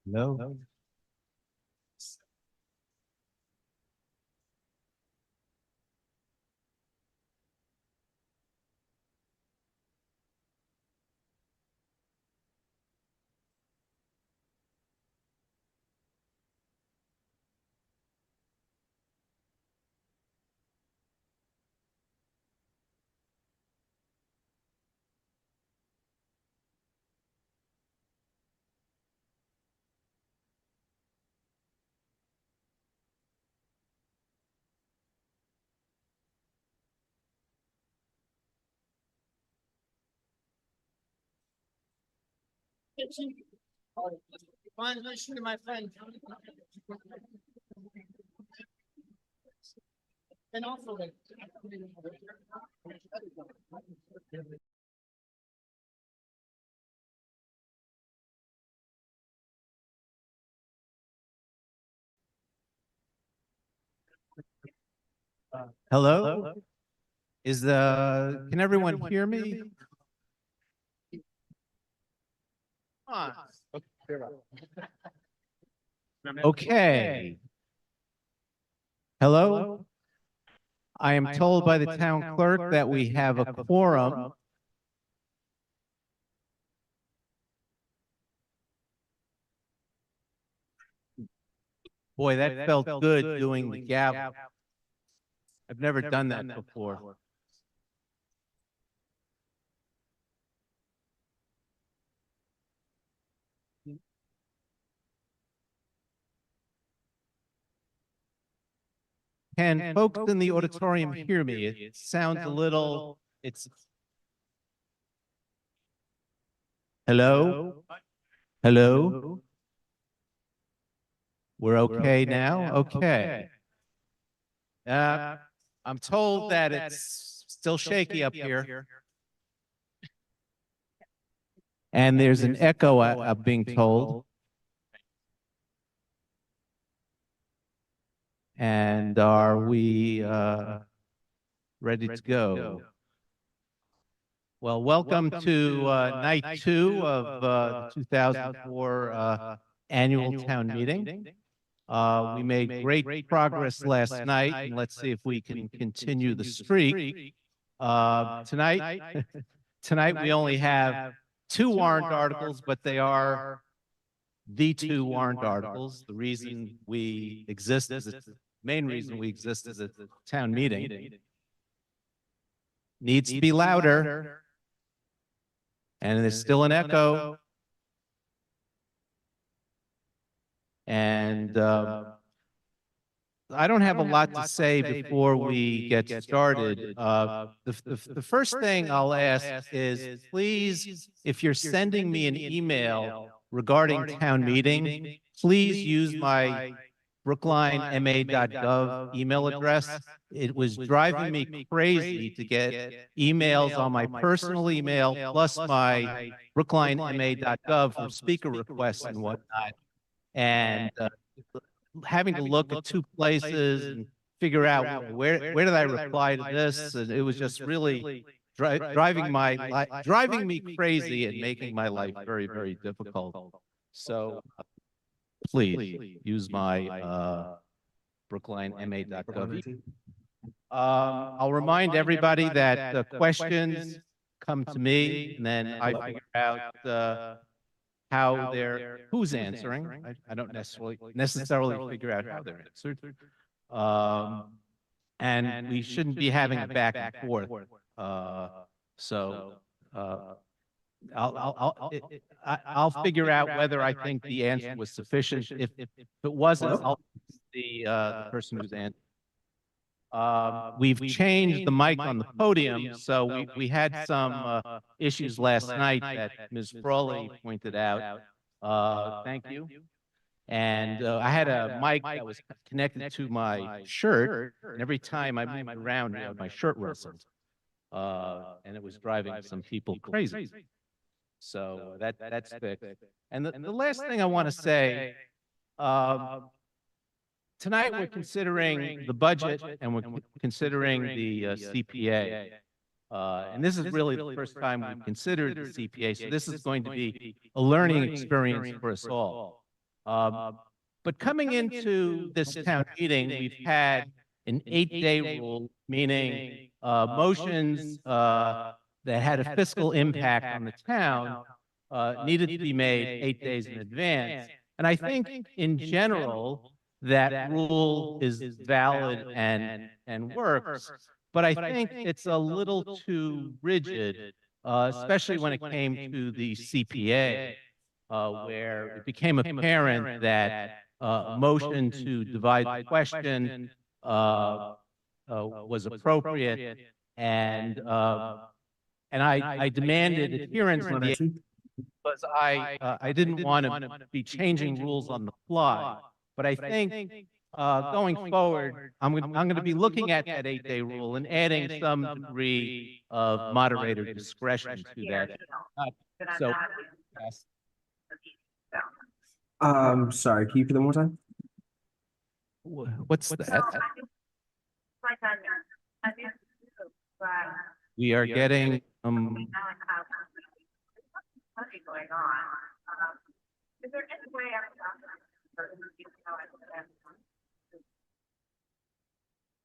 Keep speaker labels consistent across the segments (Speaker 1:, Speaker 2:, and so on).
Speaker 1: No.
Speaker 2: My friend. And also
Speaker 1: Hello? Can everyone hear me? Okay. Hello? I am told by the town clerk that we have a quorum. Boy, that felt good doing the gavel. I've never done that before. Can folks in the auditorium hear me? It sounds a little, hello? Hello? We're okay now? Okay. I'm told that it's still shaky up here. And there's an echo, I'm being told. And are we ready to go? Well, welcome to night 2 of the 2004 annual town meeting. We made great progress last night, and let's see if we can continue the streak. Tonight, tonight we only have 2 warrant articles, but they are the 2 warrant articles. The reason we exist is the main reason we exist is a town meeting. Needs to be louder. And there's still an echo. And I don't have a lot to say before we get started. The first thing I'll ask is, please, if you're sending me an email regarding town meeting, please use my brooklinema.gov email address. It was driving me crazy to get emails on my personal email plus my brooklinema.gov for speaker requests and whatnot. And having to look at 2 places and figure out where did I reply to this, and it was just really driving me crazy and making my life very, very difficult. So please use my brooklinema.gov. I'll remind everybody that the questions come to me, and then I figure out who's answering. I don't necessarily figure out how they're answered. And we shouldn't be having a back and forth. I'll figure out whether I think the answer was sufficient. If it wasn't, I'll the person who's answering. We've changed the mic on the podium, so we had some issues last night that Ms. Frawley pointed out. Thank you. And I had a mic that was connected to my shirt, and every time I moved around, my shirt rustled. And it was driving some people crazy. So that's fixed. And the last thing I want to say, tonight we're considering the budget and we're considering the CPA. And this is really the first time we've considered the CPA, so this is going to be a learning experience for us all. But coming into this town meeting, we've had an 8-day rule, meaning motions that had a fiscal impact on the town needed to be made 8 days in advance. And I think in general, that rule is valid and works, but I think it's a little too rigid, especially when it came to the CPA, where it became apparent that motion to divide the question was appropriate, and I demanded adherence to the because I didn't want to be changing rules on the fly. But I think going forward, I'm going to be looking at that 8-day rule and adding some degree of moderator discretion to that. So, yes.
Speaker 3: Sorry, can you repeat that one more time?
Speaker 1: What's that? We are getting
Speaker 4: going on. Is there any way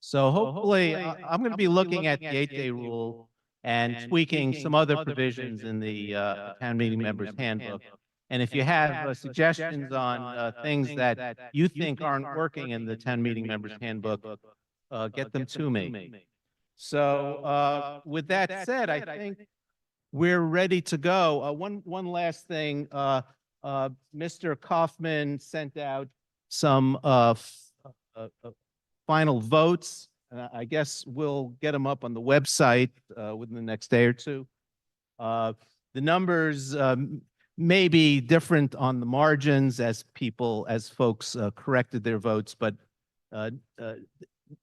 Speaker 1: So hopefully, I'm going to be looking at the 8-day rule and tweaking some other provisions in the town meeting members handbook. And if you have suggestions on things that you think aren't working in the town meeting members handbook, get them to me. So with that said, I think we're ready to go. One last thing, Mr. Kaufman sent out some final votes. I guess we'll get them up on the website within the next day or two. The numbers may be different on the margins as folks corrected their votes, but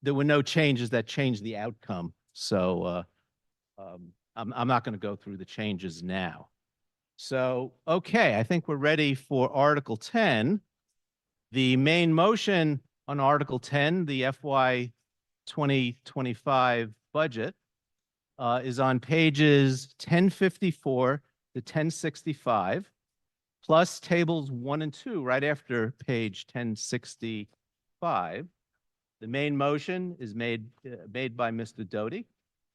Speaker 1: there were no changes that changed the outcome. So I'm not going to go through the changes now. So, okay, I think we're ready for Article 10. The main motion on Article 10, the FY 2025 budget, is on pages 1054 to 1065, plus tables 1 and 2 right after page 1065. The main motion is made by Mr. Doty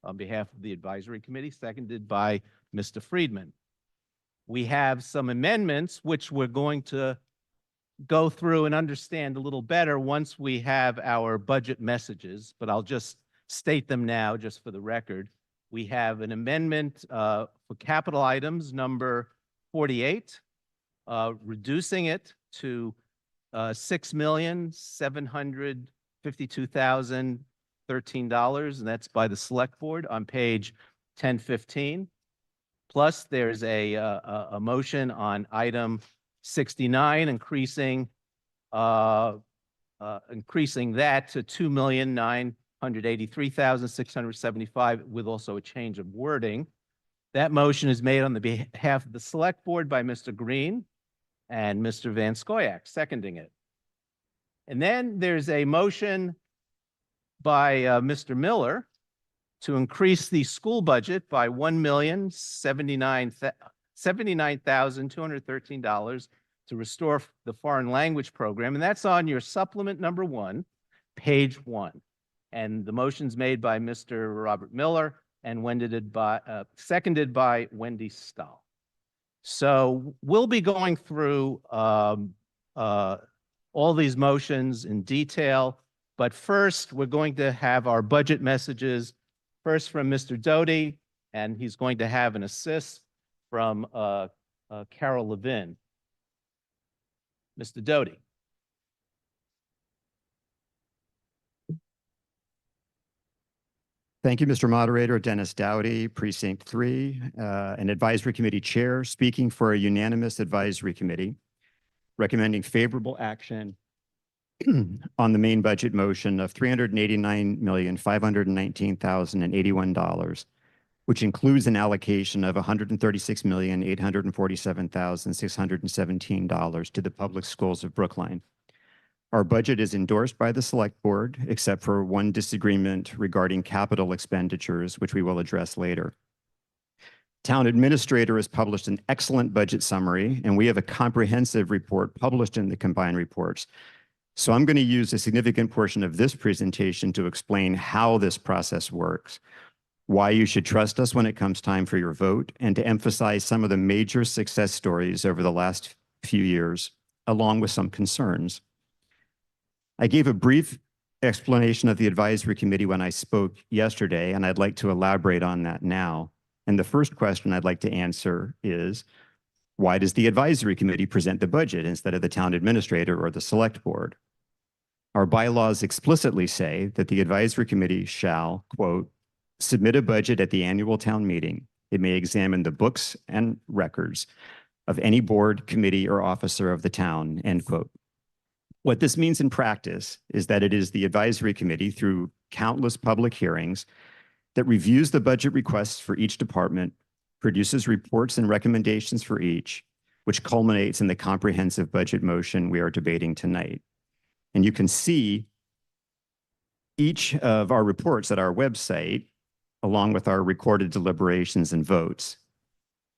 Speaker 1: on behalf of the advisory committee, seconded by Mr. Friedman. We have some amendments which we're going to go through and understand a little better once we have our budget messages, but I'll just state them now just for the record. We have an amendment for capital items number 48, reducing it to $6,752,013, and that's by the select board on page 1015. Plus, there's a motion on item 69, increasing that to $2,983,675, with also a change of wording. That motion is made on the behalf of the select board by Mr. Green and Mr. Van Scoyac, seconding it. And then there's a motion by Mr. Miller to increase the school budget by $1,079,213 to restore the foreign language program. And that's on your supplement number 1, page 1. And the motion's made by Mr. Robert Miller and seconded by Wendy Stahl. So we'll be going through all these motions in detail, but first we're going to have our budget messages, first from Mr. Doty, and he's going to have an assist from Carol Levin. Mr. Doty.
Speaker 5: Thank you, Mr. Moderator. Dennis Dowdy, Precinct 3, an advisory committee chair, speaking for a unanimous advisory committee, recommending favorable action on the main budget motion of $389,519,081, which includes an allocation of $136,847,617 to the public schools of Brookline. Our budget is endorsed by the Select Board, except for one disagreement regarding capital expenditures, which we will address later. Town Administrator has published an excellent budget summary, and we have a comprehensive report published in the combined reports. So I'm going to use a significant portion of this presentation to explain how this process works, why you should trust us when it comes time for your vote, and to emphasize some of the major success stories over the last few years, along with some concerns. I gave a brief explanation of the advisory committee when I spoke yesterday, and I'd like to elaborate on that now. And the first question I'd like to answer is, why does the advisory committee present the budget instead of the town administrator or the select board? Our bylaws explicitly say that the advisory committee shall, quote, submit a budget at the annual town meeting. It may examine the books and records of any board, committee, or officer of the town, end quote. What this means in practice is that it is the advisory committee, through countless public hearings, that reviews the budget requests for each department, produces reports and recommendations for each, which culminates in the comprehensive budget motion we are debating tonight. And you can see each of our reports at our website, along with our recorded deliberations and votes.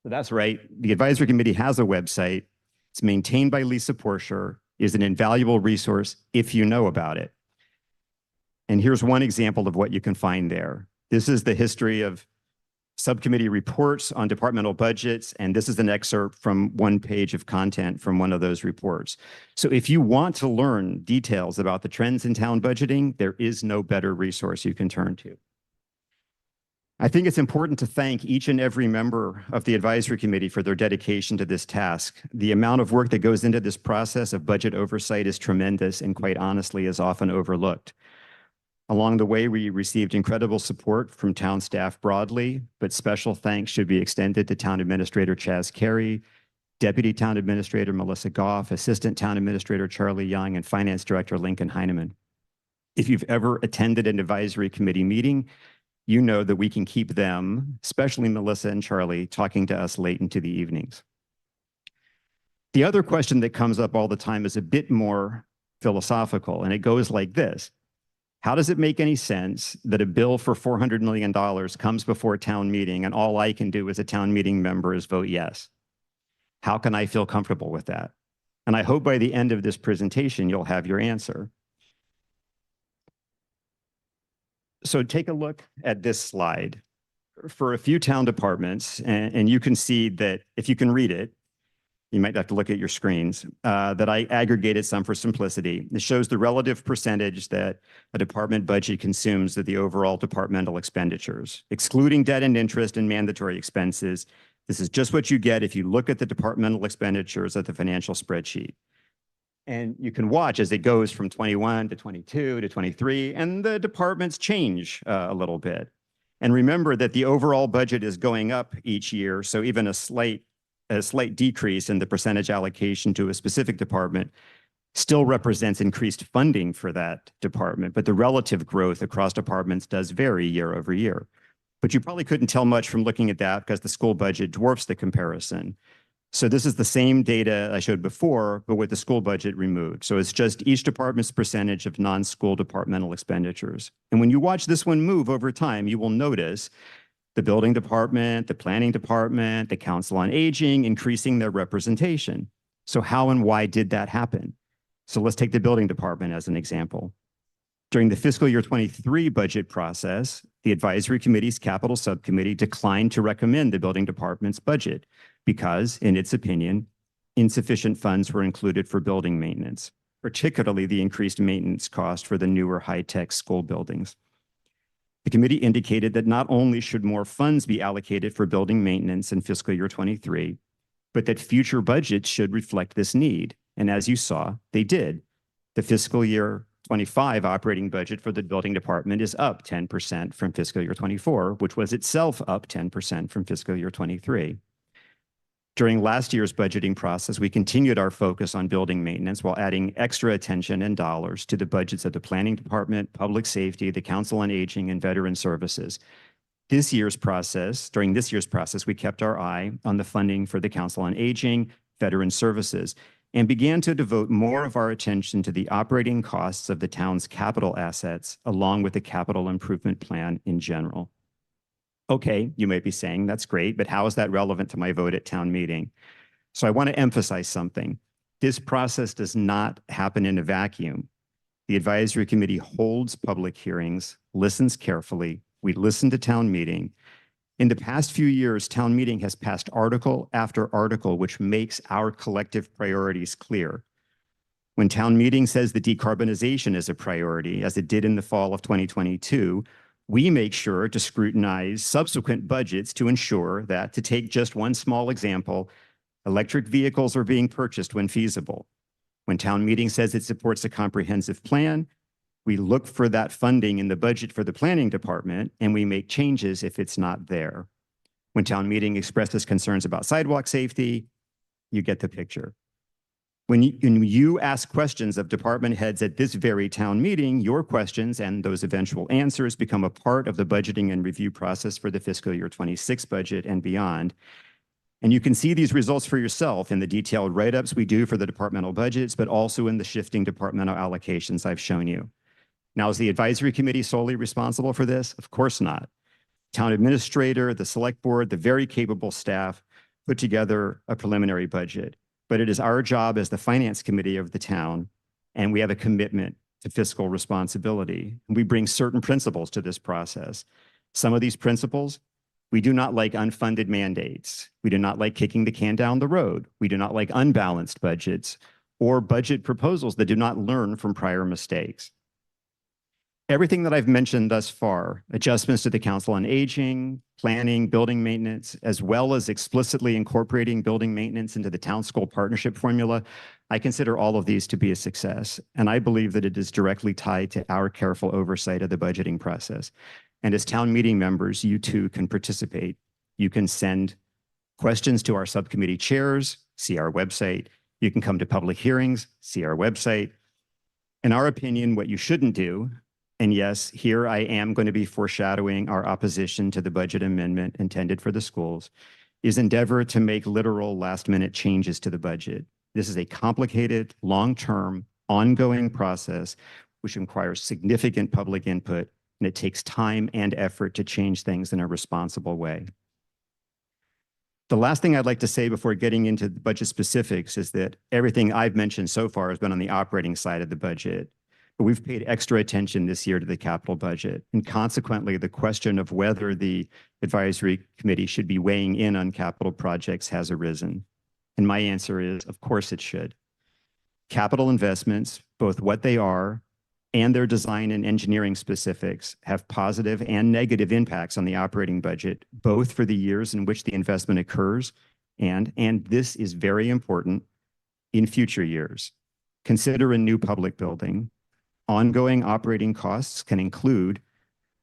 Speaker 5: So that's right. The advisory committee has a website. It's maintained by Lisa Porcher, is an invaluable resource if you know about it. And here's one example of what you can find there. This is the history of subcommittee reports on departmental budgets, and this is an excerpt from one page of content from one of those reports. So if you want to learn details about the trends in town budgeting, there is no better resource you can turn to. I think it's important to thank each and every member of the advisory committee for their dedication to this task. The amount of work that goes into this process of budget oversight is tremendous and, quite honestly, is often overlooked. Along the way, we received incredible support from town staff broadly, but special thanks should be extended to Town Administrator Chaz Carey, Deputy Town Administrator Melissa Goff, Assistant Town Administrator Charlie Young, and Finance Director Lincoln Heineman. If you've ever attended an advisory committee meeting, you know that we can keep them, especially Melissa and Charlie, talking to us late into the evenings. The other question that comes up all the time is a bit more philosophical, and it goes like this. How does it make any sense that a bill for $400 million comes before a town meeting and all I can do as a town meeting member is vote yes? How can I feel comfortable with that? And I hope by the end of this presentation, you'll have your answer. So take a look at this slide. For a few town departments, and you can see that if you can read it, you might have to look at your screens, that I aggregated some for simplicity. It shows the relative percentage that a department budget consumes of the overall departmental expenditures, excluding debt and interest and mandatory expenses. This is just what you get if you look at the departmental expenditures of the financial spreadsheet. And you can watch as it goes from 21 to 22 to 23, and the departments change a little bit. And remember that the overall budget is going up each year, so even a slight decrease in the percentage allocation to a specific department still represents increased funding for that department, but the relative growth across departments does vary year over year. But you probably couldn't tell much from looking at that because the school budget dwarfs the comparison. So this is the same data I showed before, but with the school budget removed. So it's just each department's percentage of non-school departmental expenditures. And when you watch this one move over time, you will notice the building department, the planning department, the council on aging, increasing their representation. So how and why did that happen? So let's take the building department as an example. During the fiscal year 23 budget process, the advisory committee's capital subcommittee declined to recommend the building department's budget because, in its opinion, insufficient funds were included for building maintenance, particularly the increased maintenance cost for the newer high-tech school buildings. The committee indicated that not only should more funds be allocated for building maintenance in fiscal year 23, but that future budgets should reflect this need. And as you saw, they did. The fiscal year 25 operating budget for the building department is up 10% from fiscal year 24, which was itself up 10% from fiscal year 23. During last year's budgeting process, we continued our focus on building maintenance while adding extra attention and dollars to the budgets of the planning department, public safety, the council on aging, and veteran services. During this year's process, we kept our eye on the funding for the council on aging, veteran services, and began to devote more of our attention to the operating costs of the town's capital assets, along with the capital improvement plan in general. Okay, you might be saying, that's great, but how is that relevant to my vote at town meeting? So I want to emphasize something. This process does not happen in a vacuum. The advisory committee holds public hearings, listens carefully. We listen to town meeting. In the past few years, town meeting has passed article after article, which makes our collective priorities clear. When town meeting says that decarbonization is a priority, as it did in the fall of 2022, we make sure to scrutinize subsequent budgets to ensure that, to take just one small example, electric vehicles are being purchased when feasible. When town meeting says it supports a comprehensive plan, we look for that funding in the budget for the planning department, and we make changes if it's not there. When town meeting expresses concerns about sidewalk safety, you get the picture. When you ask questions of department heads at this very town meeting, your questions and those eventual answers become a part of the budgeting and review process for the fiscal year 26 budget and beyond. And you can see these results for yourself in the detailed write-ups we do for the departmental budgets, but also in the shifting departmental allocations I've shown you. Now, is the advisory committee solely responsible for this? Of course not. Town administrator, the select board, the very capable staff put together a preliminary budget. But it is our job as the finance committee of the town, and we have a commitment to fiscal responsibility. We bring certain principles to this process. Some of these principles, we do not like unfunded mandates. We do not like kicking the can down the road. We do not like unbalanced budgets or budget proposals that do not learn from prior mistakes. Everything that I've mentioned thus far, adjustments to the Council on Aging, planning, building maintenance, as well as explicitly incorporating building maintenance into the town school partnership formula, I consider all of these to be a success. And I believe that it is directly tied to our careful oversight of the budgeting process. And as town meeting members, you too can participate. You can send questions to our subcommittee chairs, see our website. You can come to public hearings, see our website. In our opinion, what you shouldn't do, and yes, here I am going to be foreshadowing our opposition to the budget amendment intended for the schools, is endeavor to make literal last-minute changes to the budget. This is a complicated, long-term, ongoing process which requires significant public input, and it takes time and effort to change things in a responsible way. The last thing I'd like to say before getting into the budget specifics is that everything I've mentioned so far has been on the operating side of the budget. But we've paid extra attention this year to the capital budget. And consequently, the question of whether the advisory committee should be weighing in on capital projects has arisen. And my answer is, of course it should. Capital investments, both what they are and their design and engineering specifics, have positive and negative impacts on the operating budget, both for the years in which the investment occurs and this is very important, in future years. Consider a new public building. Ongoing operating costs can include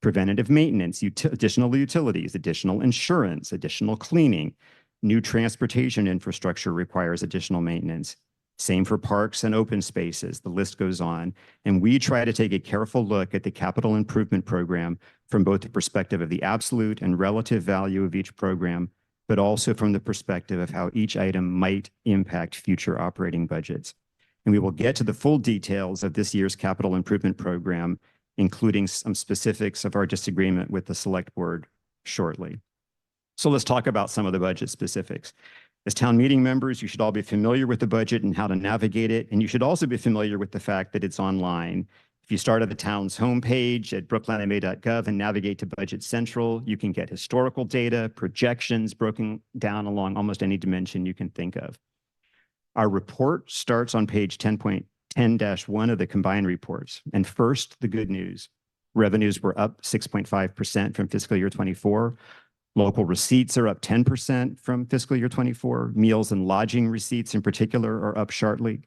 Speaker 5: preventative maintenance, additional utilities, additional insurance, additional cleaning. New transportation infrastructure requires additional maintenance. Same for parks and open spaces. The list goes on. And we try to take a careful look at the capital improvement program from both the perspective of the absolute and relative value of each program, but also from the perspective of how each item might impact future operating budgets. And we will get to the full details of this year's capital improvement program, including some specifics of our disagreement with the select board shortly. So let's talk about some of the budget specifics. As town meeting members, you should all be familiar with the budget and how to navigate it. And you should also be familiar with the fact that it's online. If you start at the town's homepage at brooklinema.gov and navigate to Budget Central, you can get historical data, projections broken down along almost any dimension you can think of. Our report starts on page 10.10-1 of the combined reports. And first, the good news. Revenues were up 6.5% from fiscal year 24. Local receipts are up 10% from fiscal year 24. Meals and lodging receipts in particular are up sharply.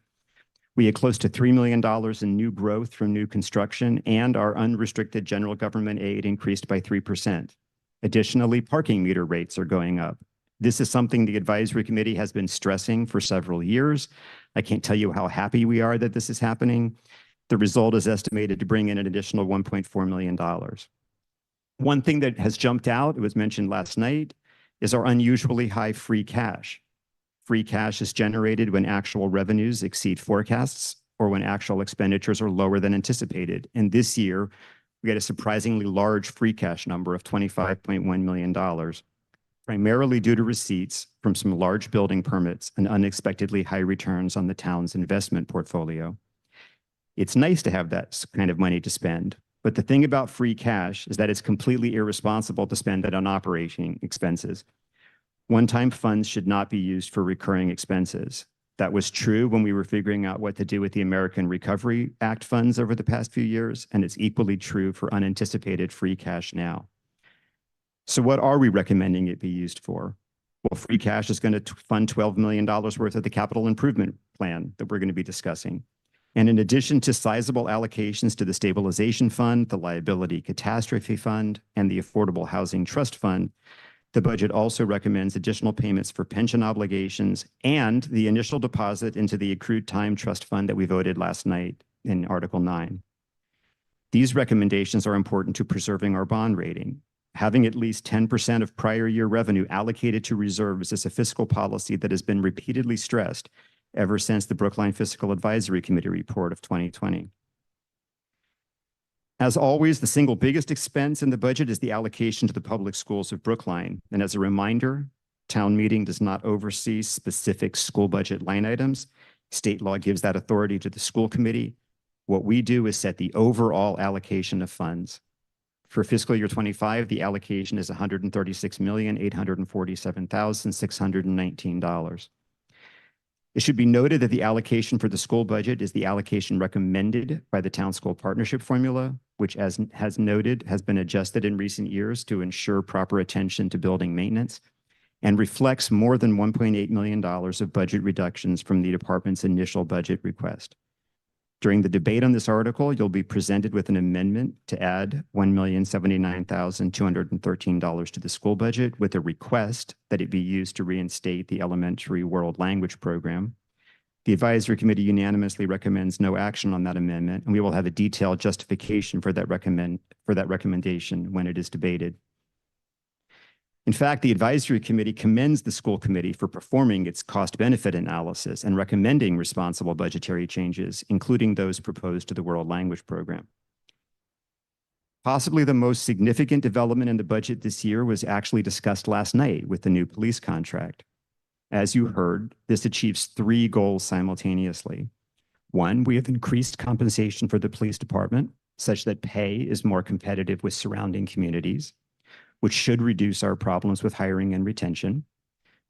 Speaker 5: We had close to $3 million in new growth from new construction, and our unrestricted general government aid increased by 3%. Additionally, parking meter rates are going up. This is something the advisory committee has been stressing for several years. I can't tell you how happy we are that this is happening. The result is estimated to bring in an additional $1.4 million. One thing that has jumped out, it was mentioned last night, is our unusually high free cash. Free cash is generated when actual revenues exceed forecasts or when actual expenditures are lower than anticipated. And this year, we had a surprisingly large free cash number of $25.1 million, primarily due to receipts from some large building permits and unexpectedly high returns on the town's investment portfolio. It's nice to have that kind of money to spend, but the thing about free cash is that it's completely irresponsible to spend it on operating expenses. One-time funds should not be used for recurring expenses. That was true when we were figuring out what to do with the American Recovery Act funds over the past few years, and it's equally true for unanticipated free cash now. So what are we recommending it be used for? Well, free cash is going to fund $12 million worth of the capital improvement plan that we're going to be discussing. And in addition to sizable allocations to the Stabilization Fund, the Liability Catastrophe Fund, and the Affordable Housing Trust Fund, the budget also recommends additional payments for pension obligations and the initial deposit into the Accrued Time Trust Fund that we voted last night in Article 9. These recommendations are important to preserving our bond rating. Having at least 10% of prior year revenue allocated to reserves is a fiscal policy that has been repeatedly stressed ever since the Brookline Fiscal Advisory Committee report of 2020. As always, the single biggest expense in the budget is the allocation to the public schools of Brookline. And as a reminder, town meeting does not oversee specific school budget line items. State law gives that authority to the school committee. What we do is set the overall allocation of funds. For fiscal year 25, the allocation is $136,847,619. It should be noted that the allocation for the school budget is the allocation recommended by the town school partnership formula, which, as has noted, has been adjusted in recent years to ensure proper attention to building maintenance and reflects more than $1.8 million of budget reductions from the department's initial budget request. During the debate on this article, you'll be presented with an amendment to add $1,079,213 to the school budget with a request that it be used to reinstate the elementary world language program. The advisory committee unanimously recommends no action on that amendment, and we will have a detailed justification for that recommendation when it is debated. In fact, the advisory committee commends the school committee for performing its cost-benefit analysis and recommending responsible budgetary changes, including those proposed to the World Language Program. Possibly the most significant development in the budget this year was actually discussed last night with the new police contract. As you heard, this achieves three goals simultaneously. One, we have increased compensation for the police department such that pay is more competitive with surrounding communities, which should reduce our problems with hiring and retention.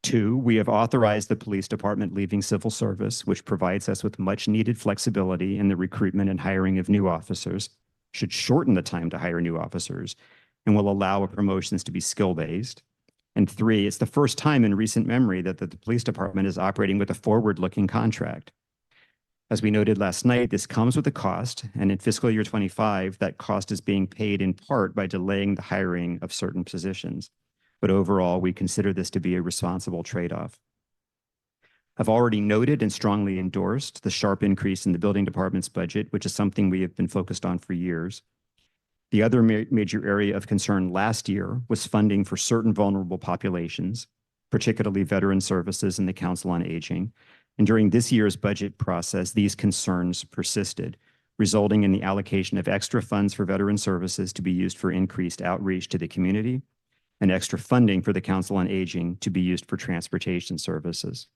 Speaker 5: Two, we have authorized the police department leaving civil service, which provides us with much needed flexibility in the recruitment and hiring of new officers, should shorten the time to hire new officers, and will allow promotions to be skill-based. And three, it's the first time in recent memory that the police department is operating with a forward-looking contract. As we noted last night, this comes with a cost, and in fiscal year 25, that cost is being paid in part by delaying the hiring of certain positions. But overall, we consider this to be a responsible trade-off. I've already noted and strongly endorsed the sharp increase in the building department's budget, which is something we have been focused on for years. The other major area of concern last year was funding for certain vulnerable populations, particularly veteran services and the Council on Aging. And during this year's budget process, these concerns persisted, resulting in the allocation of extra funds for veteran services to be used for increased outreach to the community and extra funding for the Council on Aging to be used for transportation services.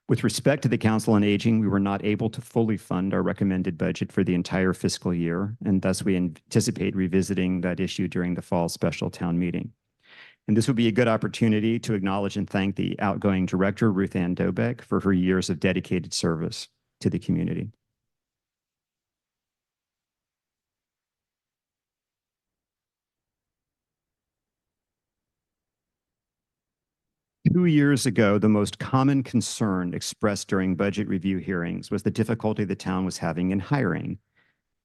Speaker 5: With respect to the Council on Aging, we were not able to fully fund our recommended budget for the entire fiscal year, and thus we anticipate revisiting that issue during the fall special town meeting. And this would be a good opportunity to acknowledge and thank the outgoing director, Ruth Ann Dobeck, for her years of dedicated service to the community. Two years ago, the most common concern expressed during budget review hearings was the difficulty the town was having in hiring.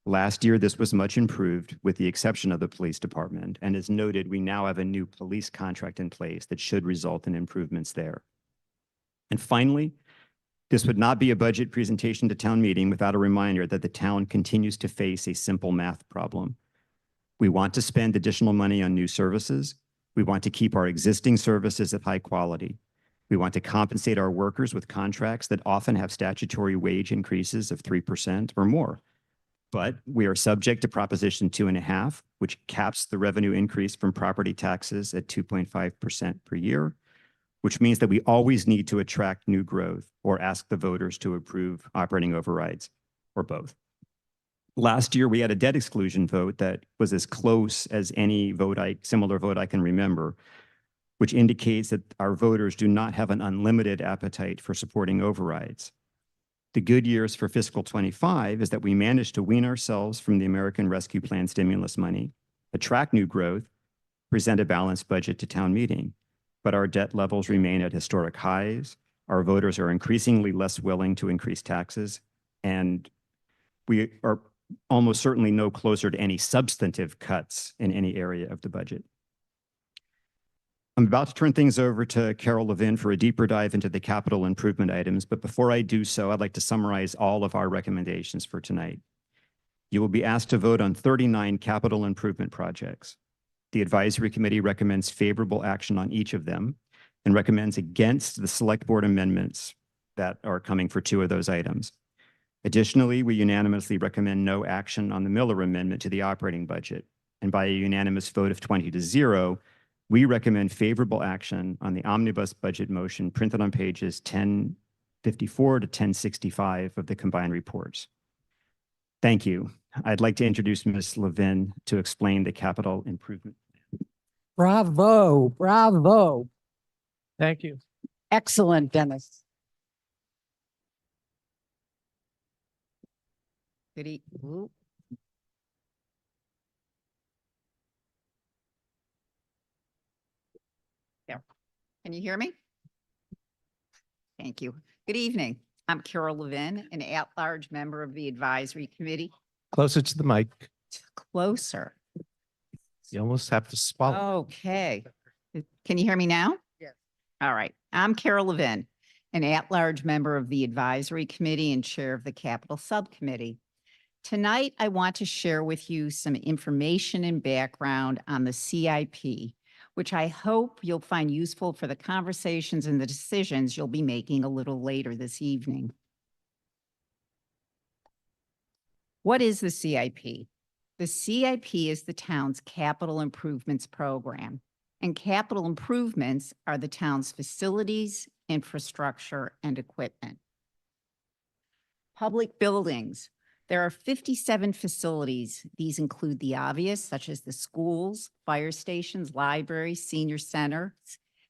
Speaker 5: Last year, this was much improved with the exception of the police department. And as noted, we now have a new police contract in place that should result in improvements there. And finally, this would not be a budget presentation to town meeting without a reminder that the town continues to face a simple math problem. We want to spend additional money on new services. We want to keep our existing services at high quality. We want to compensate our workers with contracts that often have statutory wage increases of 3% or more. But we are subject to Proposition 2.5, which caps the revenue increase from property taxes at 2.5% per year, which means that we always need to attract new growth or ask the voters to approve operating overrides, or both. Last year, we had a debt exclusion vote that was as close as any similar vote I can remember, which indicates that our voters do not have an unlimited appetite for supporting overrides. The good years for fiscal 25 is that we managed to wean ourselves from the American Rescue Plan stimulus money, attract new growth, present a balanced budget to town meeting, but our debt levels remain at historic highs. Our voters are increasingly less willing to increase taxes, and we are almost certainly no closer to any substantive cuts in any area of the budget. I'm about to turn things over to Carol Levin for a deeper dive into the capital improvement items, but before I do so, I'd like to summarize all of our recommendations for tonight. You will be asked to vote on 39 capital improvement projects. The advisory committee recommends favorable action on each of them and recommends against the select board amendments that are coming for 2 of those items. Additionally, we unanimously recommend no action on the Miller Amendment to the operating budget. And by a unanimous vote of 20-0, we recommend favorable action on the omnibus budget motion printed on pages 1054 to 1065 of the combined reports. Thank you. I'd like to introduce Ms. Levin to explain the capital improvement.
Speaker 6: Bravo, bravo.
Speaker 1: Thank you.
Speaker 6: Excellent, Dennis. Ooh. There. Can you hear me? Thank you. Good evening. I'm Carol Levin, an at-large member of the advisory committee.
Speaker 1: Closer to the mic.
Speaker 6: Closer.
Speaker 1: You almost have to swallow.
Speaker 6: Okay. Can you hear me now?
Speaker 2: Yes.
Speaker 6: All right. I'm Carol Levin, an at-large member of the advisory committee and chair of the capital subcommittee. Tonight, I want to share with you some information and background on the CIP, which I hope you'll find useful for the conversations and the decisions you'll be making a little later this evening. What is the CIP? The CIP is the town's capital improvements program, and capital improvements are the town's facilities, infrastructure, and equipment. Public buildings. There are 57 facilities. These include the obvious, such as the schools, fire stations, libraries, senior centers,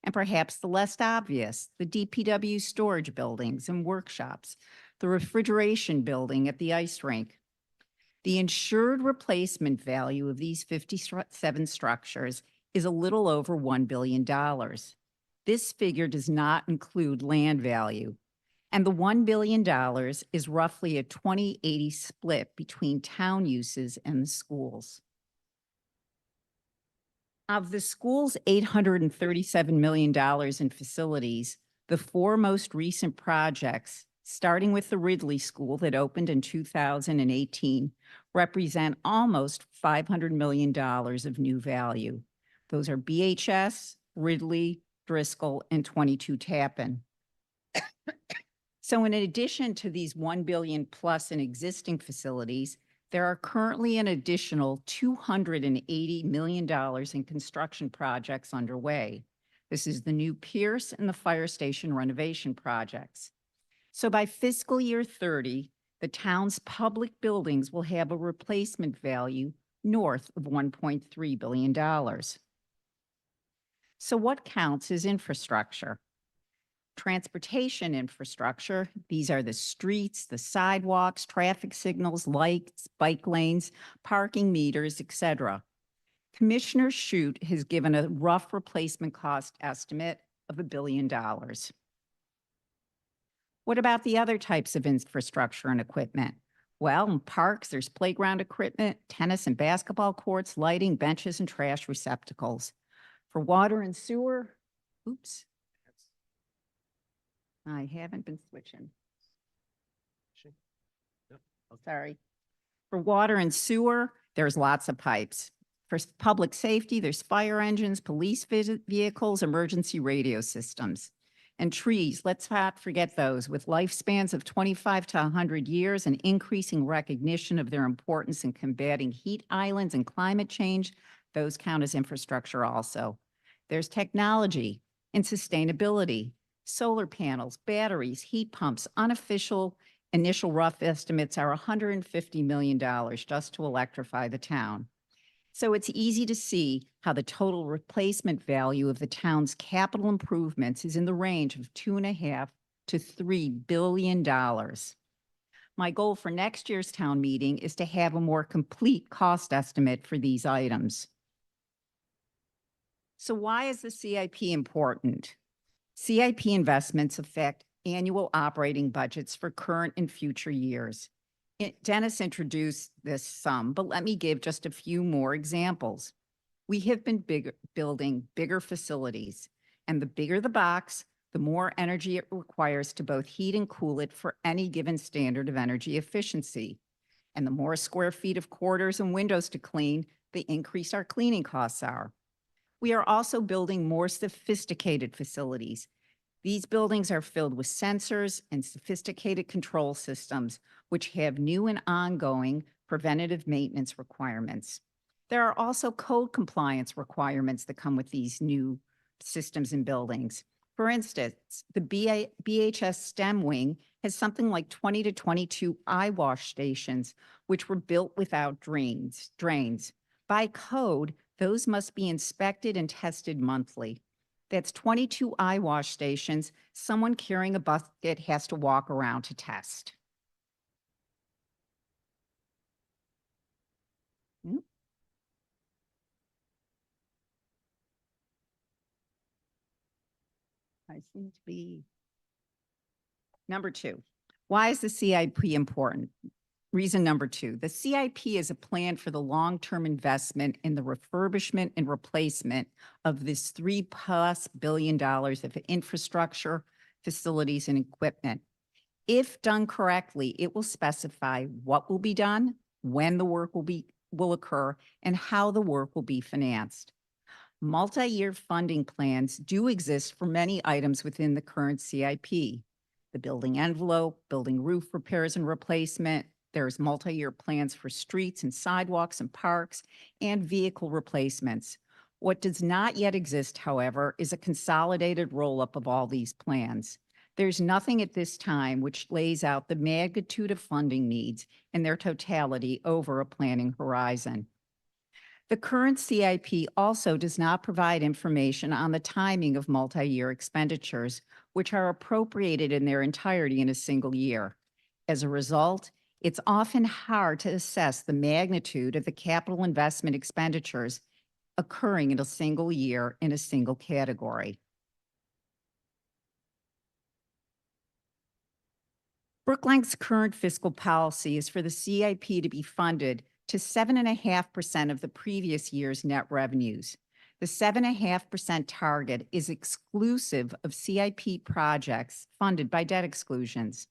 Speaker 6: and perhaps the less obvious, the DPW storage buildings and workshops, the refrigeration building at the ice rink. The insured replacement value of these 57 structures is a little over $1 billion. This figure does not include land value. And the $1 billion is roughly a 20-80 split between town uses and the schools. Of the school's $837 million in facilities, the 4 most recent projects, starting with the Ridley School that opened in 2018, represent almost $500 million of new value. Those are BHS, Ridley, Driscoll, and 22 Tappan. So in addition to these $1 billion plus in existing facilities, there are currently an additional $280 million in construction projects underway. This is the new Pierce and the fire station renovation projects. So by fiscal year 30, the town's public buildings will have a replacement value north of $1.3 billion. So what counts as infrastructure? Transportation infrastructure. These are the streets, the sidewalks, traffic signals, lights, bike lanes, parking meters, etc. Commissioner Shute has given a rough replacement cost estimate of $1 billion. What about the other types of infrastructure and equipment? Well, in parks, there's playground equipment, tennis and basketball courts, lighting, benches, and trash receptacles. For water and sewer, oops. I haven't been switching. Sorry. For water and sewer, there's lots of pipes. For public safety, there's fire engines, police vehicles, emergency radio systems. And trees, let's not forget those, with lifespans of 25 to 100 years and increasing recognition of their importance in combating heat islands and climate change, those count as infrastructure also. There's technology and sustainability, solar panels, batteries, heat pumps. Unofficial initial rough estimates are $150 million just to electrify the town. So it's easy to see how the total replacement value of the town's capital improvements is in the range of $2.5 to $3 billion. My goal for next year's town meeting is to have a more complete cost estimate for these items. So why is the CIP important? CIP investments affect annual operating budgets for current and future years. Dennis introduced this some, but let me give just a few more examples. We have been building bigger facilities, and the bigger the box, the more energy it requires to both heat and cool it for any given standard of energy efficiency. And the more square feet of quarters and windows to clean, the increase our cleaning costs are. We are also building more sophisticated facilities. These buildings are filled with sensors and sophisticated control systems, which have new and ongoing preventative maintenance requirements. There are also code compliance requirements that come with these new systems and buildings. For instance, the BHS STEM wing has something like 20 to 22 eye wash stations, which were built without drains. By code, those must be inspected and tested monthly. That's 22 eye wash stations. Someone carrying a bucket has to walk around to test. I seem to be. Number two, why is the CIP important? Reason number two, the CIP is a plan for the long-term investment in the refurbishment and replacement of this $3+ billion of infrastructure, facilities, and equipment. If done correctly, it will specify what will be done, when the work will occur, and how the work will be financed. Multi-year funding plans do exist for many items within the current CIP. The building envelope, building roof repairs and replacement. There's multi-year plans for streets and sidewalks and parks and vehicle replacements. What does not yet exist, however, is a consolidated roll-up of all these plans. There's nothing at this time which lays out the magnitude of funding needs in their totality over a planning horizon. The current CIP also does not provide information on the timing of multi-year expenditures, which are appropriated in their entirety in a single year. As a result, it's often hard to assess the magnitude of the capital investment expenditures occurring in a single year in a single category. Brookline's current fiscal policy is for the CIP to be funded to 7.5% of the previous year's net revenues. The 7.5% target is exclusive of CIP projects funded by debt exclusions.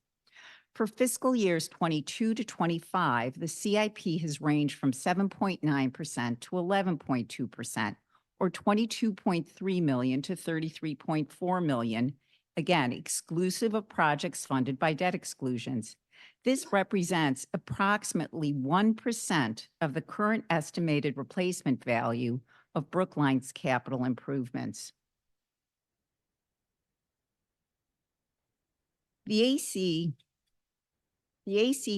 Speaker 6: For fiscal years 22 to 25, the CIP has ranged from 7.9% to 11.2%, or $22.3 million to $33.4 million, again, exclusive of projects funded by debt exclusions. This represents approximately 1% of the current estimated replacement value of Brookline's capital improvements. The AC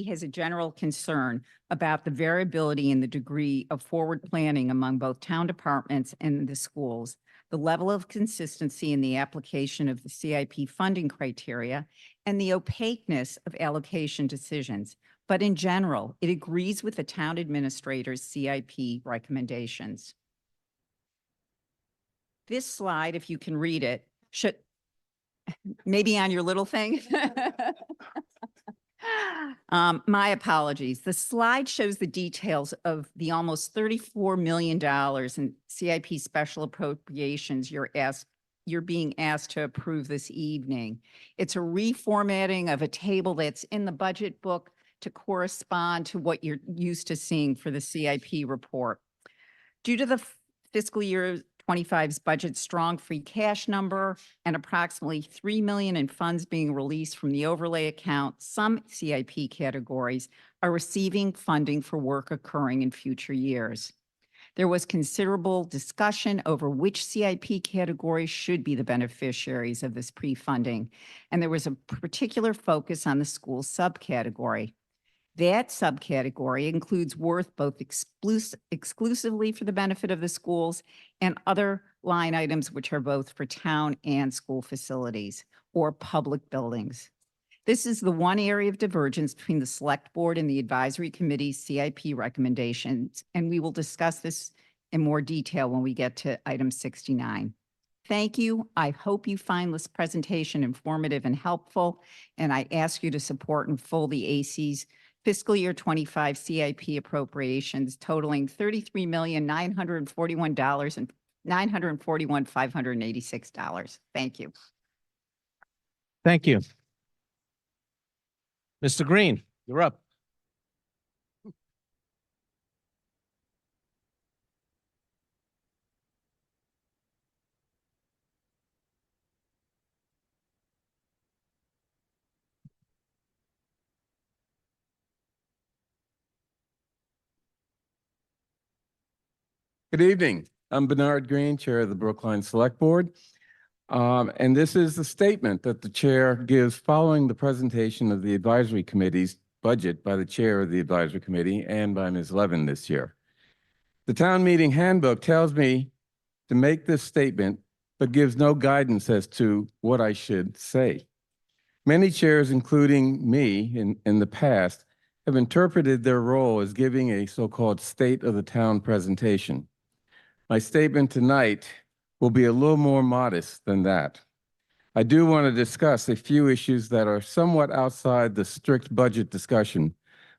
Speaker 6: has a general concern about the variability in the degree of forward planning among both town departments and the schools, the level of consistency in the application of the CIP funding criteria, and the opaqueness of allocation decisions. But in general, it agrees with the town administrator's CIP recommendations. This slide, if you can read it, should maybe on your little thing. My apologies. The slide shows the details of the almost $34 million in CIP special appropriations you're being asked to approve this evening. It's a reformatting of a table that's in the budget book to correspond to what you're used to seeing for the CIP report. Due to the fiscal year 25's budget strong free cash number and approximately 3 million in funds being released from the overlay account, some CIP categories are receiving funding for work occurring in future years. There was considerable discussion over which CIP categories should be the beneficiaries of this pre-funding, and there was a particular focus on the school subcategory. That subcategory includes work both exclusively for the benefit of the schools and other line items which are both for town and school facilities or public buildings. This is the one area of divergence between the Select Board and the Advisory Committee's CIP recommendations, and we will discuss this in more detail when we get to item 69. Thank you. I hope you find this presentation informative and helpful, and I ask you to support in full the AC's fiscal year 25 CIP appropriations totaling $33,941,586. Thank you.
Speaker 1: Thank you. Mr. Green, you're up.
Speaker 7: Good evening. I'm Bernard Green, Chair of the Brookline Select Board. And this is the statement that the Chair gives following the presentation of the Advisory Committee's budget by the Chair of the Advisory Committee and by Ms. Levin this year. The town meeting handbook tells me to make this statement, but gives no guidance as to what I should say. Many chairs, including me in the past, have interpreted their role as giving a so-called state of the town presentation. My statement tonight will be a little more modest than that. I do want to discuss a few issues that are somewhat outside the strict budget discussion,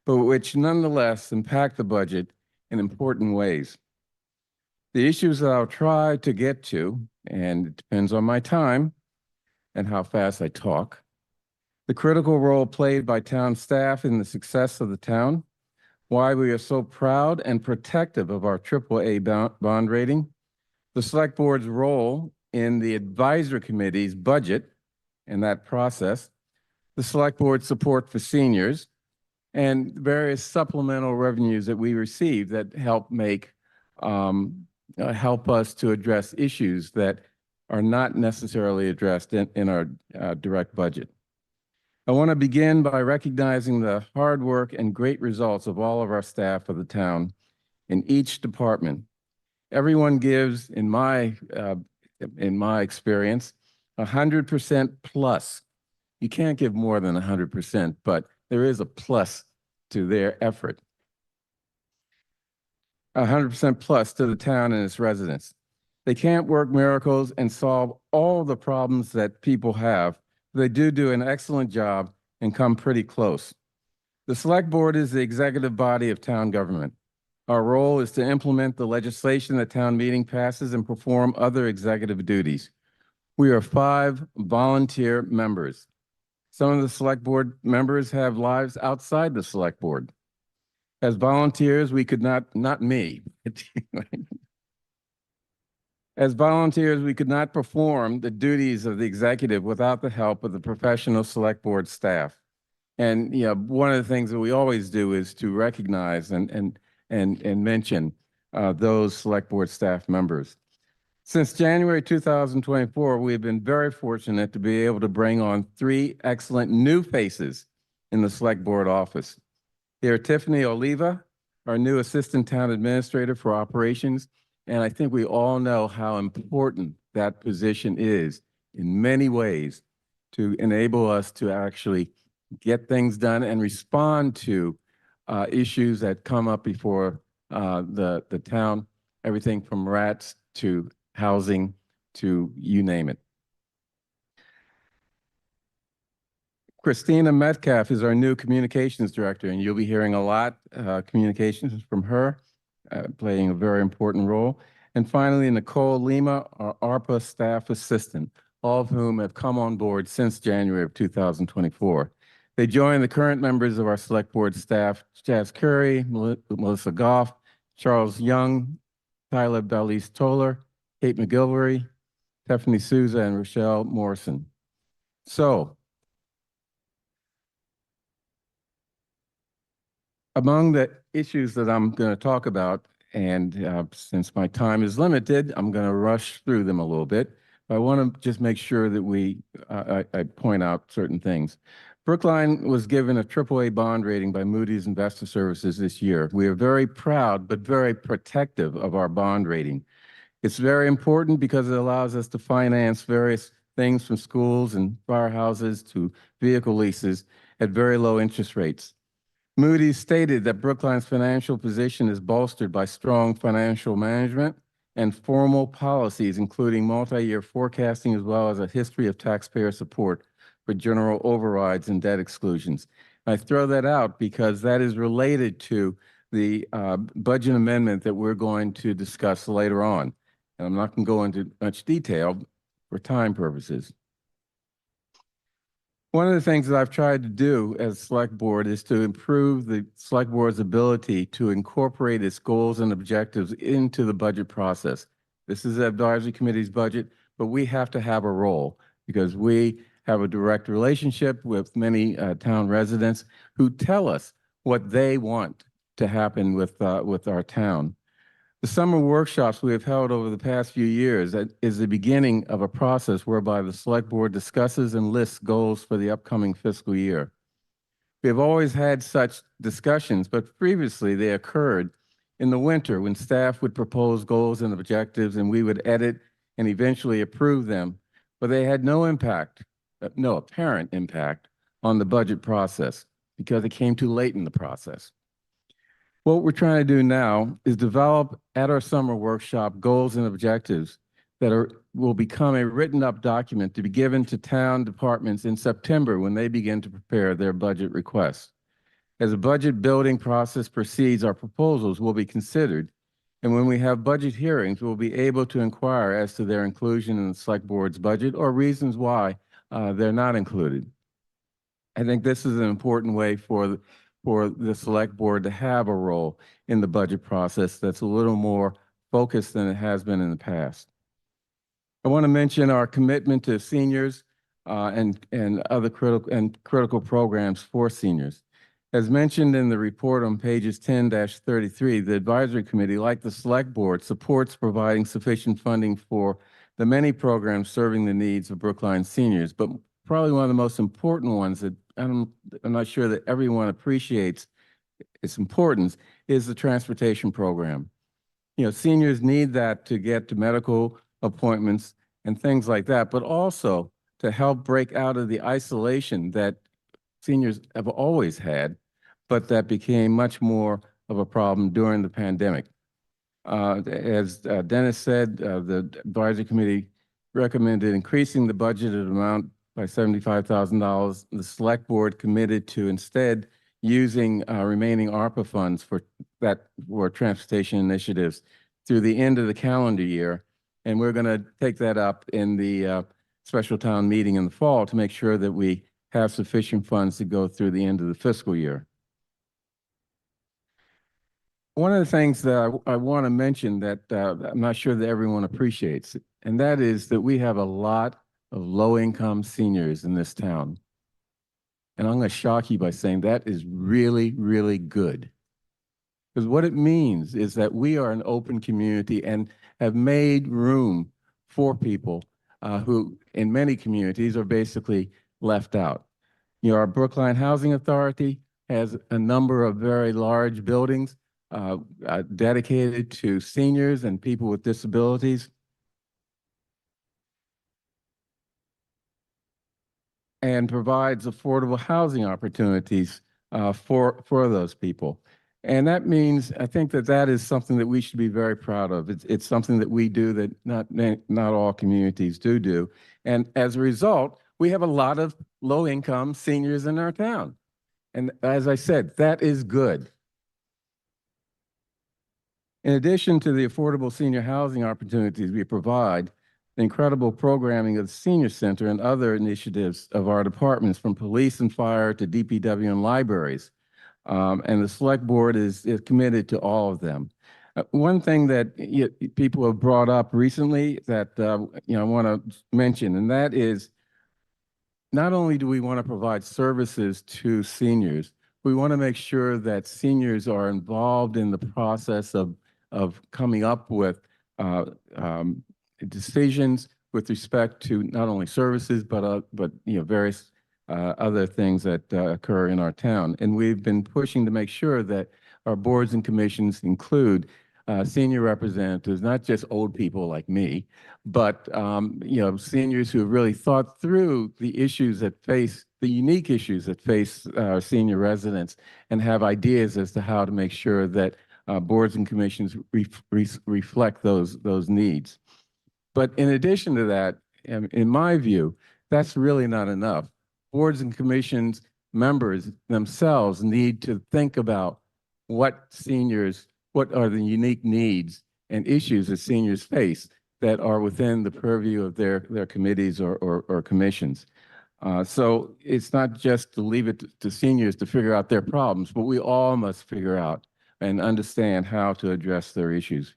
Speaker 7: but which nonetheless impact the budget in important ways. The issues that I'll try to get to, and it depends on my time and how fast I talk, the critical role played by town staff in the success of the town, why we are so proud and protective of our AAA bond rating, the Select Board's role in the Advisory Committee's budget and that process, the Select Board's support for seniors, and various supplemental revenues that we receive that help help us to address issues that are not necessarily addressed in our direct budget. I want to begin by recognizing the hard work and great results of all of our staff of the town in each department. Everyone gives, in my experience, 100% plus. You can't give more than 100%, but there is a plus to their effort. 100% plus to the town and its residents. They can't work miracles and solve all the problems that people have. They do an excellent job and come pretty close. The Select Board is the executive body of town government. Our role is to implement the legislation that town meeting passes and perform other executive duties. We are 5 volunteer members. Some of the Select Board members have lives outside the Select Board. As volunteers, we could not me. As volunteers, we could not perform the duties of the executive without the help of the professional Select Board staff. And one of the things that we always do is to recognize and mention those Select Board staff members. Since January 2024, we have been very fortunate to be able to bring on 3 excellent new faces in the Select Board office. They are Tiffany Oliva, our new Assistant Town Administrator for Operations, and I think we all know how important that position is in many ways to enable us to actually get things done and respond to issues that come up before the town, everything from rats to housing to you name it. Christina Metcalf is our new Communications Director, and you'll be hearing a lot communications from her, playing a very important role. And finally, Nicole Lima, our ARPA staff assistant, all of whom have come on board since January of 2024. They join the current members of our Select Board staff, Jazz Curry, Melissa Goff, Charles Young, Tyler Balise Toller, Kate McGilvery, Stephanie Souza, and Rochelle Morrison. So, among the issues that I'm going to talk about, and since my time is limited, I'm going to rush through them a little bit. But I want to just make sure that I point out certain things. Brookline was given a AAA bond rating by Moody's Investor Services this year. We are very proud, but very protective of our bond rating. It's very important because it allows us to finance various things from schools and firehouses to vehicle leases at very low interest rates. Moody's stated that Brookline's financial position is bolstered by strong financial management and formal policies, including multi-year forecasting, as well as a history of taxpayer support for general overrides and debt exclusions. I throw that out because that is related to the budget amendment that we're going to discuss later on. And I'm not going to go into much detail for time purposes. One of the things that I've tried to do as Select Board is to improve the Select Board's ability to incorporate its goals and objectives into the budget process. This is the Advisory Committee's budget, but we have to have a role because we have a direct relationship with many town residents who tell us what they want to happen with our town. The summer workshops we have held over the past few years is the beginning of a process whereby the Select Board discusses and lists goals for the upcoming fiscal year. We have always had such discussions, but previously they occurred in the winter when staff would propose goals and objectives and we would edit and eventually approve them, but they had no apparent impact on the budget process because it came too late in the process. What we're trying to do now is develop at our summer workshop goals and objectives that will become a written up document to be given to town departments in September when they begin to prepare their budget requests. As the budget building process proceeds, our proposals will be considered, and when we have budget hearings, we'll be able to inquire as to their inclusion in the Select Board's budget or reasons why they're not included. I think this is an important way for the Select Board to have a role in the budget process that's a little more focused than it has been in the past. I want to mention our commitment to seniors and other critical programs for seniors. As mentioned in the report on pages 10-33, the Advisory Committee, like the Select Board, supports providing sufficient funding for the many programs serving the needs of Brookline seniors, but probably one of the most important ones that I'm not sure that everyone appreciates its importance is the transportation program. You know, seniors need that to get to medical appointments and things like that, but also to help break out of the isolation that seniors have always had, but that became much more of a problem during the pandemic. As Dennis said, the Advisory Committee recommended increasing the budgeted amount by $75,000. The Select Board committed to instead using remaining ARPA funds for transportation initiatives through the end of the calendar year. And we're going to take that up in the special town meeting in the fall to make sure that we have sufficient funds to go through the end of the fiscal year. One of the things that I want to mention that I'm not sure that everyone appreciates, and that is that we have a lot of low-income seniors in this town. And I'm going to shock you by saying that is really, really good. Because what it means is that we are an open community and have made room for people who in many communities are basically left out. You know, our Brookline Housing Authority has a number of very large buildings dedicated to seniors and people with disabilities. And provides affordable housing opportunities for those people. And that means, I think that is something that we should be very proud of. It's something that we do that not all communities do. And as a result, we have a lot of low-income seniors in our town. And as I said, that is good. In addition to the affordable senior housing opportunities we provide, the incredible programming of the Senior Center and other initiatives of our departments, from police and fire to DPW and libraries. And the Select Board is committed to all of them. One thing that people have brought up recently that I want to mention, and that is not only do we want to provide services to seniors, we want to make sure that seniors are involved in the process of coming up with decisions with respect to not only services but various other things that occur in our town. And we've been pushing to make sure that our boards and commissions include senior representatives, not just old people like me, but seniors who have really thought through the unique issues that face our senior residents, and have ideas as to how to make sure that boards and commissions reflect those needs. But in addition to that, in my view, that's really not enough. Boards and commissions members themselves need to think about what are the unique needs and issues that seniors face that are within the purview of their committees or commissions. So it's not just to leave it to seniors to figure out their problems, but we all must figure out and understand how to address their issues.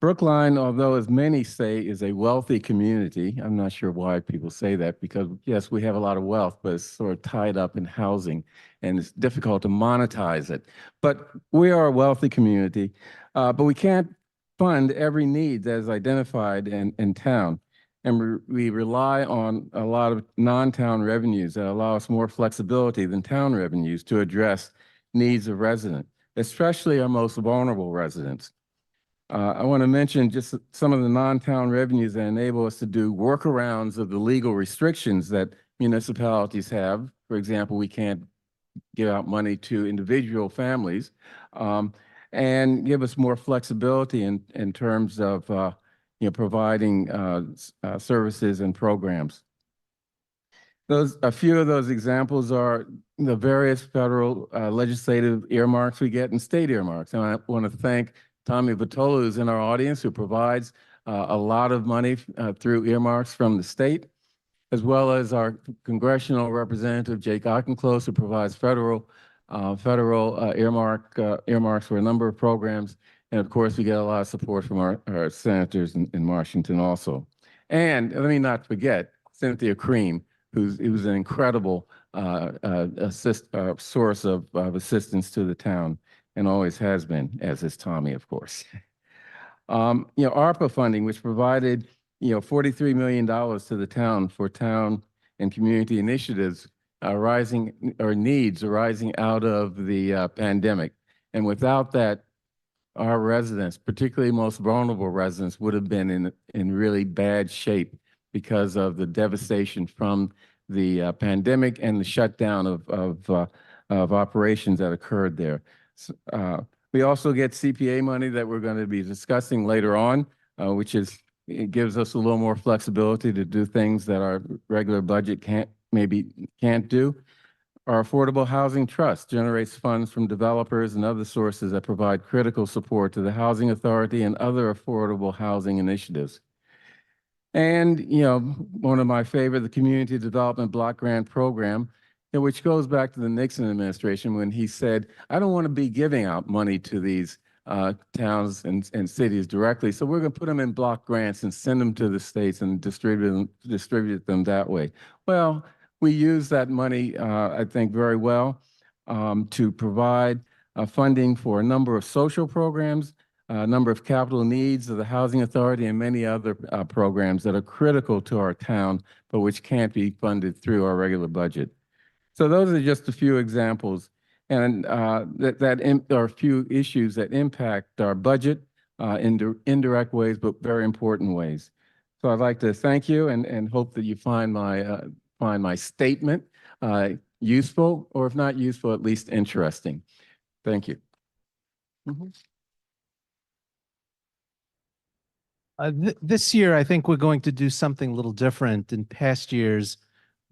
Speaker 7: Brookline, although as many say, is a wealthy community. I'm not sure why people say that, because yes, we have a lot of wealth, but it's sort of tied up in housing and it's difficult to monetize it. But we are a wealthy community, but we can't fund every need that is identified in town. And we rely on a lot of non-town revenues that allow us more flexibility than town revenues to address needs of residents, especially our most vulnerable residents. I want to mention just some of the non-town revenues that enable us to do workarounds of the legal restrictions that municipalities have. For example, we can't give out money to individual families, and give us more flexibility in terms of providing services and programs. A few of those examples are the various federal legislative earmarks we get and state earmarks. And I want to thank Tommy Vitolo, who's in our audience, who provides a lot of money through earmarks from the state, as well as our congressional representative, Jake Auchinclose, who provides federal earmarks for a number of programs. And of course, we get a lot of support from our senators in Washington also. And let me not forget Cynthia Cream, who's an incredible source of assistance to the town, and always has been, as is Tommy, of course. ARPA funding, which provided $43 million to the town for town and community initiatives needs arising out of the pandemic. And without that, our residents, particularly most vulnerable residents, would have been in really bad shape because of the devastation from the pandemic and the shutdown of operations that occurred there. We also get CPA money that we're going to be discussing later on, which it gives us a little more flexibility to do things that our regular budget can't do. Our Affordable Housing Trust generates funds from developers and other sources that provide critical support to the Housing Authority and other affordable housing initiatives. And, one of my favorite, the Community Development Block Grant Program, which goes back to the Nixon administration when he said, I don't want to be giving out money to these towns and cities directly, so we're going to put them in block grants and send them to the states and distribute them that way. Well, we use that money, I think, very well to provide funding for a number of social programs, a number of capital needs of the Housing Authority, and many other programs that are critical to our town, but which can't be funded through our regular budget. So those are just a few examples, and that are a few issues that impact our budget in indirect ways, but very important ways. So I'd like to thank you and hope that you find my statement useful, or if not useful, at least interesting. Thank you.
Speaker 1: This year, I think we're going to do something a little different. In past years,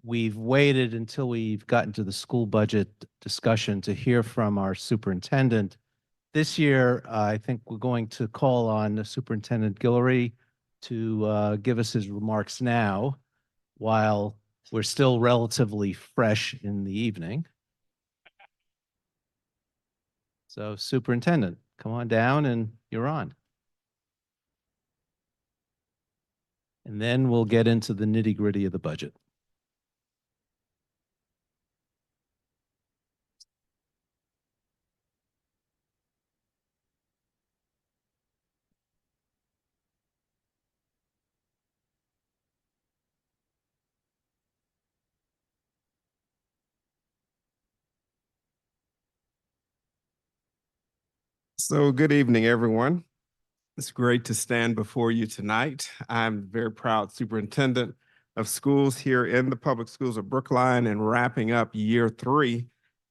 Speaker 1: we've waited until we've gotten to the school budget discussion to hear from our superintendent. This year, I think we're going to call on Superintendent Guillory to give us his remarks now, while we're still relatively fresh in the evening. So Superintendent, come on down and you're on. And then we'll get into the nitty-gritty of the budget.
Speaker 8: So good evening, everyone. It's great to stand before you tonight. I'm very proud superintendent of schools here in the public schools of Brookline and wrapping up year 3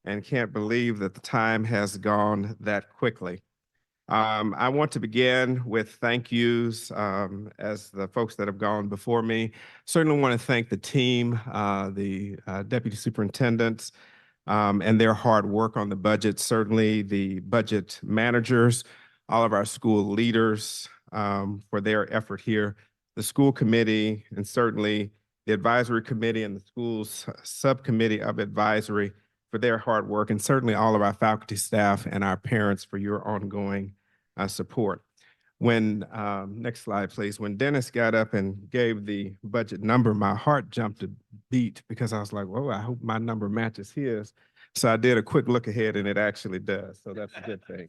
Speaker 8: and can't believe that the time has gone that quickly. I want to begin with thank yous as the folks that have gone before me. Certainly want to thank the team, the deputy superintendents, and their hard work on the budget, certainly the budget managers, all of our school leaders for their effort here, the school committee, and certainly the advisory committee and the schools subcommittee of advisory for their hard work, and certainly all of our faculty, staff, and our parents for your ongoing support. When, next slide, please. When Dennis got up and gave the budget number, my heart jumped a beat because I was like, whoa, I hope my number matches his. So I did a quick look ahead and it actually does. So that's a good thing.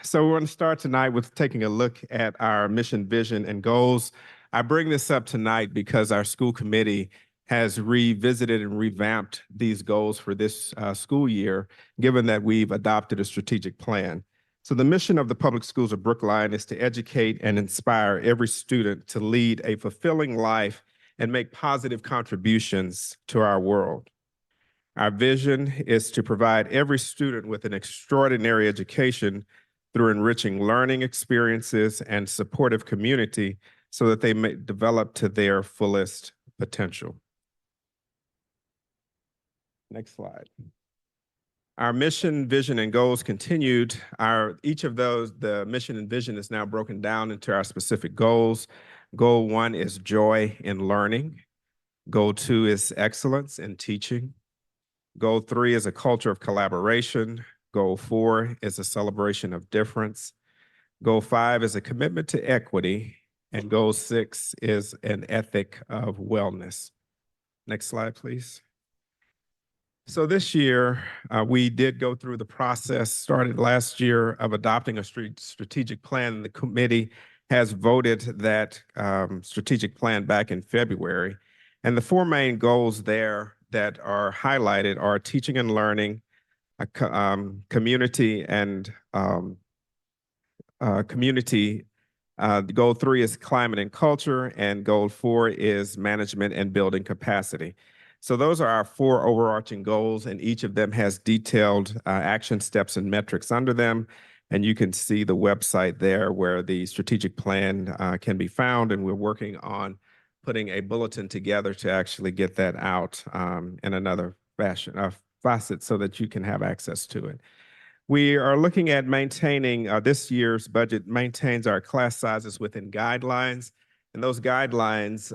Speaker 8: So we're going to start tonight with taking a look at our mission, vision, and goals. I bring this up tonight because our school committee has revisited and revamped these goals for this school year, given that we've adopted a strategic plan. So the mission of the public schools of Brookline is to educate and inspire every student to lead a fulfilling life and make positive contributions to our world. Our vision is to provide every student with an extraordinary education through enriching learning experiences and supportive community so that they may develop to their fullest potential. Next slide. Our mission, vision, and goals continued. Each of those, the mission and vision is now broken down into our specific goals. Goal 1 is joy in learning. Goal 2 is excellence in teaching. Goal 3 is a culture of collaboration. Goal 4 is a celebration of difference. Goal 5 is a commitment to equity. And goal 6 is an ethic of wellness. Next slide, please. So this year, we did go through the process, started last year, of adopting a strategic plan. The committee has voted that strategic plan back in February. And the 4 main goals there that are highlighted are teaching and learning, community, and community. Goal 3 is climate and culture, and goal 4 is management and building capacity. So those are our 4 overarching goals, and each of them has detailed action steps and metrics under them. And you can see the website there where the strategic plan can be found, and we're working on putting a bulletin together to actually get that out in another facet so that you can have access to it. We are looking at maintaining, this year's budget maintains our class sizes within guidelines. And those guidelines,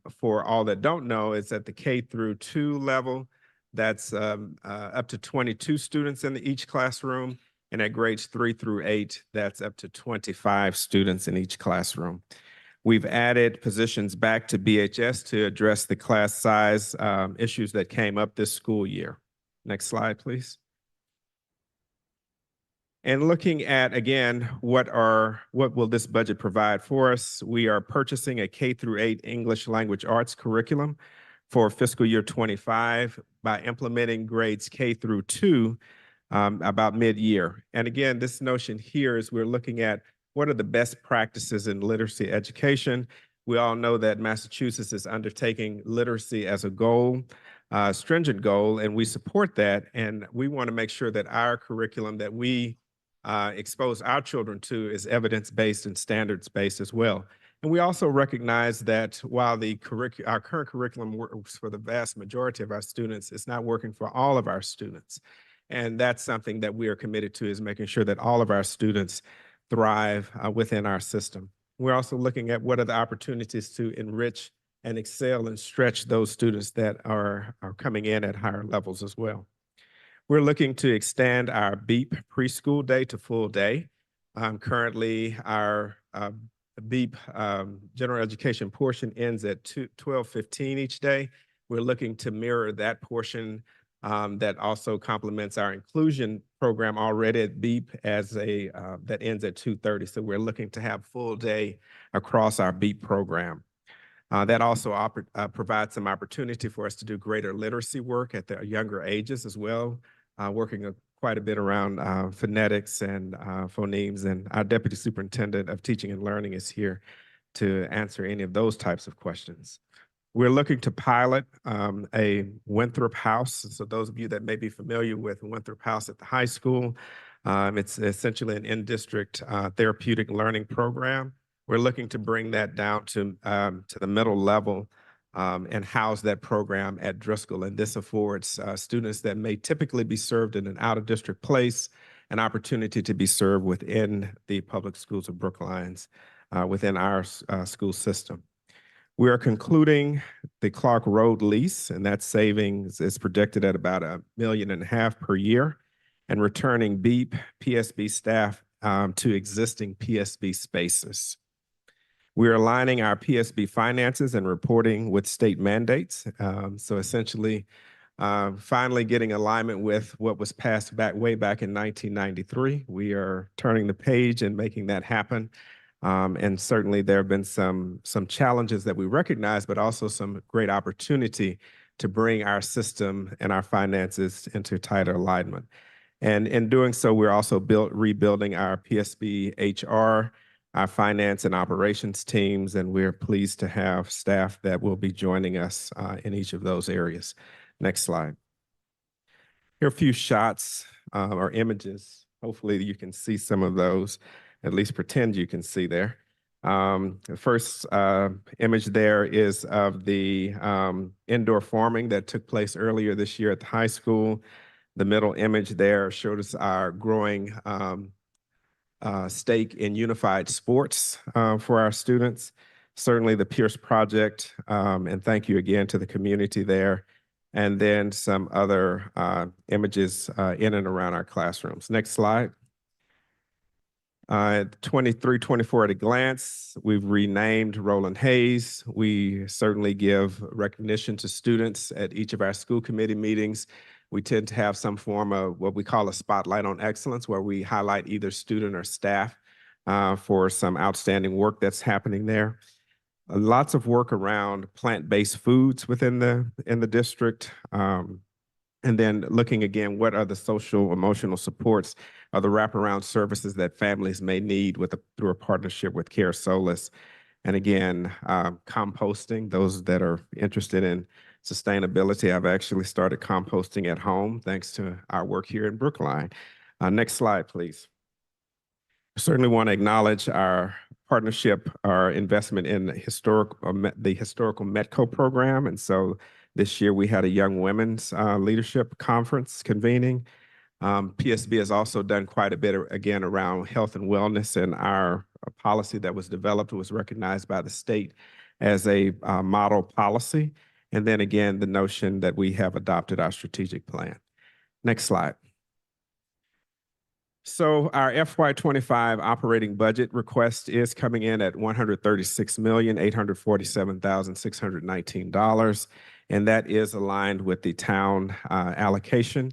Speaker 8: for all that don't know, is at the K through 2 level. That's up to 22 students in each classroom. And at grades 3 through 8, that's up to 25 students in each classroom. We've added positions back to BHS to address the class size issues that came up this school year. Next slide, please. And looking at, again, what will this budget provide for us? We are purchasing a K through 8 English language arts curriculum for fiscal year 25 by implementing grades K through 2 about mid-year. And again, this notion here is we're looking at what are the best practices in literacy education. We all know that Massachusetts is undertaking literacy as a goal, stringent goal, and we support that. And we want to make sure that our curriculum that we expose our children to is evidence-based and standards-based as well. And we also recognize that while our current curriculum works for the vast majority of our students, it's not working for all of our students. And that's something that we are committed to, is making sure that all of our students thrive within our system. We're also looking at what are the opportunities to enrich and excel and stretch those students that are coming in at higher levels as well. We're looking to extend our BEEP preschool day to full day. Currently, our BEEP general education portion ends at 12:15 each day. We're looking to mirror that portion that also complements our inclusion program already at BEEP as that ends at 2:30. So we're looking to have full day across our BEEP program. That also provides some opportunity for us to do greater literacy work at the younger ages as well, working quite a bit around phonetics and phonemes. And our Deputy Superintendent of Teaching and Learning is here to answer any of those types of questions. We're looking to pilot a Winthrop House. So those of you that may be familiar with Winthrop House at the high school, it's essentially an in-district therapeutic learning program. We're looking to bring that down to the middle level and house that program at Driscoll. And this affords students that may typically be served in an out-of-district place an opportunity to be served within the public schools of Brookline's, within our school system. We are concluding the Clark Road lease, and that savings is projected at about $1.5 million per year, and returning BEEP PSB staff to existing PSB spaces. We're aligning our PSB finances and reporting with state mandates. So essentially, finally getting alignment with what was passed way back in 1993. We are turning the page and making that happen. And certainly there have been some challenges that we recognize, but also some great opportunity to bring our system and our finances into tighter alignment. And in doing so, we're also rebuilding our PSB HR, our finance and operations teams, and we're pleased to have staff that will be joining us in each of those areas. Next slide. Here are a few shots or images. Hopefully you can see some of those, at least pretend you can see there. The first image there is of the indoor farming that took place earlier this year at the high school. The middle image there showed us our growing stake in unified sports for our students. Certainly the Pierce Project, and thank you again to the community there. And then some other images in and around our classrooms. Next slide. 23-24 at a glance. We've renamed Roland Hayes. We certainly give recognition to students at each of our school committee meetings. We tend to have some form of what we call a spotlight on excellence, where we highlight either student or staff for some outstanding work that's happening there. Lots of work around plant-based foods within the district. And then looking again, what are the social emotional supports or the wraparound services that families may need through a partnership with Care Solace. And again, composting, those that are interested in sustainability. I've actually started composting at home thanks to our work here in Brookline. Next slide, please. I certainly want to acknowledge our partnership, our investment in the historical Metco program. And so this year we had a Young Women's Leadership Conference convening. PSB has also done quite a bit, again, around health and wellness, and our policy that was developed was recognized by the state as a model policy. And then again, the notion that we have adopted our strategic plan. Next slide. So our FY25 operating budget request is coming in at $136,847,619. And that is aligned with the town allocation,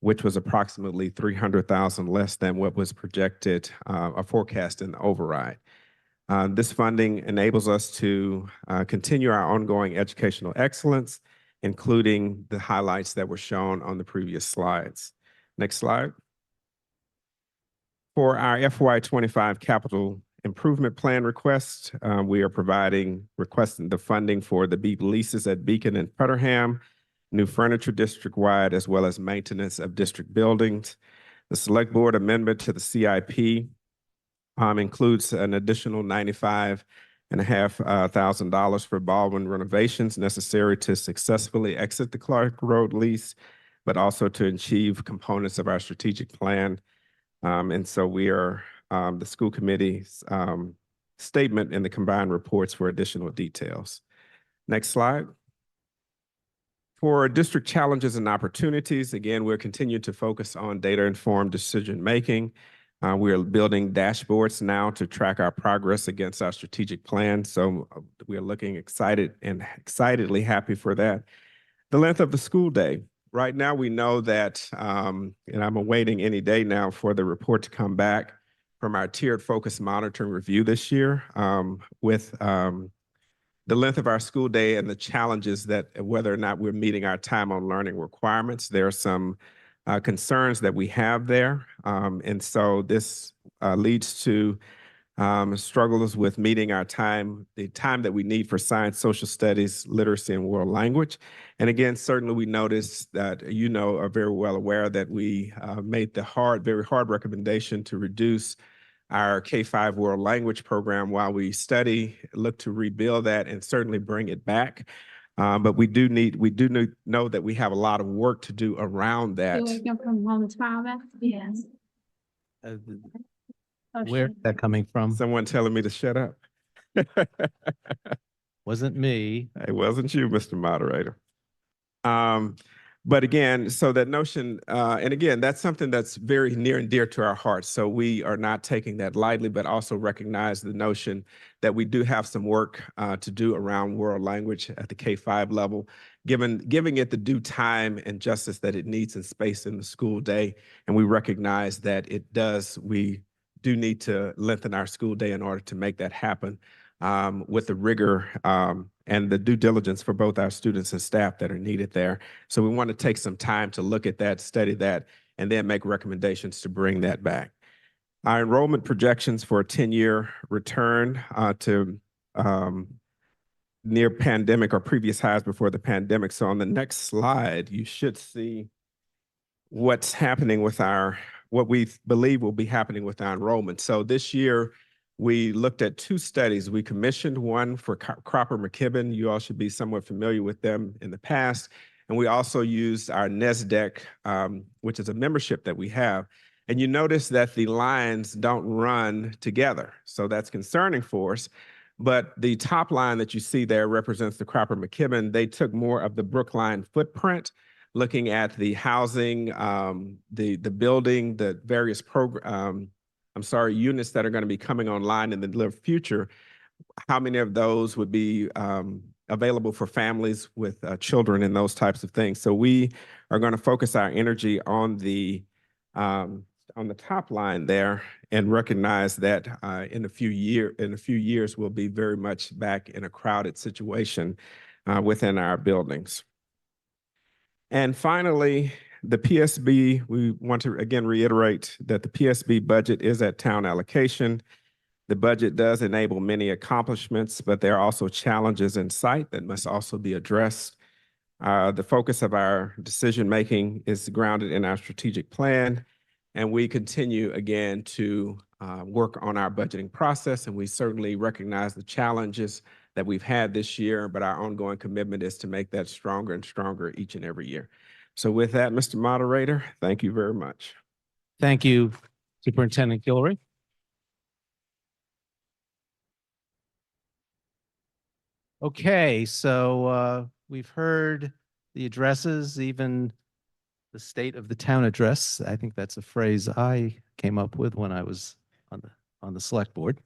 Speaker 8: which was approximately $300,000 less than what was projected or forecast in the override. This funding enables us to continue our ongoing educational excellence, including the highlights that were shown on the previous slides. Next slide. For our FY25 capital improvement plan request, we are requesting the funding for the BEEP leases at Beacon and Putterham, new furniture district-wide, as well as maintenance of district buildings. The select board amendment to the CIP includes an additional $95,500 for Baldwin renovations necessary to successfully exit the Clark Road lease, but also to achieve components of our strategic plan. And so we are the school committee's statement in the combined reports for additional details. Next slide. For district challenges and opportunities, again, we're continuing to focus on data-informed decision-making. We are building dashboards now to track our progress against our strategic plan. So we are looking excited and excitedly happy for that. The length of the school day. Right now, we know that, and I'm awaiting any day now for the report to come back from our tiered focus monitoring review this year with the length of our school day and the challenges that whether or not we're meeting our time on learning requirements. There are some concerns that we have there. And so this leads to struggles with meeting our time, the time that we need for science, social studies, literacy, and world language. And again, certainly we noticed that are very well aware that we made the very hard recommendation to reduce our K-5 world language program while we study, look to rebuild that and certainly bring it back. But we do know that we have a lot of work to do around that.
Speaker 4: You working from home tomorrow? Yes.
Speaker 1: Where's that coming from?
Speaker 8: Someone telling me to shut up.
Speaker 1: Wasn't me.
Speaker 8: It wasn't you, Mr. Moderator. But again, so that notion, and again, that's something that's very near and dear to our hearts. So we are not taking that lightly, but also recognize the notion that we do have some work to do around world language at the K-5 level, giving it the due time and justice that it needs and space in the school day. And we recognize that we do need to lengthen our school day in order to make that happen with the rigor and the due diligence for both our students and staff that are needed there. So we want to take some time to look at that, study that, and then make recommendations to bring that back. Our enrollment projections for a 10-year return to near pandemic or previous highs before the pandemic. So on the next slide, you should see what's happening with what we believe will be happening with our enrollment. So this year, we looked at two studies. We commissioned one for Cropper McKibben. You all should be somewhat familiar with them in the past. And we also used our NESDEC, which is a membership that we have. And you notice that the lines don't run together. So that's concerning for us. But the top line that you see there represents the Cropper McKibben. They took more of the Brookline footprint, looking at the housing, the building, the various units that are going to be coming online in the near future. How many of those would be available for families with children and those types of things? So we are going to focus our energy on the top line there and recognize that in a few years we'll be very much back in a crowded situation within our buildings. And finally, the PSB, we want to again reiterate that the PSB budget is at town allocation. The budget does enable many accomplishments, but there are also challenges in sight that must also be addressed. The focus of our decision-making is grounded in our strategic plan, and we continue again to work on our budgeting process, and we certainly recognize the challenges that we've had this year, but our ongoing commitment is to make that stronger and stronger each and every year. So with that, Mr. Moderator, thank you very much.
Speaker 1: Thank you, Superintendent Guillory. Okay, so we've heard the addresses, even the state of the town address. I think that's a phrase I came up with when I was on the select board.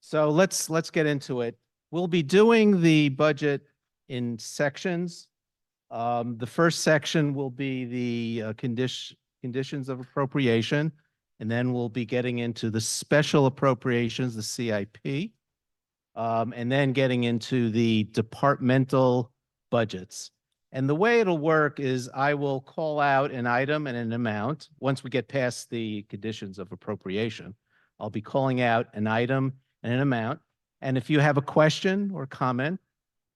Speaker 1: So let's get into it. We'll be doing the budget in sections. The first section will be the conditions of appropriation, and then we'll be getting into the special appropriations, the CIP, and then getting into the departmental budgets. And the way it'll work is I will call out an item and an amount. Once we get past the conditions of appropriation, I'll be calling out an item and an amount. And if you have a question or comment,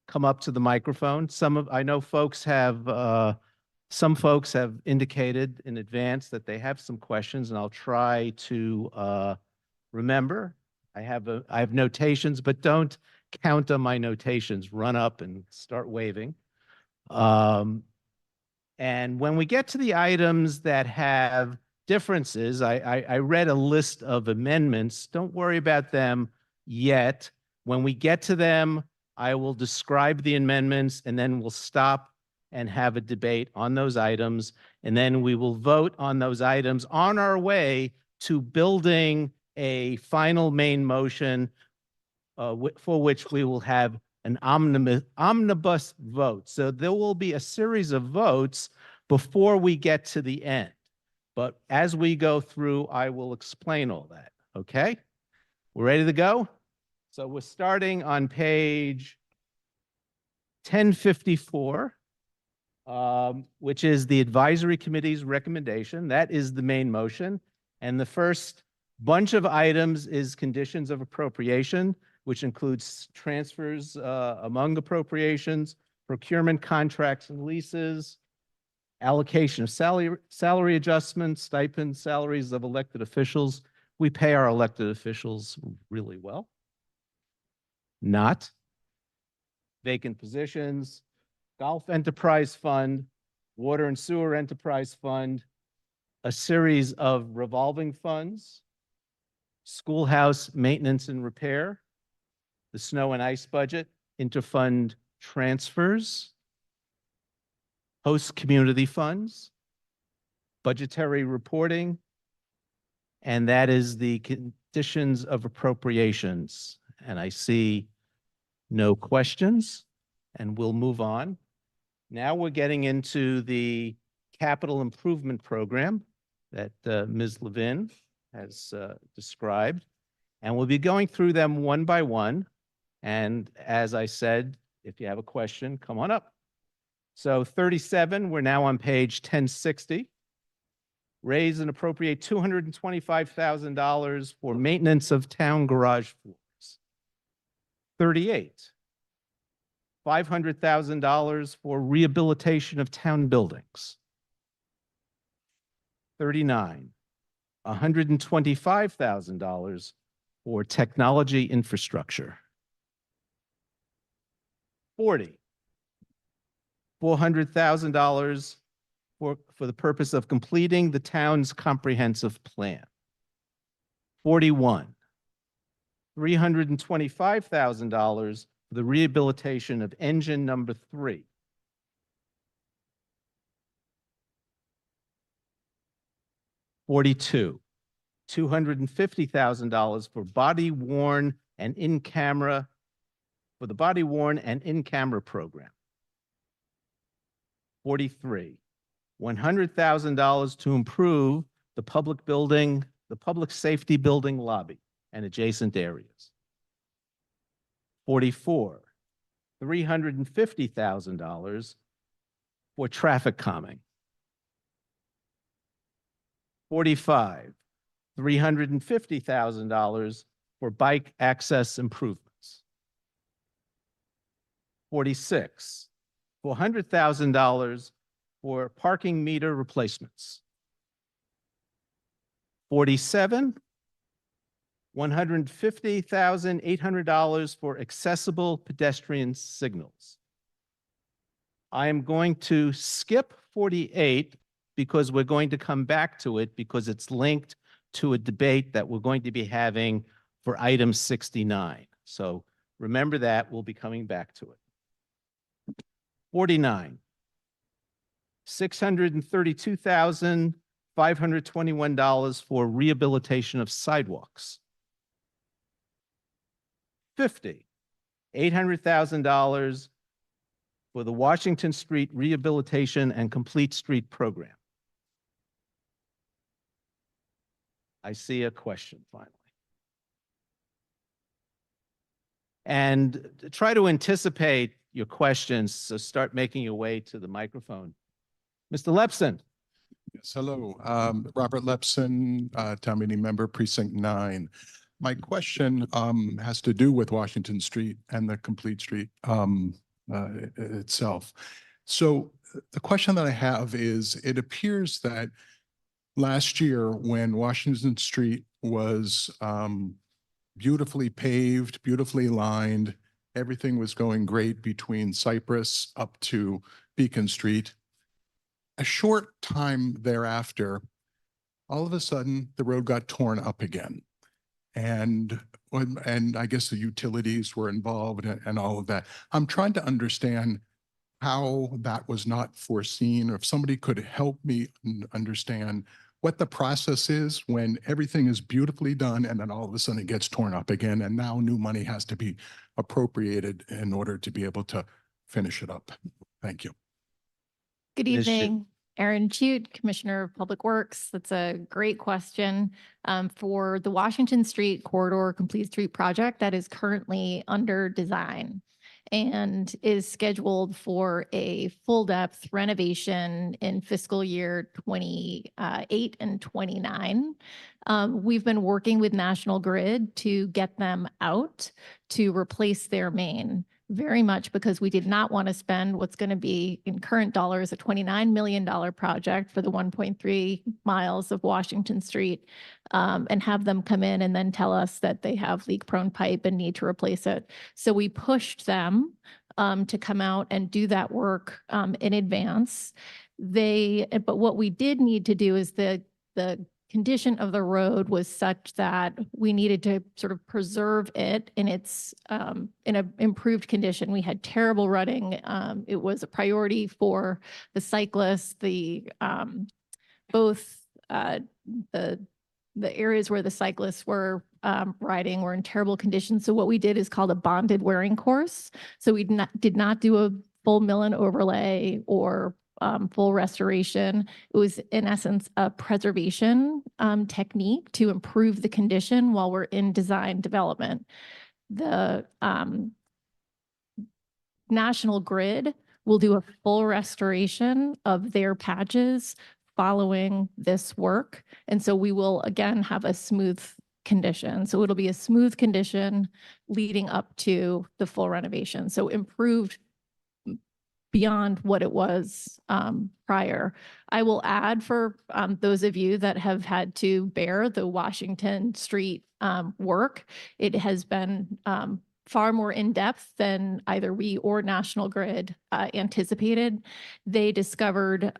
Speaker 1: come up to the microphone. I know folks have, some folks have indicated in advance that they have some questions, and I'll try to remember. I have notations, but don't count on my notations. Run up and start waving. And when we get to the items that have differences, I read a list of amendments. Don't worry about them yet. When we get to them, I will describe the amendments, and then we'll stop and have a debate on those items. And then we will vote on those items on our way to building a final main motion for which we will have an omnibus vote. So there will be a series of votes before we get to the end. But as we go through, I will explain all that, okay? We're ready to go? So we're starting on page 1054, which is the advisory committee's recommendation. That is the main motion. And the first bunch of items is conditions of appropriation, which includes transfers among appropriations, procurement contracts and leases, allocation of salary adjustments, stipends, salaries of elected officials. We pay our elected officials really well. Not. Vacant positions, golf enterprise fund, water and sewer enterprise fund, a series of revolving funds, schoolhouse maintenance and repair, the snow and ice budget, interfund transfers, host community funds, budgetary reporting, and that is the conditions of appropriations. And I see no questions, and we'll move on. Now we're getting into the capital improvement program that Ms. Levin has described, and we'll be going through them one by one. And as I said, if you have a question, come on up. So 37, we're now on page 1060. Raise and appropriate $225,000 for maintenance of town garage floors. 38, $500,000 for rehabilitation of town buildings. 39, $125,000 for technology infrastructure. 40, $400,000 for the purpose of completing the town's comprehensive plan. 41, $325,000 for the rehabilitation of engine number 3. 42, $250,000 for body worn and in-camera, for the body worn and in-camera program. 43, $100,000 to improve the public building, the public safety building lobby and adjacent areas. 44, $350,000 for traffic calming. 45, $350,000 for bike access improvements. 46, $400,000 for parking meter replacements. 47, $150,800 for accessible pedestrian signals. I am going to skip 48 because we're going to come back to it because it's linked to a debate that we're going to be having for item 69. So remember that, we'll be coming back to it. 49, $632,521 for rehabilitation of sidewalks. 50, $800,000 for the Washington Street Rehabilitation and Complete Street Program. I see a question finally. And try to anticipate your questions, so start making your way to the microphone. Mr. Lepson.
Speaker 9: Yes, hello. Robert Lepson, town meeting member, precinct 9. My question has to do with Washington Street and the complete street itself. So the question that I have is, it appears that last year when Washington Street was beautifully paved, beautifully lined, everything was going great between Cypress up to Beacon Street. A short time thereafter, all of a sudden, the road got torn up again. And and I guess the utilities were involved and all of that. I'm trying to understand how that was not foreseen, or if somebody could help me understand what the process is when everything is beautifully done and then all of a sudden it gets torn up again, and now new money has to be appropriated in order to be able to finish it up. Thank you.
Speaker 10: Good
Speaker 1: Ms. Shu.
Speaker 10: evening, Erin Chute, Commissioner of Public Works. That's a great question. For the Washington Street Corridor Complete Street project that is currently under design and is scheduled for a full depth renovation in fiscal year 28 and 29. We've been working with National Grid to get them out to replace their main, very much because we did not want to spend what's going to be in current dollars a $29 million project for the 1.3 miles of Washington Street, and have them come in and then tell us that they have leak prone pipe and need to replace it. So we pushed them to come out and do that work in advance. But what we did need to do is the condition of the road was such that we needed to sort of preserve it in its in an improved condition. We had terrible rutting. It was a priority for the cyclists. Both the areas where the cyclists were riding were in terrible condition. So what we did is called a bonded wearing course. So we did not do a full mill and overlay or full restoration. It was in essence a preservation technique to improve the condition while we're in design development. The National Grid will do a full restoration of their patches following this work. And so we will again have a smooth condition. So it'll be a smooth condition leading up to the full renovation. So improved beyond what it was prior. I will add for those of you that have had to bear the Washington Street work, it has been far more in-depth than either we or National Grid anticipated. They discovered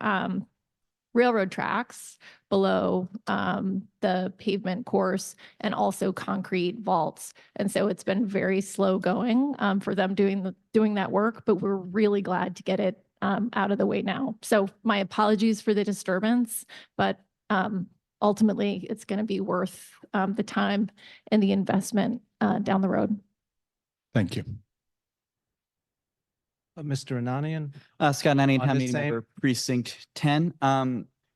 Speaker 10: railroad tracks below the pavement course and also concrete vaults. And so it's been very slow going for them doing that work, but we're really glad to get it out of the way now. So my apologies for the disturbance, but ultimately it's going to be worth the time and the investment down the road.
Speaker 9: Thank you.
Speaker 1: Mr. Ananian?
Speaker 11: Scott Nanian,
Speaker 1: On
Speaker 11: Town
Speaker 1: the
Speaker 11: Meeting
Speaker 1: same-
Speaker 11: Member, Precinct 10.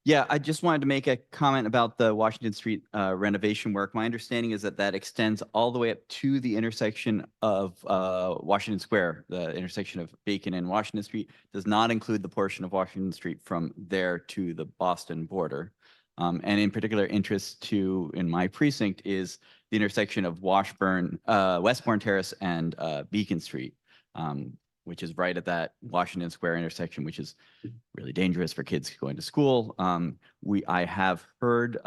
Speaker 11: Yeah, I just wanted to make a comment about the Washington Street renovation work. My understanding is that that extends all the way up to the intersection of Washington Square. The intersection of Bacon and Washington Street does not include the portion of Washington Street from there to the Boston border. And in particular interest to, in my precinct, is the intersection of Westbourne Terrace and Beacon Street, which is right at that Washington Square intersection, which is really dangerous for kids going to school. I have heard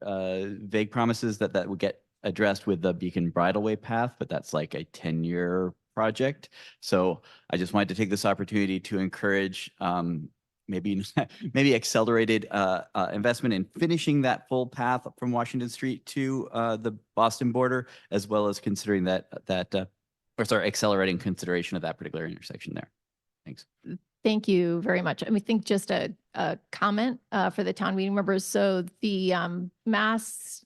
Speaker 11: vague promises that that would get addressed with the Beacon Bridleway path, but that's like a 10-year project. So I just wanted to take this opportunity to encourage maybe accelerated investment in finishing that full path from Washington Street to the Boston border, as well as considering accelerating consideration of that particular intersection there. Thanks.
Speaker 10: Thank you very much. I think just a comment for the town meeting members. So the Mass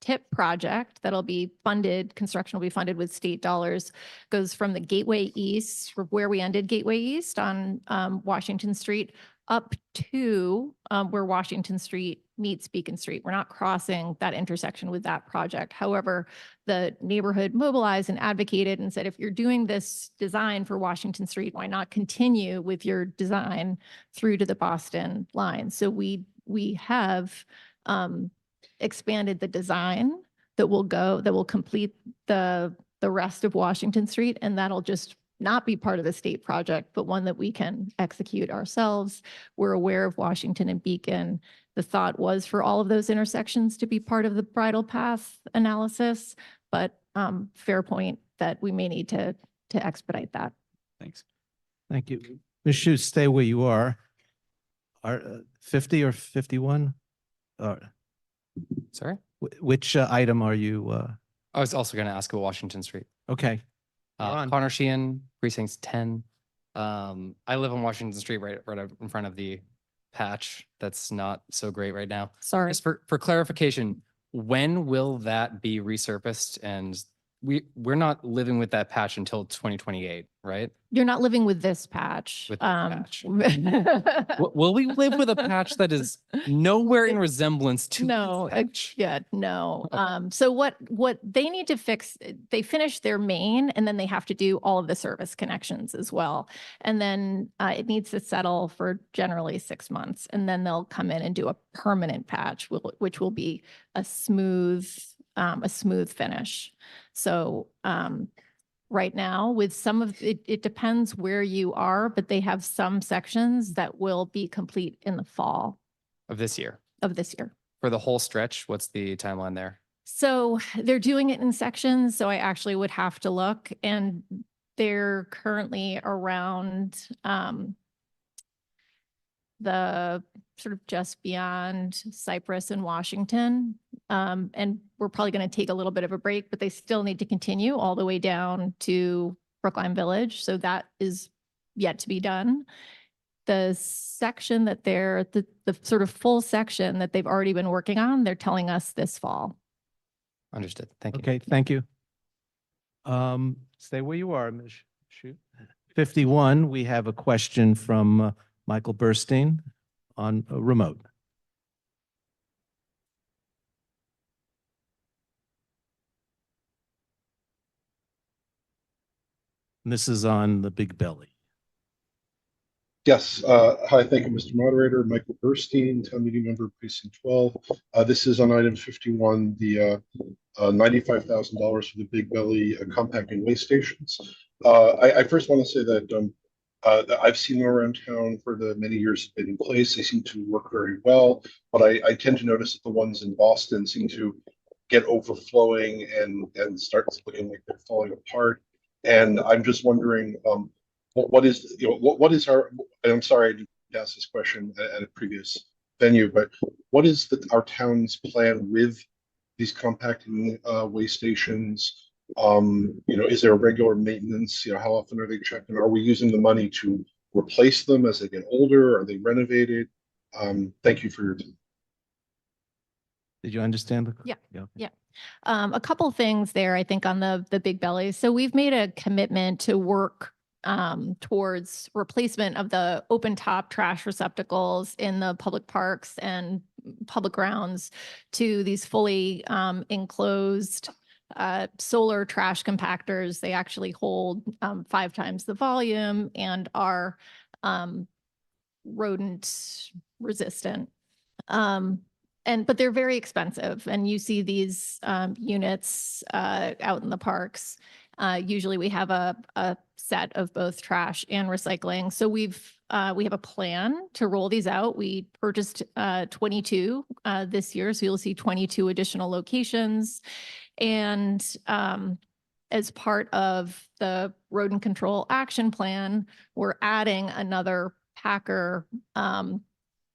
Speaker 10: TIP project that'll be funded, construction will be funded with state dollars, goes from the Gateway East, where we ended Gateway East on Washington Street, up to where Washington Street meets Beacon Street. We're not crossing that intersection with that project. However, the neighborhood mobilized and advocated and said, if you're doing this design for Washington Street, why not continue with your design through to the Boston line? So we have expanded the design that will complete the rest of Washington Street, and that'll just not be part of the state project, but one that we can execute ourselves. We're aware of Washington and Beacon. The thought was for all of those intersections to be part of the bridle path analysis, but fair point that we may need to expedite that.
Speaker 11: Thanks.
Speaker 1: Thank you. Ms. Shu, stay where you are. Are 50 or 51?
Speaker 11: Sorry?
Speaker 1: Which item are you?
Speaker 12: I was also going to ask about Washington Street.
Speaker 1: Okay. You're on.
Speaker 12: Connor Sheehan, precincts 10. I live on Washington Street, right in front of the patch. That's not so great right now.
Speaker 10: Sorry.
Speaker 12: Just for clarification, when will that be resurfaced? And we're not living with that patch until 2028, right?
Speaker 10: You're not living with this patch.
Speaker 12: With this patch. Will we live with a patch that is nowhere in resemblance to
Speaker 10: No,
Speaker 12: this patch?
Speaker 10: yeah, no.
Speaker 12: Okay.
Speaker 10: So what they need to fix, they finish their main and then they have to do all of the service connections as well. And then it needs to settle for generally 6 months. And then they'll come in and do a permanent patch, which will be a smooth finish. So right now with some of it depends where you are, but they have some sections that will be complete in the fall
Speaker 12: Of this year.
Speaker 10: of this year.
Speaker 12: For the whole stretch, what's the timeline there?
Speaker 10: So they're doing it in sections, so I actually would have to look, and they're currently around the sort of just beyond Cypress and Washington. And we're probably going to take a little bit of a break, but they still need to continue all the way down to Brookline Village. So that is yet to be done. The section that the sort of full section that they've already been working on, they're telling us this fall.
Speaker 12: Understood. Thank you.
Speaker 1: Okay, thank you. Stay where you are, Ms. Shoot. 51, we have a question from Michael Burstein on remote. And this is on the Big Belly.
Speaker 13: Yes. Hi, thank you, Mr. Moderator. Michael Burstein, Town Meeting Member, Precinct 12. This is on item 51, the $95,000 for the Big Belly compacting waste stations. I first want to say that I've seen them around town for the many years they've been in place. They seem to work very well, but I tend to notice that the ones in Boston seem to get overflowing and start looking like they're falling apart. And I'm just wondering, what is our, and I'm sorry I didn't ask this question at a previous venue, but what is our town's plan with these compacting waste stations? Is there a regular maintenance? How often are they checked? And are we using the money to replace them as they get older? Are they renovated? Thank you for your time.
Speaker 1: Did you understand?
Speaker 10: Yeah. A couple things there, I think, on the Big Belly. So we've made a commitment to work towards replacement of the open top trash receptacles in the public parks and public grounds to these fully enclosed solar trash compactors. They actually hold 5 times the volume and are rodent resistant. But they're very expensive, and you see these units out in the parks. Usually we have a set of both trash and recycling. So we have a plan to roll these out. We purchased 22 this year, so you'll see 22 additional locations. And as part of the rodent control action plan, we're adding another packer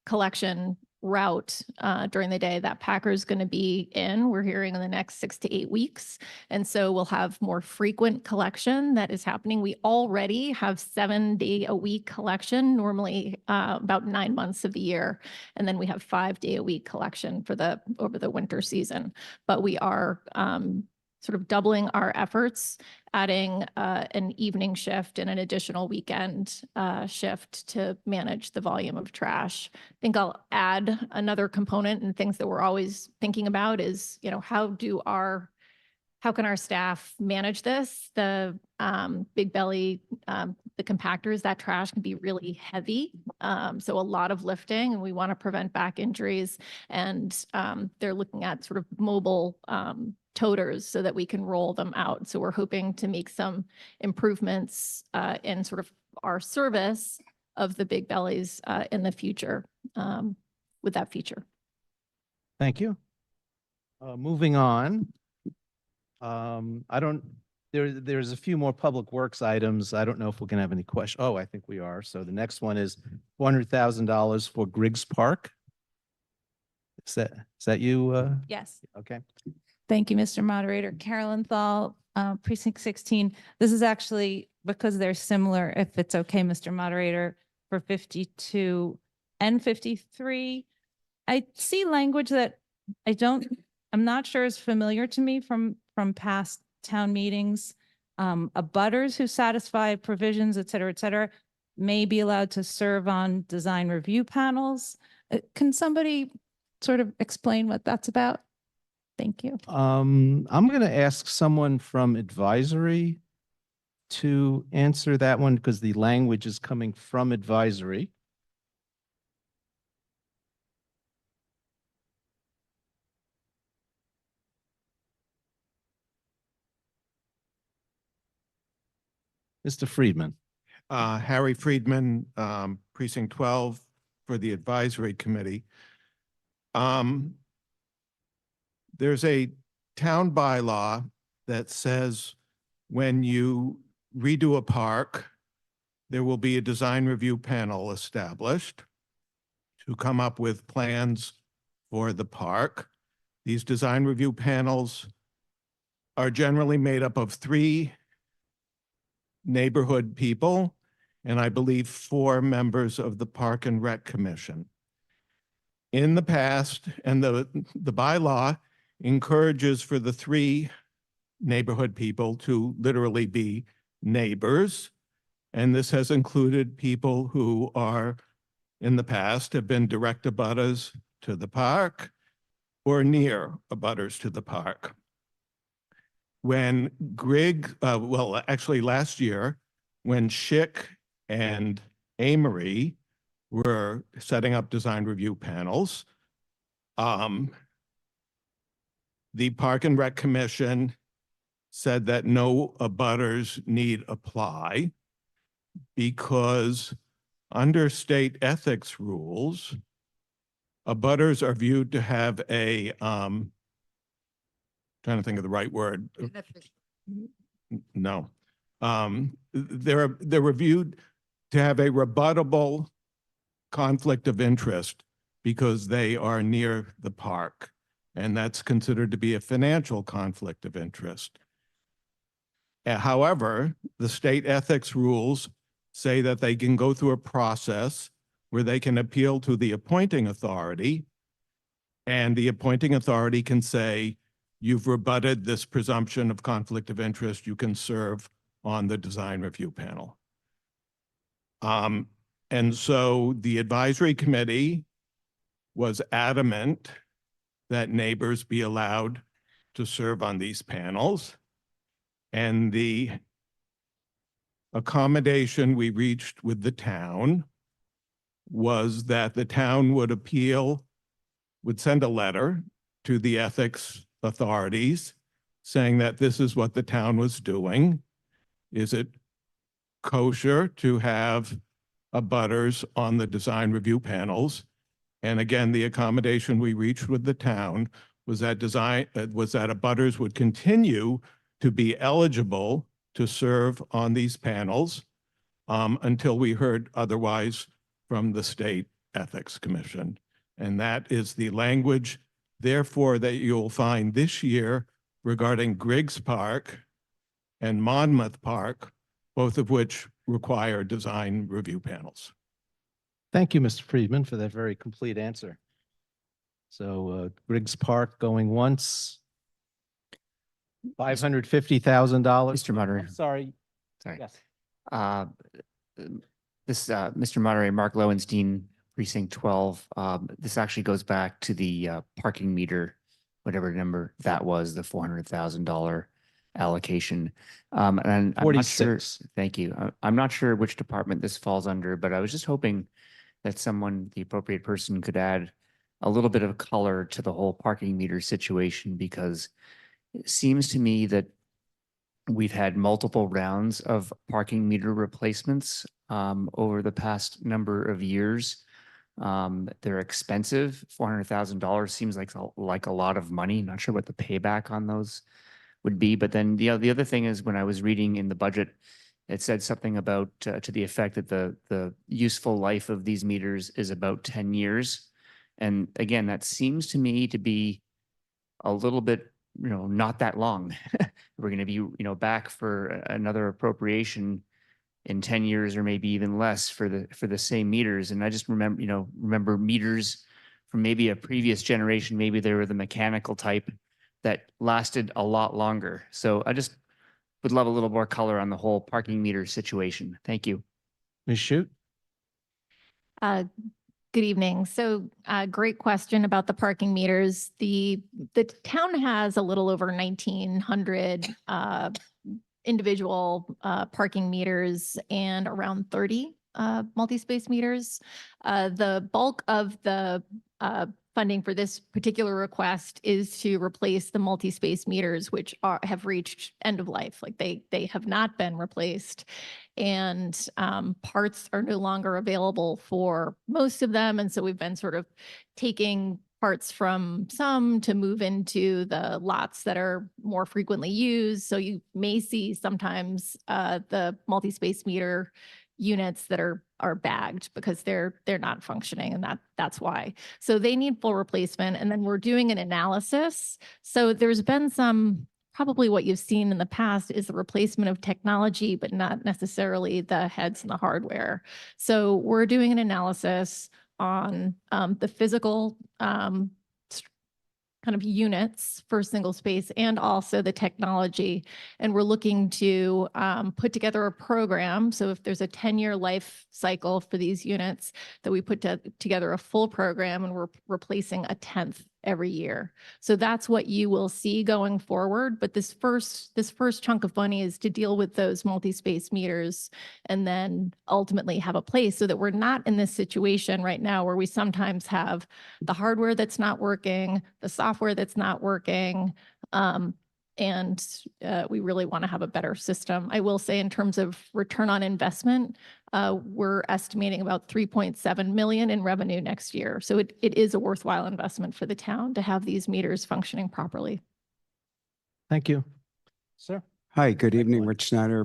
Speaker 10: collection route during the day. That packer is going to be in, we're hearing, in the next 6 to 8 weeks. And so we'll have more frequent collection that is happening. We already have 7-day-a-week collection, normally about 9 months of the year. And then we have 5-day-a-week collection for over the winter season. But we are sort of doubling our efforts, adding an evening shift and an additional weekend shift to manage the volume of trash. I think I'll add another component, and things that we're always thinking about is, how can our staff manage this? The Big Belly, the compactors, that trash can be really heavy. So a lot of lifting, and we want to prevent back injuries. And they're looking at sort of mobile toters so that we can roll them out. So we're hoping to make some improvements in sort of our service of the Big Bellies in the future with that feature.
Speaker 1: Thank you. Moving on. There's a few more public works items. I don't know if we're gonna have any questions. Oh, I think we are. So the next one is $400,000 for Griggs Park. Is that you?
Speaker 10: Yes.
Speaker 1: Okay.
Speaker 14: Thank you, Mr. Moderator. Carolyn Thal, Precinct 16. This is actually because they're similar, if it's okay, Mr. Moderator, for 52 and 53. I see language that I'm not sure is familiar to me from past town meetings. Abutters who satisfy provisions, et cetera, may be allowed to serve on design review panels. Can somebody sort of explain what that's about? Thank you.
Speaker 1: I'm going to ask someone from advisory to answer that one because the language is coming from advisory. Mr. Friedman.
Speaker 8: Harry Friedman, Precinct 12 for the Advisory Committee. There's a town bylaw that says when you redo a park, there will be a design review panel established to come up with plans for the park. These design review panels are generally made up of 3 neighborhood people, and I believe 4 members of the Park and Rec Commission. In the past, and the bylaw encourages for the 3 neighborhood people to literally be neighbors. And this has included people who are, in the past, have been direct abutters to the park or near abutters to the park. When Grigg, actually last year, when Schick and Amory were setting up design review panels, the Park and Rec Commission said that no abutters need apply because under state ethics rules, abutters are viewed to have a, trying to think of the right word. No. They're reviewed to have a rebuttable conflict of interest because they are near the park. And that's considered to be a financial conflict of interest. However, the state ethics rules say that they can go through a process where they can appeal to the appointing authority, and the appointing authority can say, you've rebutted this presumption of conflict of interest, you can serve on the design review panel. And so the advisory committee was adamant that neighbors be allowed to serve on these panels. And the accommodation we reached with the town was that the town would send a letter to the ethics authorities saying that this is what the town was doing. Is it kosher to have abutters on the design review panels? And again, the accommodation we reached with the town was that abutters would continue to be eligible to serve on these panels until we heard otherwise from the State Ethics Commission. And that is the language, therefore, that you'll find this year regarding Griggs Park and Monmouth Park, both of which require design review panels.
Speaker 1: Thank you, Mr. Friedman, for that very complete answer. So Griggs Park going once, $550,000.
Speaker 15: Mr. Moderator.
Speaker 1: Sorry.
Speaker 15: Yes.
Speaker 1: Mr.
Speaker 15: Moderator, Mark Lowenstein, Precinct 12. This actually goes back to the parking meter, whatever number that was, the $400,000 allocation. And I'm not sure,
Speaker 1: 46.
Speaker 15: thank you. I'm not sure which department this falls under, but I was just hoping that someone, the appropriate person, could add a little bit of color to the whole parking meter situation, because it seems to me that we've had multiple rounds of parking meter replacements over the past number of years. They're expensive. $400,000 seems like a lot of money. Not sure what the payback on those would be. But then the other thing is, when I was reading in the budget, it said something about to the effect that the useful life of these meters is about 10 years. And again, that seems to me to be a little bit not that long. We're going to be, back for another appropriation in 10 years or maybe even less for the same meters. And I just remember meters from maybe a previous generation. Maybe they were the mechanical type that lasted a lot longer. So I just would love a little more color on the whole parking meter situation. Thank you.
Speaker 1: Ms. Shute?
Speaker 10: Good evening. So great question about the parking meters. The town has a little over 1,900 individual parking meters and around 30 multi-space meters. The bulk of the funding for this particular request is to replace the multi-space meters, which have reached end of life. Like they have not been replaced, and parts are no longer available for most of them. And so we've been sort of taking parts from some to move into the lots that are more frequently used. So you may see sometimes the multi-space meter units that are bagged because they're not functioning, and that's why. So they need full replacement. And then we're doing an analysis. So there's been some, probably what you've seen in the past is the replacement of technology, but not necessarily the heads and the hardware. So we're doing an analysis on the physical kind of units for single space and also the technology. And we're looking to put together a program. So if there's a 10-year life cycle for these units, that we put together a full program, and we're replacing a 10th every year. So that's what you will see going forward. But this first chunk of money is to deal with those multi-space meters and then ultimately have a place, so that we're not in this situation right now where we sometimes have the hardware that's not working, the software that's not working, and we really want to have a better system. I will say, in terms of return on investment, we're estimating about 3.7 million in revenue next year. So it is a worthwhile investment for the town to have these meters functioning properly.
Speaker 1: Thank you. Sir?
Speaker 16: Hi, good evening. Rich Snyder,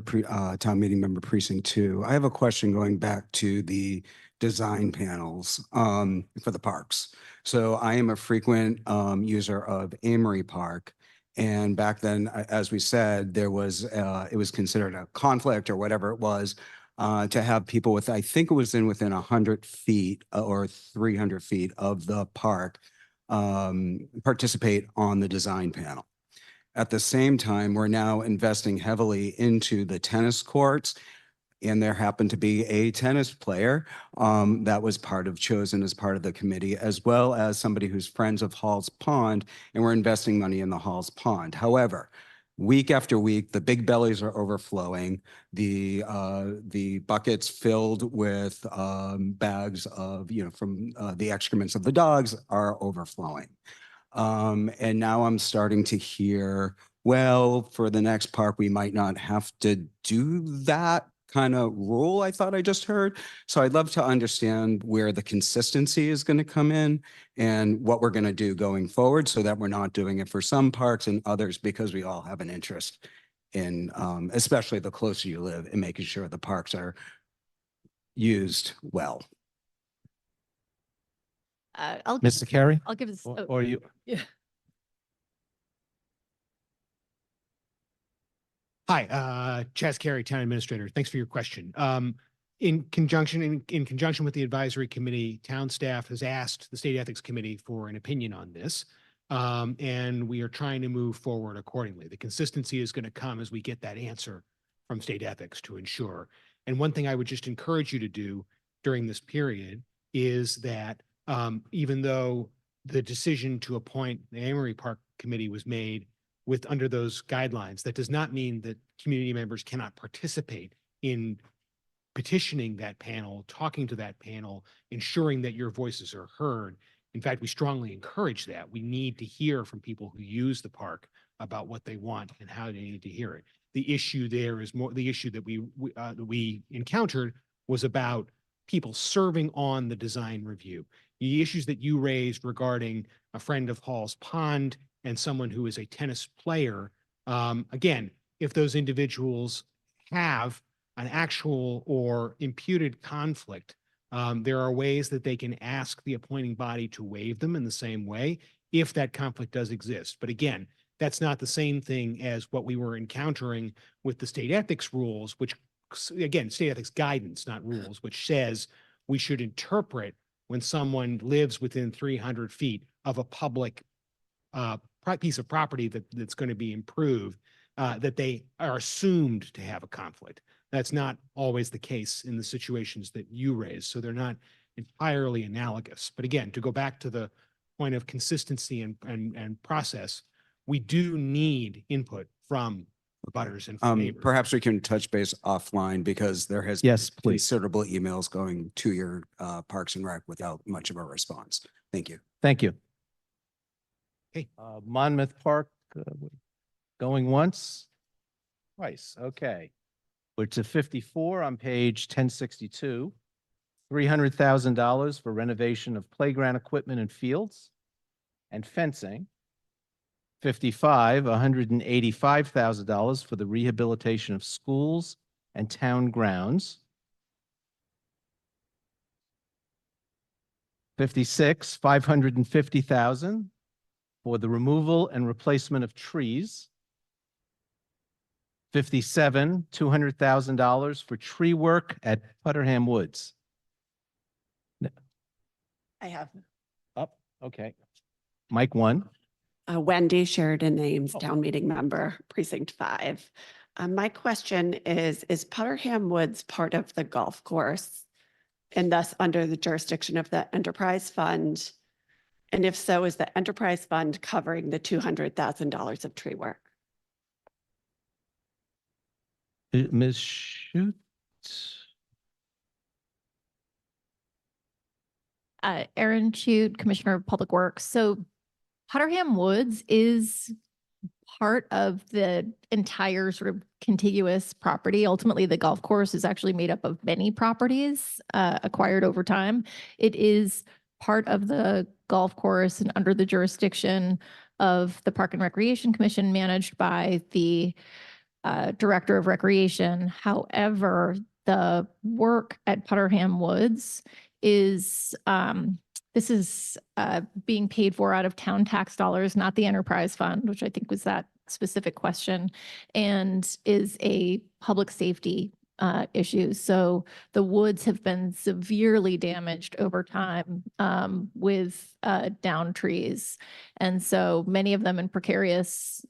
Speaker 16: Town Meeting Member Precinct 2. I have a question going back to the design panels for the parks. So I am a frequent user of Amory Park. And back then, as we said, there was it was considered a conflict or whatever it was to have people with, I think it was within 100 feet or 300 feet of the park participate on the design panel. At the same time, we're now investing heavily into the tennis courts, and there happened to be a tennis player that was chosen as part of the committee, as well as somebody who's friends of Hall's Pond, and we're investing money in the Hall's Pond. However, week after week, the big bellies are overflowing. The buckets filled with bags of, from the excrements of the dogs are overflowing. And now I'm starting to hear, well, for the next park, we might not have to do that kind of rule I thought I just heard. So I'd love to understand where the consistency is going to come in and what we're going to do going forward, so that we're not doing it for some parks and others, because we all have an interest in, especially the closer you live, in making sure the parks are used well.
Speaker 1: Mr. Carey?
Speaker 10: I'll give this.
Speaker 1: Or you?
Speaker 10: Yeah.
Speaker 17: Hi, Chaz Carey, Town Administrator. Thanks for your question. In conjunction with the advisory committee, town staff has asked the State Ethics Committee for an opinion on this, and we are trying to move forward accordingly. The consistency is going to come as we get that answer from State Ethics to ensure. And one thing I would just encourage you to do during this period is that even though the decision to appoint the Amory Park Committee was made under those guidelines, that does not mean that community members cannot participate in petitioning that panel, talking to that panel, ensuring that your voices are heard. In fact, we strongly encourage that. We need to hear from people who use the park about what they want and how they need to hear it. The issue there is more, the issue that we encountered was about people serving on the design review. The issues that you raised regarding a friend of Hall's Pond and someone who is a tennis player, again, if those individuals have an actual or imputed conflict, there are ways that they can ask the appointing body to waive them in the same way if that conflict does exist. But again, that's not the same thing as what we were encountering with the state ethics rules, which again, state ethics guidance, not rules, which says we should interpret when someone lives within 300 feet of a public piece of property that's going to be improved, that they are assumed to have a conflict. That's not always the case in the situations that you raise. So they're not entirely analogous. But again, to go back to the point of consistency and process, we do need input from butters and from neighbors.
Speaker 16: Perhaps we can touch base offline because there has
Speaker 1: Yes,
Speaker 16: been
Speaker 1: please.
Speaker 16: considerable emails going to your Parks and Rec without much of a response. Thank you.
Speaker 1: Thank you.
Speaker 17: Okay.
Speaker 1: Monmouth Park, going once, twice. Okay. We're to 54 on page 1062. $300,000 for renovation of playground equipment and fields and fencing. 55, $185,000 for the rehabilitation of schools and town grounds. 56, $550,000 for the removal and replacement of trees. 57, $200,000 for tree work at Putterham Woods.
Speaker 18: I have
Speaker 1: Up, okay. Mike 1.
Speaker 18: Wendy Sheridan Ames,
Speaker 1: Oh.
Speaker 18: town meeting member, precinct 5. My question is Putterham Woods part of the golf course and thus under the jurisdiction of the enterprise fund? And if so, is the enterprise fund covering the $200,000 of tree work?
Speaker 1: Ms. Shute?
Speaker 10: Erin Chute, Commissioner of Public Works. So Putterham Woods is part of the entire sort of contiguous property. Ultimately, the golf course is actually made up of many properties acquired over time. It is part of the golf course and under the jurisdiction of the Park and Recreation Commission, managed by the Director of Recreation. However, the work at Putterham Woods is this is being paid for out of town tax dollars, not the enterprise fund, which I think was that specific question, and is a public safety issue. So the woods have been severely damaged over time with down trees. And so many of them in precarious,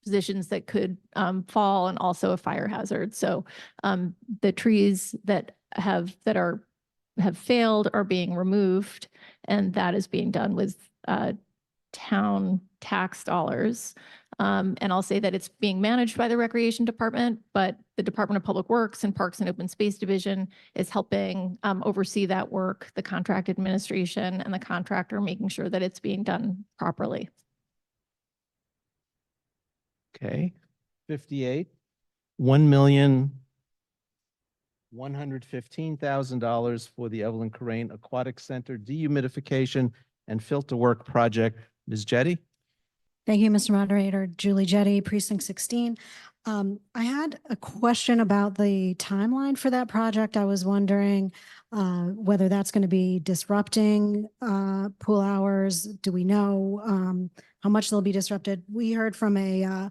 Speaker 10: positions that could fall, and also a fire hazard. So the trees that have failed are being removed, and that is being done with town tax dollars. And I'll say that it's being managed by the Recreation Department, but the Department of Public Works and Parks and Open Space Division is helping oversee that work, the contract administration and the contractor, making sure that it's being done properly.
Speaker 1: Okay, 58, $1,115,000 for the Evelyn Crane Aquatic Center dehumidification and filter work project. Ms. Jetty?
Speaker 19: Thank you, Mr. Moderator. Julie Jetty, Precinct 16. I had a question about the timeline for that project. I was wondering whether that's going to be disrupting pool hours. Do we know how much they'll be disrupted? We heard from a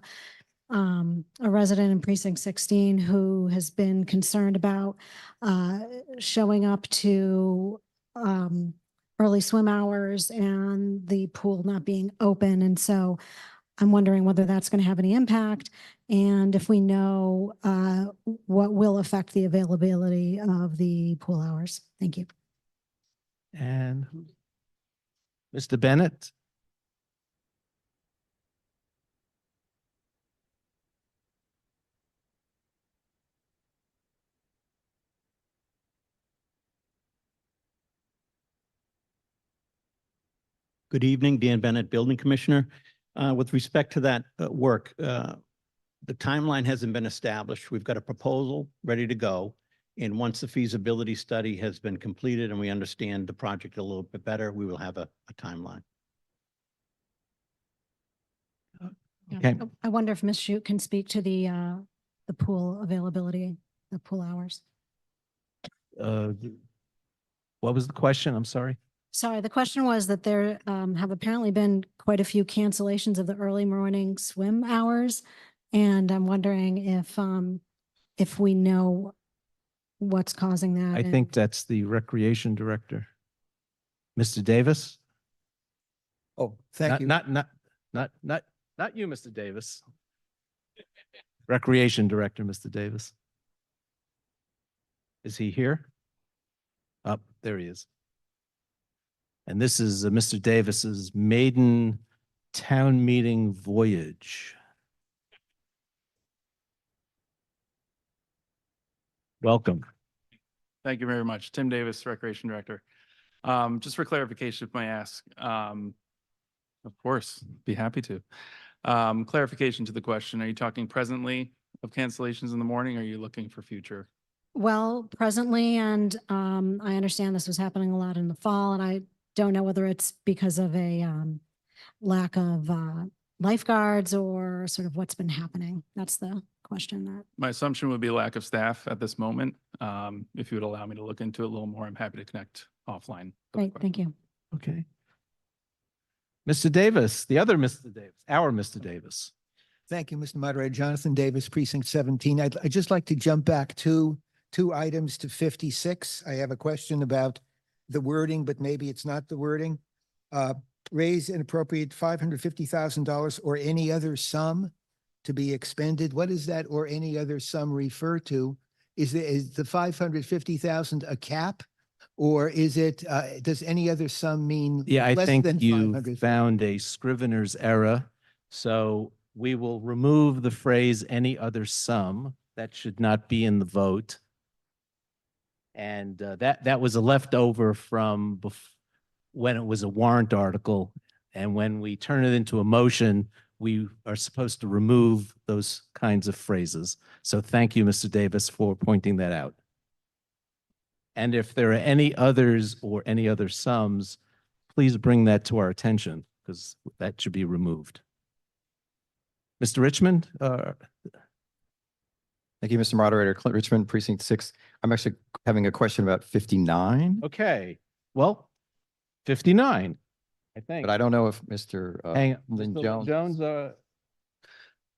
Speaker 19: resident in Precinct 16 who has been concerned about showing up to early swim hours and the pool not being open. And so I'm wondering whether that's going to have any impact, and if we know what will affect the availability of the pool hours. Thank you.
Speaker 1: And Mr. Bennett?
Speaker 20: Good evening, Dan Bennett, Building Commissioner. With respect to that work, the timeline hasn't been established. We've got a proposal ready to go. And once the feasibility study has been completed and we understand the project a little bit better, we will have a timeline.
Speaker 1: Okay.
Speaker 19: I wonder if Ms. Shute can speak to the pool availability, the pool hours.
Speaker 1: What was the question? I'm sorry.
Speaker 19: Sorry, the question was that there have apparently been quite a few cancellations of the early morning swim hours. And I'm wondering if we know what's causing that.
Speaker 1: I think that's the recreation director. Mr. Davis?
Speaker 21: Oh, thank you.
Speaker 1: Not you, Mr. Davis. Recreation Director, Mr. Davis. Is he here? Up, there he is. And this is Mr. Davis's maiden town meeting voyage. Welcome.
Speaker 22: Thank you very much. Tim Davis, Recreation Director. Just for clarification, if I may ask, of course, be happy to. Clarification to the question, are you talking presently of cancellations in the morning? Or are you looking for future?
Speaker 19: Well, presently, and I understand this was happening a lot in the fall, and I don't know whether it's because of a lack of lifeguards or sort of what's been happening. That's the question that.
Speaker 22: My assumption would be lack of staff at this moment. If you would allow me to look into it a little more, I'm happy to connect offline.
Speaker 19: Great, thank you.
Speaker 1: Okay. Mr. Davis, the other Mr. Davis, our Mr. Davis.
Speaker 21: Thank you, Mr. Moderator. Jonathan Davis, Precinct 17. I'd just like to jump back two items to 56. I have a question about the wording, but maybe it's not the wording. Raise and appropriate $550,000 or any other sum to be expended. What does that or any other sum refer to? Is the 550,000 a cap? Or is it, does any other sum mean
Speaker 1: Yeah, I
Speaker 21: less
Speaker 1: think
Speaker 21: than
Speaker 1: you
Speaker 21: 500?
Speaker 1: found a scrivener's error. So we will remove the phrase any other sum. That should not be in the vote. And that was a leftover from when it was a warrant article. And when we turn it into a motion, we are supposed to remove those kinds of phrases. So thank you, Mr. Davis, for pointing that out. And if there are any others or any other sums, please bring that to our attention because that should be removed. Mr. Richmond?
Speaker 23: Thank you, Mr. Moderator. Clint Richmond, Precinct 6. I'm actually having a question about 59.
Speaker 1: Okay, well, 59, I think.
Speaker 23: But I don't know if Mr. Lynn Jones.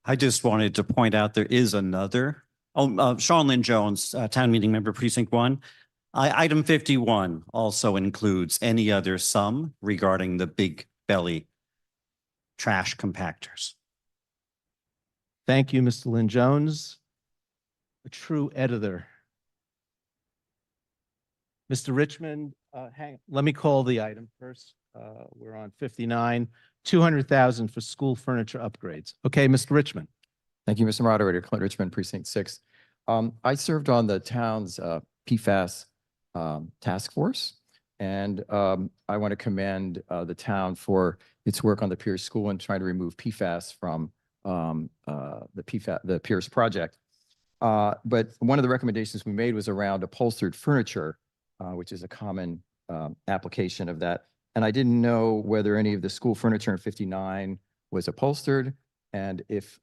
Speaker 24: I just wanted to point out there is another. Sean Lynn Jones, Town Meeting Member, Precinct 1. Item 51 also includes any other sum regarding the big belly trash compactors.
Speaker 1: Thank you, Mr. Lynn Jones, a true editor. Mr. Richmond, let me call the item first. We're on 59, 200,000 for school furniture upgrades. Okay, Mr. Richmond.
Speaker 23: Thank you, Mr. Moderator. Clint Richmond, Precinct 6. I served on the town's PFAS task force, and I want to commend the town for its work on the Pierce School and trying to remove PFAS from the Pierce project. But one of the recommendations we made was around upholstered furniture, which is a common application of that. And I didn't know whether any of the school furniture in 59 was upholstered, and if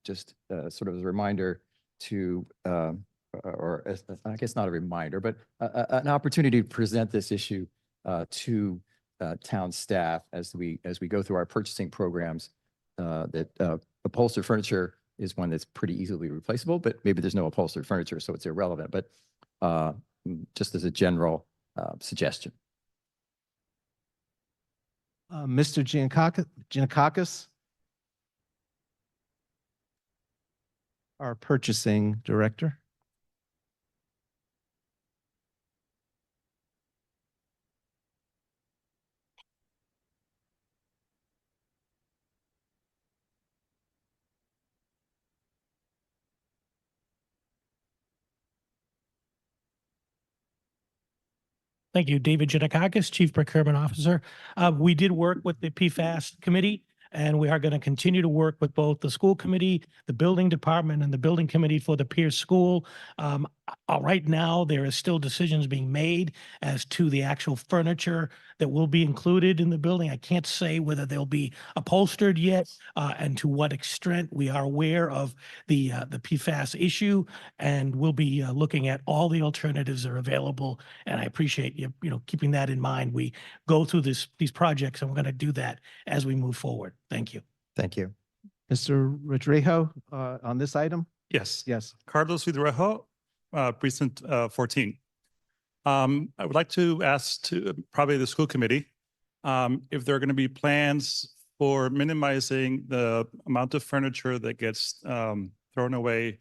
Speaker 23: just sort of as a reminder to I guess not a reminder, but an opportunity to present this issue to town staff as we go through our purchasing programs. That upholstered furniture is one that's pretty easily replaceable, but maybe there's no upholstered furniture, so it's irrelevant. But just as a general suggestion.
Speaker 1: Mr. Giannakakis, our purchasing director.
Speaker 25: Thank you, David Giannakakis, Chief Procurement Officer. We did work with the PFAS committee, and we are going to continue to work with both the school committee, the building department, and the building committee for the Pierce School. Right now, there is still decisions being made as to the actual furniture that will be included in the building. I can't say whether they'll be upholstered yet, and to what extent. We are aware of the PFAS issue, and we'll be looking at all the alternatives that are available. And I appreciate you, keeping that in mind. We go through these projects, and we're going to do that as we move forward. Thank you.
Speaker 23: Thank you.
Speaker 1: Mr. Rodrigo, on this item?
Speaker 2: Yes.
Speaker 1: Yes.
Speaker 2: Carlos Vidrejo, precinct 14. I would like to ask probably the school committee if there are going to be plans for minimizing the amount of furniture that gets thrown away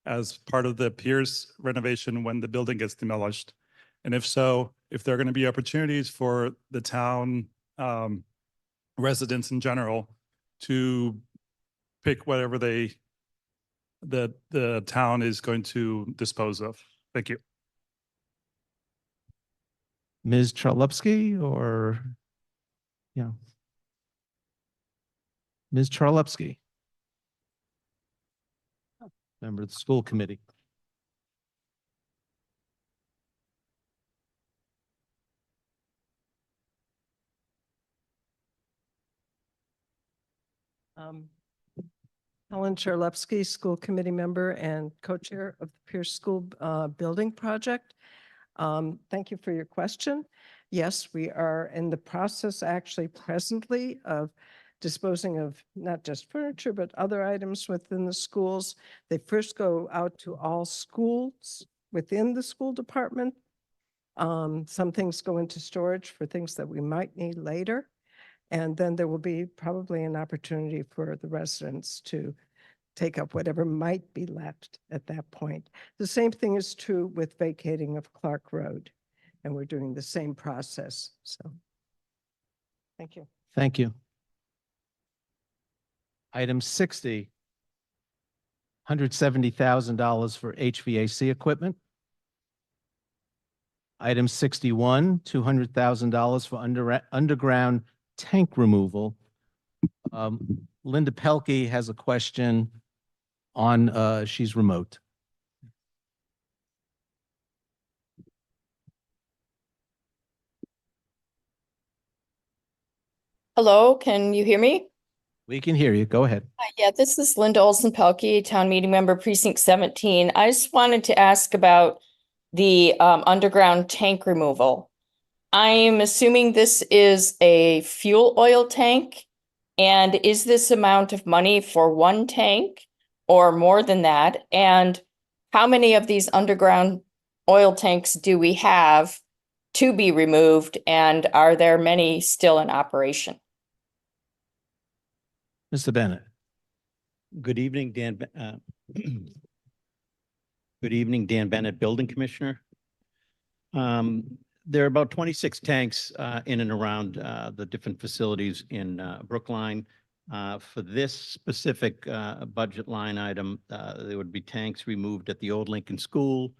Speaker 2: as part of the Pierce renovation when the building gets demolished. And if so, if there are going to be opportunities for the town residents in general to pick whatever the town is going to dispose of. Thank you.
Speaker 1: Ms. Charlupski or, yeah. Ms. Charlupski. Member of the school committee.
Speaker 3: Helen Charlupski, school committee member and co-chair of the Pierce School Building Project. Thank you for your question. Yes, we are in the process actually presently of disposing of not just furniture, but other items within the schools. They first go out to all schools within the school department. Some things go into storage for things that we might need later. And then there will be probably an opportunity for the residents to take up whatever might be left at that point. The same thing is true with vacating of Clark Road, and we're doing the same process. So, thank you.
Speaker 1: Thank you. Item 60, $170,000 for HVAC equipment. Item 61, $200,000 for underground tank removal. Linda Pelkey has a question on, she's remote.
Speaker 5: Hello, can you hear me?
Speaker 1: We can hear you. Go ahead.
Speaker 5: Yeah, this is Linda Olson-Pelkey, town meeting member, precinct 17. I just wanted to ask about the underground tank removal. I'm assuming this is a fuel oil tank. And is this amount of money for one tank or more than that? And how many of these underground oil tanks do we have to be removed? And are there many still in operation?
Speaker 1: Mr. Bennett.
Speaker 20: Good evening, Dan. Good evening, Dan Bennett, Building Commissioner. There are about 26 tanks in and around the different facilities in Brookline. For this specific budget line item, there would be tanks removed at the old Lincoln School,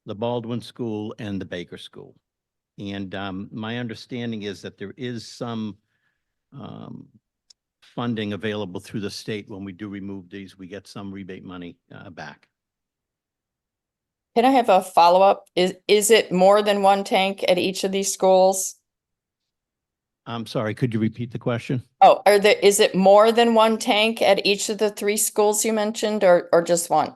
Speaker 20: the Baldwin School, and the Baker School. And my understanding is that there is some funding available through the state. When we do remove these, we get some rebate money back.
Speaker 5: Can I have a follow-up? Is it more than one tank at each of these schools?
Speaker 20: I'm sorry, could you repeat the question?
Speaker 5: Oh, is it more than one tank at each of the three schools you mentioned, or just one?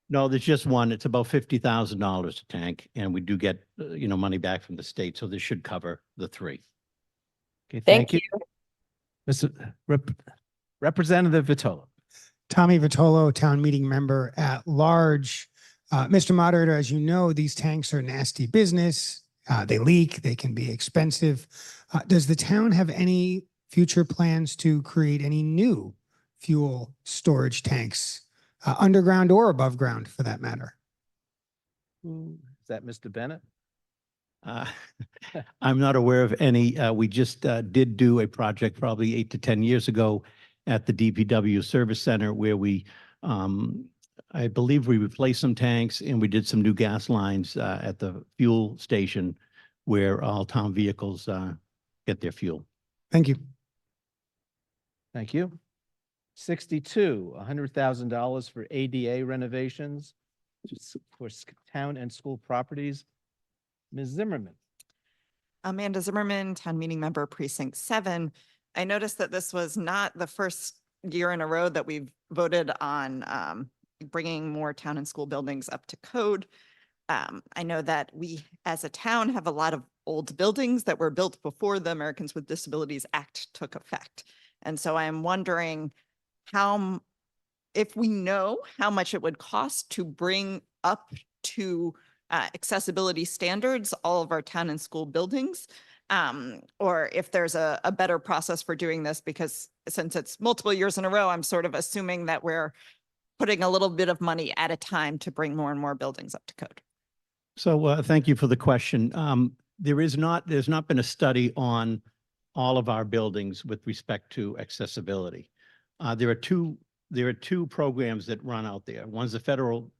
Speaker 20: No, there's just one. It's about $50,000 a tank, and we do get, money back from the state. So this should cover the three.
Speaker 1: Okay,
Speaker 5: Thank you.
Speaker 1: Mr. Representative Vitola.
Speaker 6: Tommy Vitolo, town meeting member at large. Mr. Moderator, as you know, these tanks are nasty business. They leak, they can be expensive. Does the town have any future plans to create any new fuel storage tanks, underground or above ground for that matter?
Speaker 1: Is that Mr. Bennett?
Speaker 20: I'm not aware of any. We just did do a project probably 8 to 10 years ago at the DPW Service Center where we, I believe we replaced some tanks and we did some new gas lines at the fuel station where all town vehicles get their fuel.
Speaker 6: Thank you.
Speaker 1: Thank you. 62, $100,000 for ADA renovations. for town and school properties. Ms. Zimmerman.
Speaker 4: Amanda Zimmerman, Town Meeting Member, Precinct 7. I noticed that this was not the first year in a row that we've voted on bringing more town and school buildings up to code. I know that we, as a town, have a lot of old buildings that were built before the Americans with Disabilities Act took effect. And so I am wondering if we know how much it would cost to bring up to accessibility standards all of our town and school buildings, or if there's a better process for doing this, because since it's multiple years in a row, I'm sort of assuming that we're putting a little bit of money at a time to bring more and more buildings up to code.
Speaker 20: So thank you for the question. There's not been a study on all of our buildings with respect to accessibility. There are two programs that run out there. One's the federal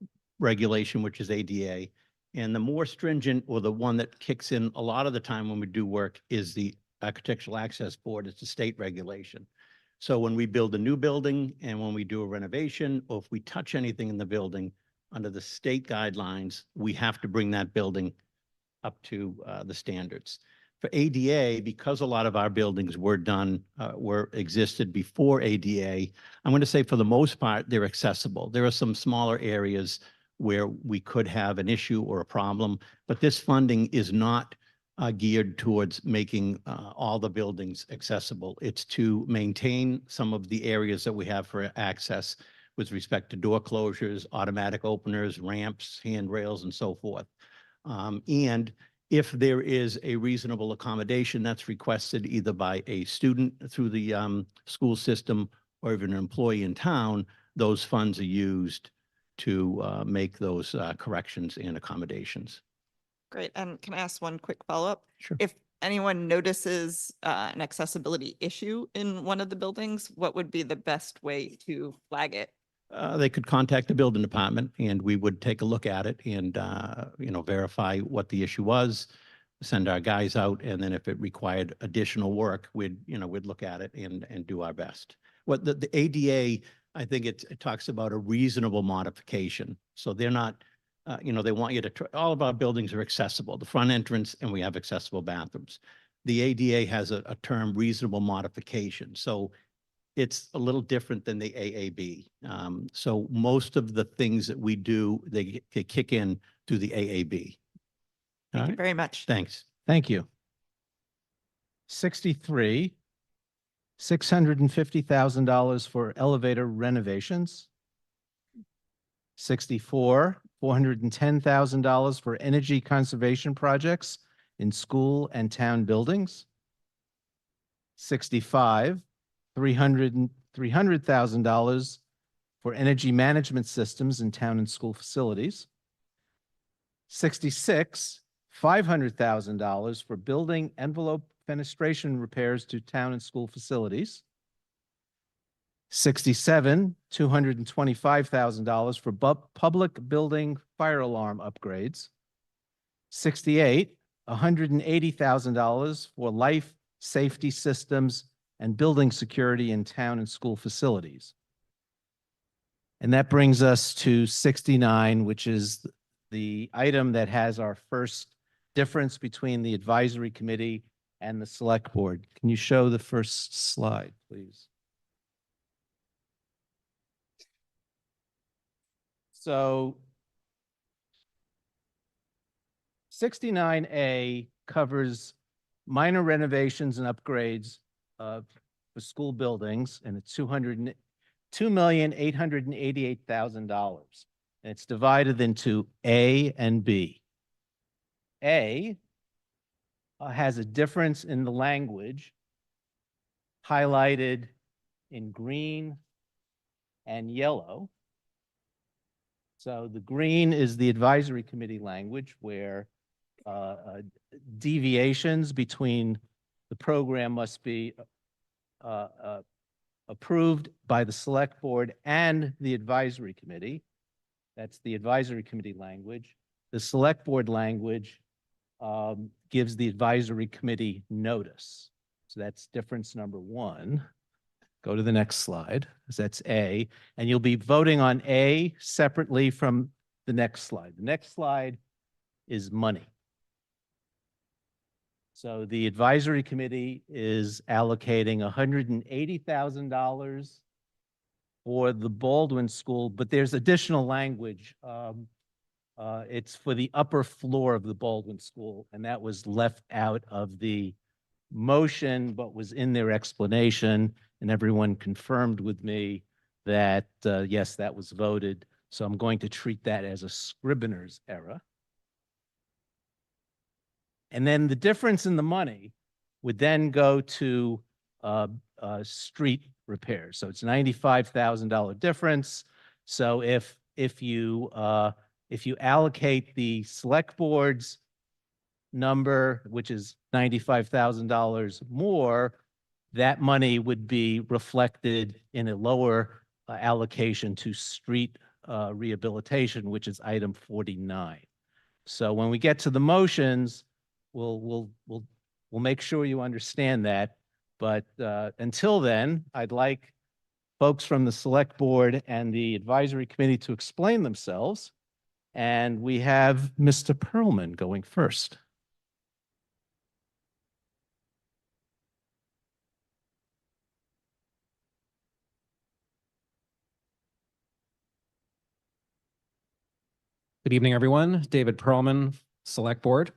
Speaker 20: regulation, which is ADA, and the more stringent, or the one that kicks in a lot of the time when we do work, is the Architectural Access Board. It's a state regulation. So when we build a new building and when we do a renovation, or if we touch anything in the building under the state guidelines, we have to bring that building up to the standards. For ADA, because a lot of our buildings existed before ADA, I'm going to say for the most part, they're accessible. There are some smaller areas where we could have an issue or a problem, but this funding is not geared towards making all the buildings accessible. It's to maintain some of the areas that we have for access with respect to door closures, automatic openers, ramps, handrails, and so forth. And if there is a reasonable accommodation that's requested either by a student through the school system or even an employee in town, those funds are used to make those corrections and accommodations.
Speaker 4: Great. And can I ask one quick follow-up?
Speaker 20: Sure.
Speaker 4: If anyone notices an accessibility issue in one of the buildings, what would be the best way to flag it?
Speaker 20: They could contact the building department and we would take a look at it and, verify what the issue was, send our guys out. And then if it required additional work, we'd look at it and do our best. What the ADA, I think it talks about a reasonable modification. So they're not, they want you to, all of our buildings are accessible, the front entrance, and we have accessible bathrooms. The ADA has a term, reasonable modification. So it's a little different than the AAB. So most of the things that we do, they kick in through the AAB.
Speaker 4: Thank you very much.
Speaker 20: Thanks.
Speaker 1: Thank you. 63, $650,000 for elevator renovations. 64, $410,000 for energy conservation projects in school and town buildings. 65, $300,000 for energy management systems in town and school facilities. 66, $500,000 for building envelope fenestration repairs to town and school facilities. 67, $225,000 for public building fire alarm upgrades. 68, $180,000 for life safety systems and building security in town and school facilities. And that brings us to 69, which is the item that has our first difference between the advisory committee and the select board. Can you show the first slide, please? So 69A covers minor renovations and upgrades for school buildings, and it's $2,888,000. And it's divided into A and B. A has a difference in the language highlighted in green and yellow. So the green is the advisory committee language where deviations between the program must be approved by the select board and the advisory committee. That's the advisory committee language. The select board language gives the advisory committee notice. So that's difference number one. Go to the next slide, because that's A. And you'll be voting on A separately from the next slide. The next slide is money. So the advisory committee is allocating $180,000 for the Baldwin School, but there's additional language. It's for the upper floor of the Baldwin School, and that was left out of the motion, but was in their explanation, and everyone confirmed with me that, yes, that was voted. So I'm going to treat that as a scrivener's error. And then the difference in the money would then go to street repairs. So it's $95,000 difference. So if you allocate the select board's number, which is $95,000 more, that money would be reflected in a lower allocation to street rehabilitation, which is item 49. So when we get to the motions, we'll make sure you understand that. But until then, I'd like folks from the select board and the advisory committee to explain themselves. And we have Mr. Perlman going first.
Speaker 7: Good evening, everyone. David Perlman, Select Board.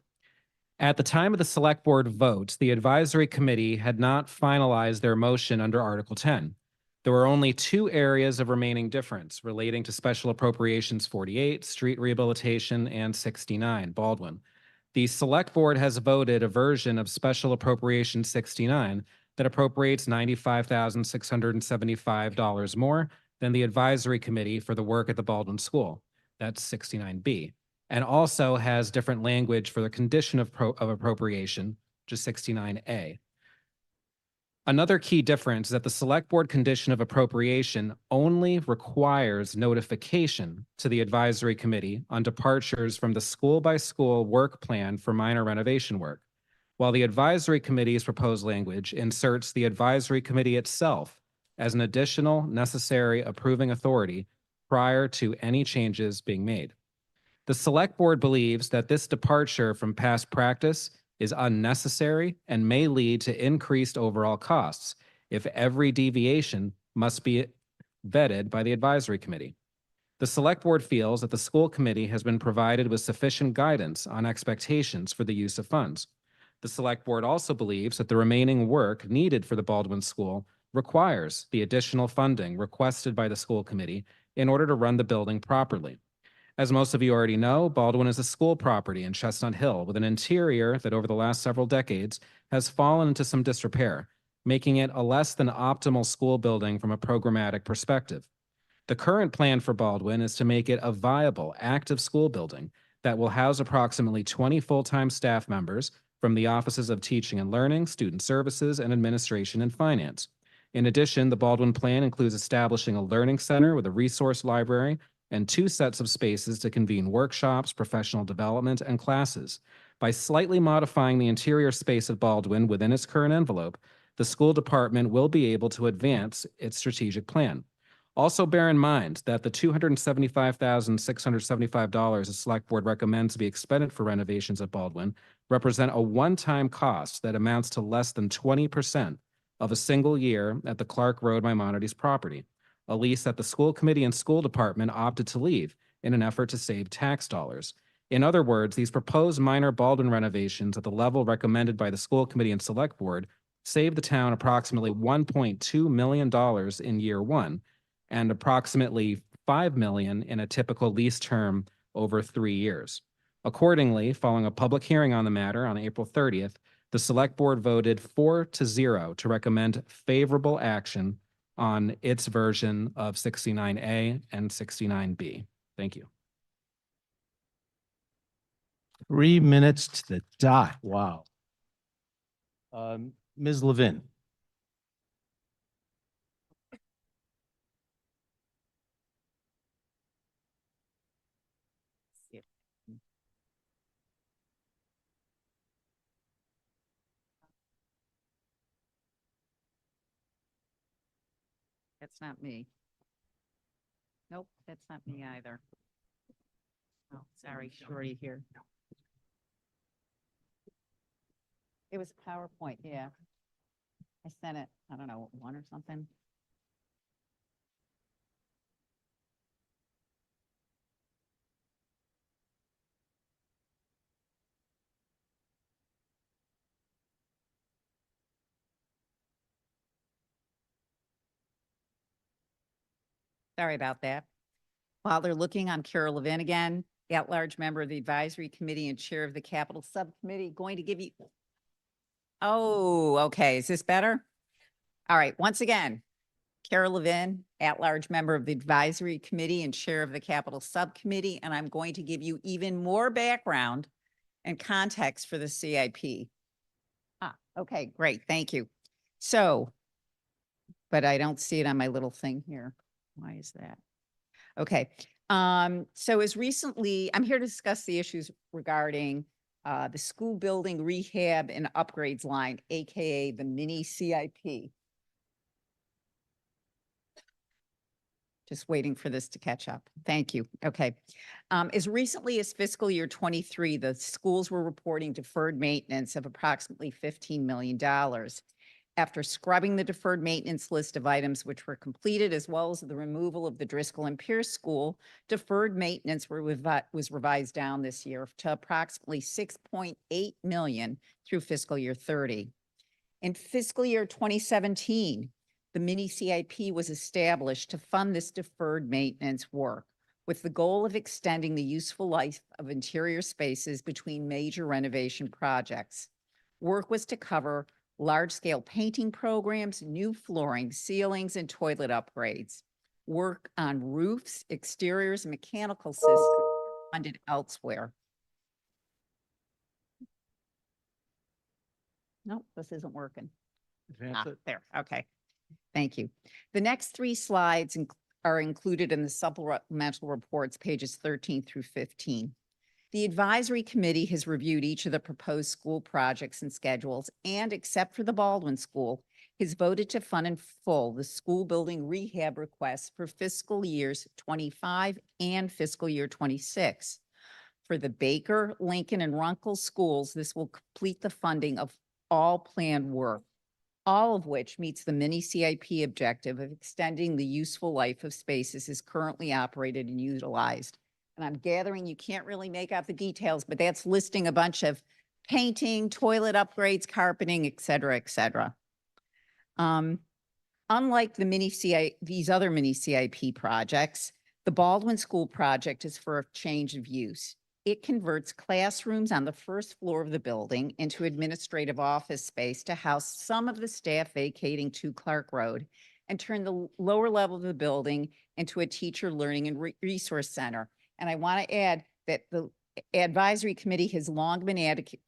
Speaker 7: At the time of the Select Board vote, the Advisory Committee had not finalized their motion under Article 10. There were only two areas of remaining difference relating to Special Appropriations 48, Street Rehabilitation, and 69, Baldwin. The Select Board has voted a version of Special Appropriation 69 that appropriates $95,675 more than the Advisory Committee for the work at the Baldwin School. That's 69B, and also has different language for the condition of appropriation, which is 69A. Another key difference is that the Select Board condition of appropriation only requires notification to the Advisory Committee on departures from the school-by-school work plan for minor renovation work, while the Advisory Committee's proposed language inserts the Advisory Committee itself as an additional necessary approving authority prior to any changes being made. The Select Board believes that this departure from past practice is unnecessary and may lead to increased overall costs if every deviation must be vetted by the Advisory Committee. The Select Board feels that the school committee has been provided with sufficient guidance on expectations for the use of funds. The Select Board also believes that the remaining work needed for the Baldwin School requires the additional funding requested by the school committee in order to run the building properly. As most of you already know, Baldwin is a school property in Chestnut Hill with an interior that over the last several decades has fallen into some disrepair, making it a less than optimal school building from a programmatic perspective. The current plan for Baldwin is to make it a viable, active school building that will house approximately 20 full-time staff members from the offices of teaching and learning, student services, and administration and finance. In addition, the Baldwin plan includes establishing a learning center with a resource library and 2 sets of spaces to convene workshops, professional development, and classes. By slightly modifying the interior space of Baldwin within its current envelope, the school department will be able to advance its strategic plan. Also bear in mind that the $275,675 the Select Board recommends to be expended for renovations at Baldwin represent a one-time cost that amounts to less than 20% of a single year at the Clark Road Maimonides property, a lease that the school committee and school department opted to leave in an effort to save tax dollars. In other words, these proposed minor Baldwin renovations at the level recommended by the school committee and select board save the town approximately $1.2 million in year one and approximately $5 million in a typical lease term over 3 years. Accordingly, following a public hearing on the matter on April 30th, the select board voted 4-0 to recommend favorable action on its version of 69A and 69B. Thank you.
Speaker 1: 3 minutes to the dot. Wow. Ms. Levin.
Speaker 9: That's not me. Nope, that's not me either. Oh, sorry, Shorty here. It was PowerPoint, yeah. I sent it, I don't know, 1 or something. Sorry about that. While they're looking, I'm Carol Levin again, at-large member of the Advisory Committee and Chair of the Capital Subcommittee, going to give you. Oh, okay. Is this better? All right. Once again, Carol Levin, at-large member of the Advisory Committee and Chair of the Capital Subcommittee, and I'm going to give you even more background and context for the CIP. Okay, great. Thank you. So, but I don't see it on my little thing here. Why is that? Okay. So as recently, I'm here to discuss the issues regarding the school building rehab and upgrades line, AKA the mini CIP. Just waiting for this to catch up. Thank you. Okay. As recently as fiscal year 23, the schools were reporting deferred maintenance of approximately $15 million. After scrubbing the deferred maintenance list of items which were completed, as well as the removal of the Driscoll and Pierce School, deferred maintenance was revised down this year to approximately $6.8 million through fiscal year 30. In fiscal year 2017, the mini CIP was established to fund this deferred maintenance work with the goal of extending the useful life of interior spaces between major renovation projects. Work was to cover large-scale painting programs, new flooring, ceilings, and toilet upgrades. Work on roofs, exteriors, and mechanical systems funded elsewhere. Nope, this isn't working. There, okay. Thank you. The next 3 slides are included in the supplemental reports, pages 13 through 15. The advisory committee has reviewed each of the proposed school projects and schedules, and except for the Baldwin School, has voted to fund in full the school building rehab requests for fiscal years 25 and fiscal year 26. For the Baker, Lincoln, and Runkle schools, this will complete the funding of all planned work, all of which meets the mini CIP objective of extending the useful life of spaces as currently operated and utilized. And I'm gathering you can't really make out the details, but that's listing a bunch of painting, toilet upgrades, carpeting, et cetera, et cetera. Unlike these other mini CIP projects, the Baldwin School project is for a change of use. It converts classrooms on the first floor of the building into administrative office space to house some of the staff vacating 2 Clark Road, and turn the lower level of the building into a teacher learning and resource center. And I want to add that the advisory committee has long been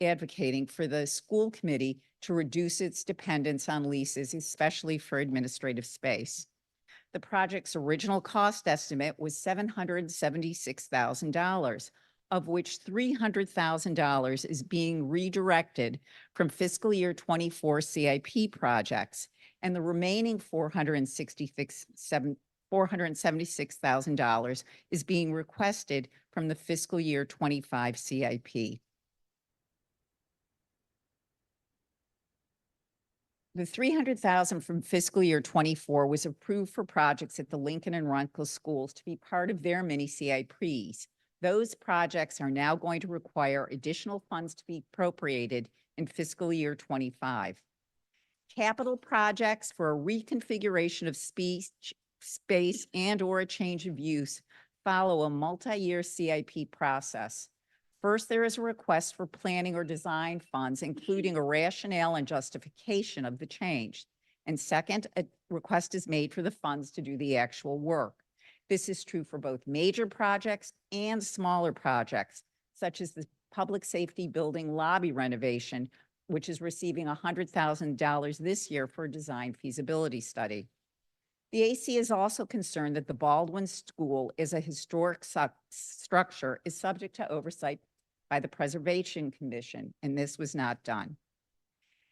Speaker 9: advocating for the school committee to reduce its dependence on leases, especially for administrative space. The project's original cost estimate was $776,000, of which $300,000 is being redirected from fiscal year 24 CIP projects, and the remaining $476,000 is being requested from the fiscal year 25 CIP. The $300,000 from fiscal year 24 was approved for projects at the Lincoln and Runkle schools to be part of their mini CIPs. Those projects are now going to require additional funds to be appropriated in fiscal year 25. Capital projects for a reconfiguration of space and or a change of use follow a multi-year CIP process. First, there is a request for planning or design funds, including a rationale and justification of the change. And second, a request is made for the funds to do the actual work. This is true for both major projects and smaller projects, such as the public safety building lobby renovation, which is receiving $100,000 this year for a design feasibility study. The AC is also concerned that the Baldwin School as a historic structure is subject to oversight by the Preservation Commission, and this was not done.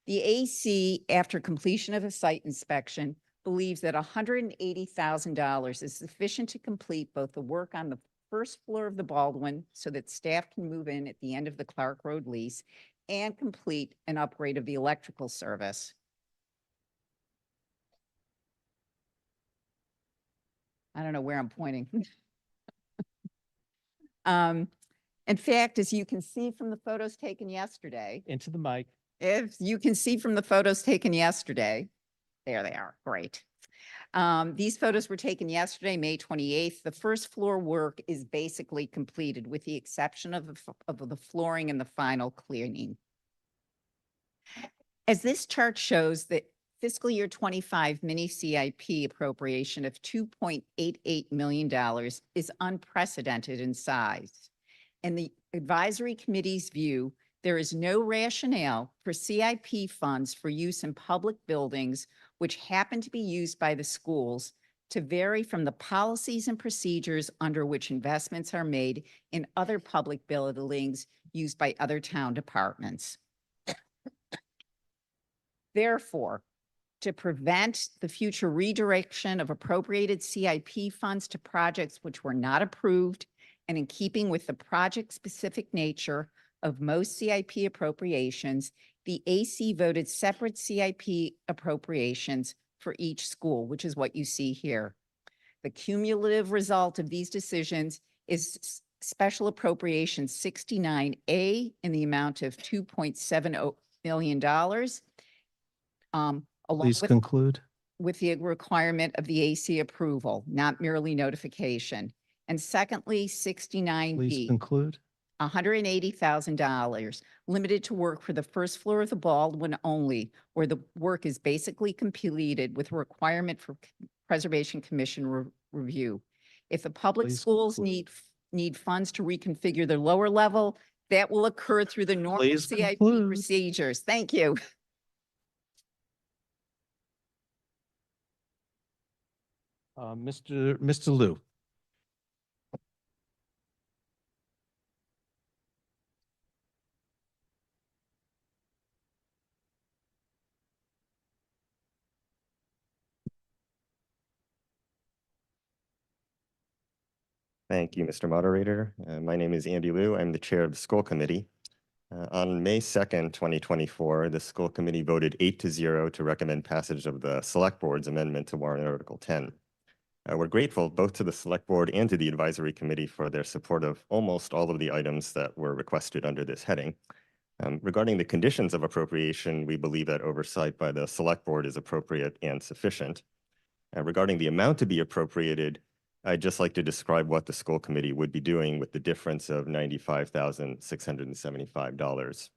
Speaker 9: The AC, after completion of a site inspection, believes that $180,000 is sufficient to complete both the work on the first floor of the Baldwin so that staff can move in at the end of the Clark Road lease and complete an upgrade of the electrical service. I don't know where I'm pointing. In fact, as you can see from the photos taken yesterday,
Speaker 1: Into the mic.
Speaker 9: if you can see from the photos taken yesterday, there they are, great. These photos were taken yesterday, May 28th. The first floor work is basically completed with the exception of the flooring and the final cleaning. As this chart shows, the fiscal year 25 mini CIP appropriation of $2.88 million is unprecedented in size. In the advisory committee's view, there is no rationale for CIP funds for use in public buildings which happen to be used by the schools to vary from the policies and procedures under which investments are made in other public buildings used by other town departments. Therefore, to prevent the future redirection of appropriated CIP funds to projects which were not approved and in keeping with the project-specific nature of most CIP appropriations, the AC voted separate CIP appropriations for each school, which is what you see here. The cumulative result of these decisions is Special Appropriation 69A in the amount of $2.70 million. Along
Speaker 1: Please conclude.
Speaker 9: with the requirement of the AC approval, not merely notification. And secondly, 69B.
Speaker 1: Please conclude.
Speaker 9: $180,000 limited to work for the first floor of the Baldwin only, where the work is basically completed with a requirement for Preservation Commission review. If the public
Speaker 1: Please
Speaker 9: schools
Speaker 1: conclude.
Speaker 9: need funds to reconfigure their lower level, that will occur through the normal
Speaker 1: Please
Speaker 9: CIP
Speaker 1: conclude.
Speaker 9: procedures. Thank you.
Speaker 1: Mr. Liu.
Speaker 8: Thank you, Mr. Moderator. My name is Andy Liu. I'm the chair of the school committee. On May 2nd, 2024, the school committee voted 8-0 to recommend passage of the select board's amendment to warrant Article 10. We're grateful both to the select board and to the advisory committee for their support of almost all of the items that were requested under this heading. Regarding the conditions of appropriation, we believe that oversight by the select board is appropriate and sufficient. Regarding the amount to be appropriated, I'd just like to describe what the school committee would be doing with the difference of $95,675.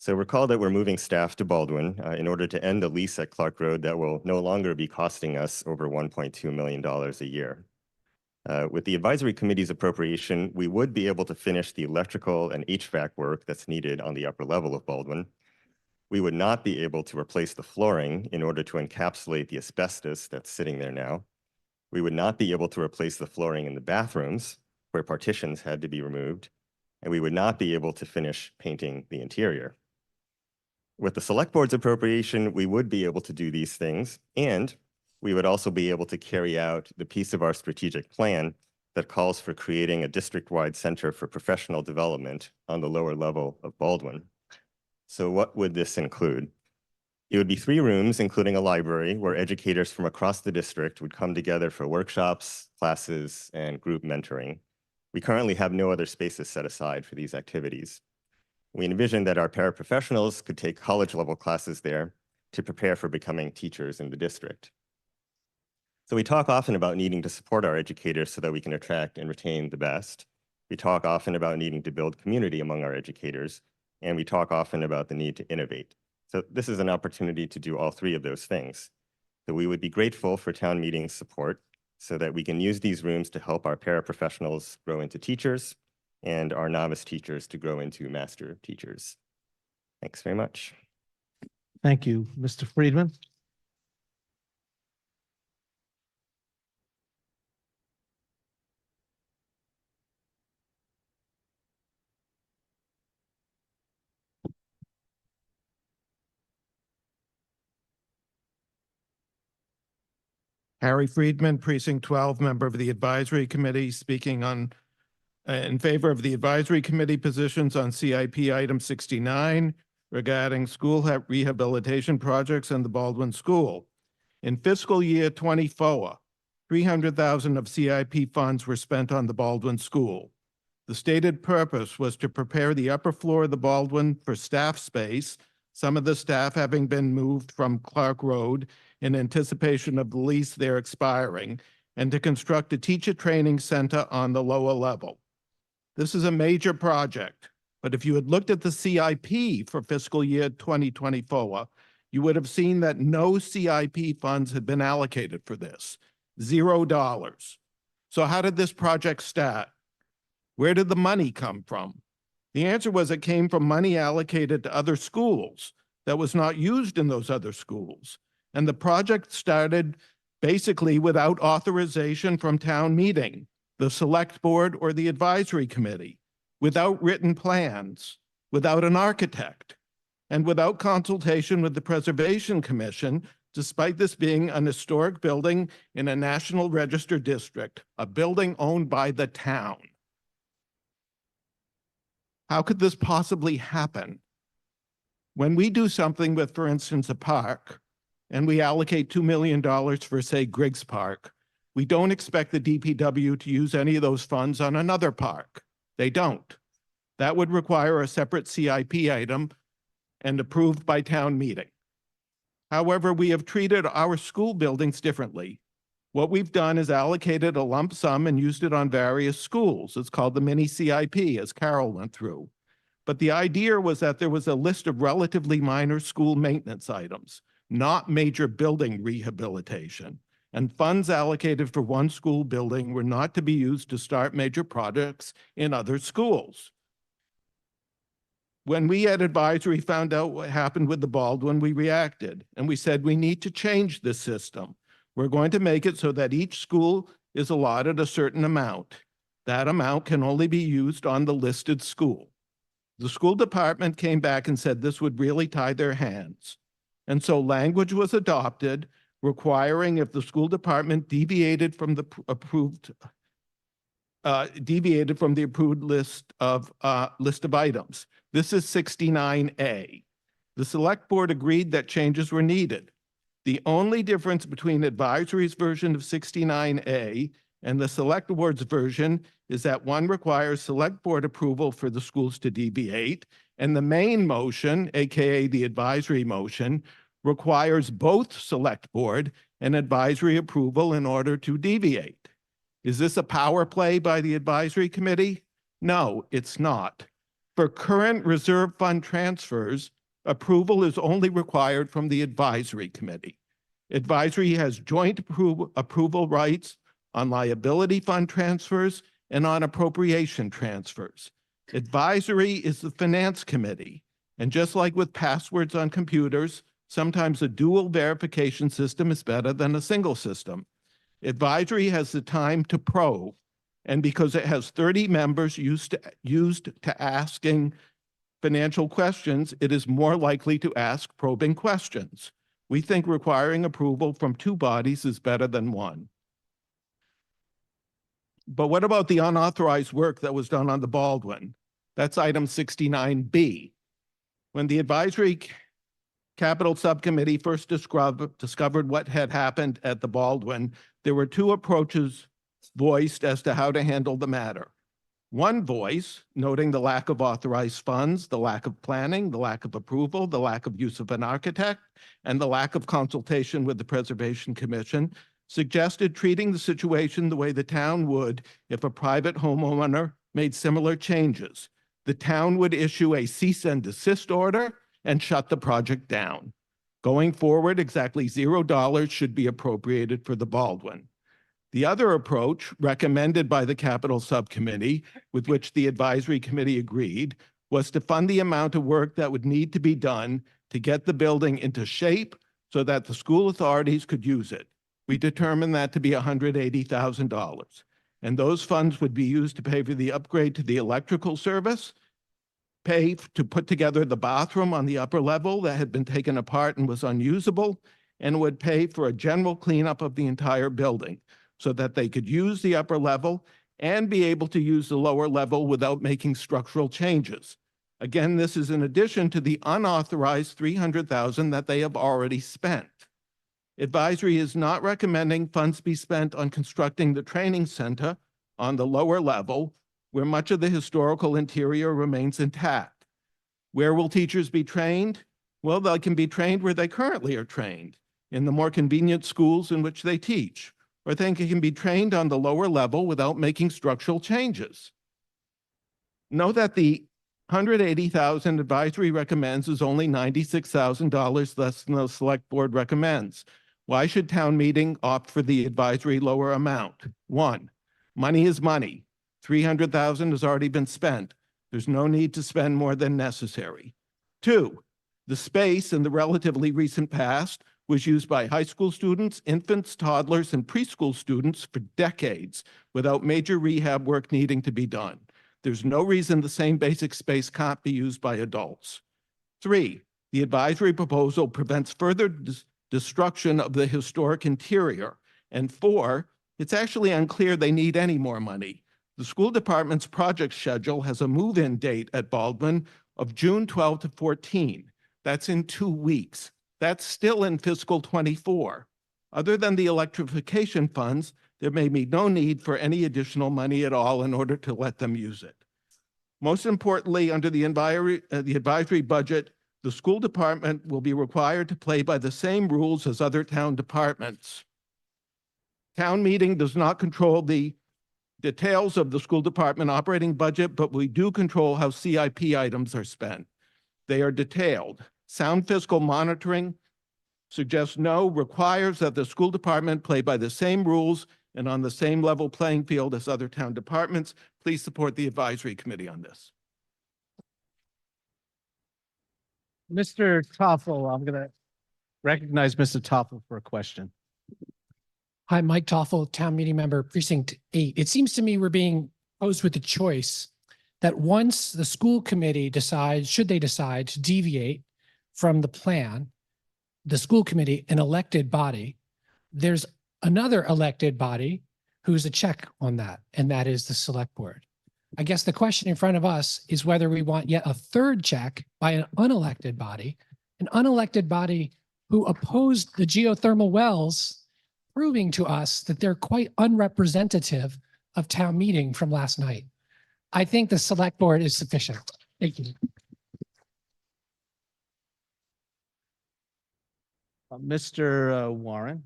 Speaker 8: So recall that we're moving staff to Baldwin in order to end the lease at Clark Road that will no longer be costing us over $1.2 million a year. With the advisory committee's appropriation, we would be able to finish the electrical and HVAC work that's needed on the upper level of Baldwin. We would not be able to replace the flooring in order to encapsulate the asbestos that's sitting there now. We would not be able to replace the flooring in the bathrooms where partitions had to be removed, and we would not be able to finish painting the interior. With the select board's appropriation, we would be able to do these things, and we would also be able to carry out the piece of our strategic plan that calls for creating a district-wide center for professional development on the lower level of Baldwin. So what would this include? It would be 3 rooms, including a library, where educators from across the district would come together for workshops, classes, and group mentoring. We currently have no other spaces set aside for these activities. We envision that our paraprofessionals could take college-level classes there to prepare for becoming teachers in the district. So we talk often about needing to support our educators so that we can attract and retain the best. We talk often about needing to build community among our educators, and we talk often about the need to innovate. So this is an opportunity to do all 3 of those things. So we would be grateful for town meeting support so that we can use these rooms to help our paraprofessionals grow into teachers and our novice teachers to grow into master teachers. Thanks very much.
Speaker 1: Thank you. Mr. Friedman.
Speaker 11: Harry Friedman, Precinct 12, member of the Advisory Committee, speaking on in favor of the Advisory Committee positions on CIP item 69 regarding school rehabilitation projects and the Baldwin School. In fiscal year 24, $300,000 of CIP funds were spent on the Baldwin School. The stated purpose was to prepare the upper floor of the Baldwin for staff space, some of the staff having been moved from Clark Road in anticipation of the lease there expiring, and to construct a teacher training center on the lower level. This is a major project, but if you had looked at the CIP for fiscal year 2024, you would have seen that no CIP funds had been allocated for this, $0. So how did this project start? Where did the money come from? The answer was it came from money allocated to other schools that was not used in those other schools. And the project started basically without authorization from town meeting, the select board, or the advisory committee, without written plans, without an architect, and without consultation with the Preservation Commission, despite this being an historic building in a National Register district, a building owned by the town. How could this possibly happen? When we do something with, for instance, a park, and we allocate $2 million for, say, Griggs Park, we don't expect the DPW to use any of those funds on another park. They don't. That would require a separate CIP item and approved by town meeting. However, we have treated our school buildings differently. What we've done is allocated a lump sum and used it on various schools. It's called the mini CIP, as Carol went through. But the idea was that there was a list of relatively minor school maintenance items, not major building rehabilitation. And funds allocated for one school building were not to be used to start major projects in other schools. When we at advisory found out what happened with the Baldwin, we reacted and we said, we need to change this system. We're going to make it so that each school is allotted a certain amount. That amount can only be used on the listed school. The school department came back and said this would really tie their hands. And so language was adopted requiring if the school department deviated from the approved list of items. This is 69A. The select board agreed that changes were needed. The only difference between advisory's version of 69A and the select board's version is that one requires select board approval for the schools to deviate, and the main motion, AKA the advisory motion, requires both select board and advisory approval in order to deviate. Is this a power play by the advisory committee? No, it's not. For current reserve fund transfers, approval is only required from the advisory committee. Advisory has joint approval rights on liability fund transfers and on appropriation transfers. Advisory is the finance committee. And just like with passwords on computers, sometimes a dual verification system is better than a single system. Advisory has the time to probe, and because it has 30 members used to asking financial questions, it is more likely to ask probing questions. We think requiring approval from two bodies is better than one. But what about the unauthorized work that was done on the Baldwin? That's item 69B. When the advisory capital subcommittee first discovered what had happened at the Baldwin, there were two approaches voiced as to how to handle the matter. One voice, noting the lack of authorized funds, the lack of planning, the lack of approval, the lack of use of an architect, and the lack of consultation with the Preservation Commission, suggested treating the situation the way the town would if a private homeowner made similar changes. The town would issue a cease and desist order and shut the project down. Going forward, exactly $0 should be appropriated for the Baldwin. The other approach, recommended by the Capital Subcommittee, with which the Advisory Committee agreed, was to fund the amount of work that would need to be done to get the building into shape so that the school authorities could use it. We determined that to be $180,000. And those funds would be used to pay for the upgrade to the electrical service, pay to put together the bathroom on the upper level that had been taken apart and was unusable, and would pay for a general cleanup of the entire building so that they could use the upper level and be able to use the lower level without making structural changes. Again, this is in addition to the unauthorized $300,000 that they have already spent. Advisory is not recommending funds be spent on constructing the training center on the lower level, where much of the historical interior remains intact. Where will teachers be trained? Well, they can be trained where they currently are trained, in the more convenient schools in which they teach, or they can be trained on the lower level without making structural changes. Know that the $180,000 advisory recommends is only $96,000 less than the select board recommends. Why should town meeting opt for the advisory lower amount? One, money is money. $300,000 has already been spent. There's no need to spend more than necessary. Two, the space in the relatively recent past was used by high school students, infants, toddlers, and preschool students for decades without major rehab work needing to be done. There's no reason the same basic space can't be used by adults. Three, the advisory proposal prevents further destruction of the historic interior. And four, it's actually unclear they need any more money. The school department's project schedule has a move-in date at Baldwin of June 12 to 14. That's in 2 weeks. That's still in fiscal 24. Other than the electrification funds, there may be no need for any additional money at all in order to let them use it. Most importantly, under the advisory budget, the school department will be required to play by the same rules as other town departments. Town meeting does not control the details of the school department operating budget, but we do control how CIP items are spent. They are detailed. Sound fiscal monitoring suggests no, requires that the school department play by the same rules and on the same level playing field as other town departments. Please support the advisory committee on this.
Speaker 1: Mr. Toffel, I'm going to recognize Mr. Toffel for a question.
Speaker 12: Hi, Mike Toffel, Town Meeting Member, Precinct 8. It seems to me we're being posed with the choice that once the school committee decides, should they decide to deviate from the plan, the school committee, an elected body, there's another elected body who's a check on that, and that is the select board. I guess the question in front of us is whether we want yet a third check by an unelected body who opposed the geothermal wells, proving to us that they're quite unrepresentative of town meeting from last night. I think the select board is sufficient. Thank you.
Speaker 1: Mr. Warren.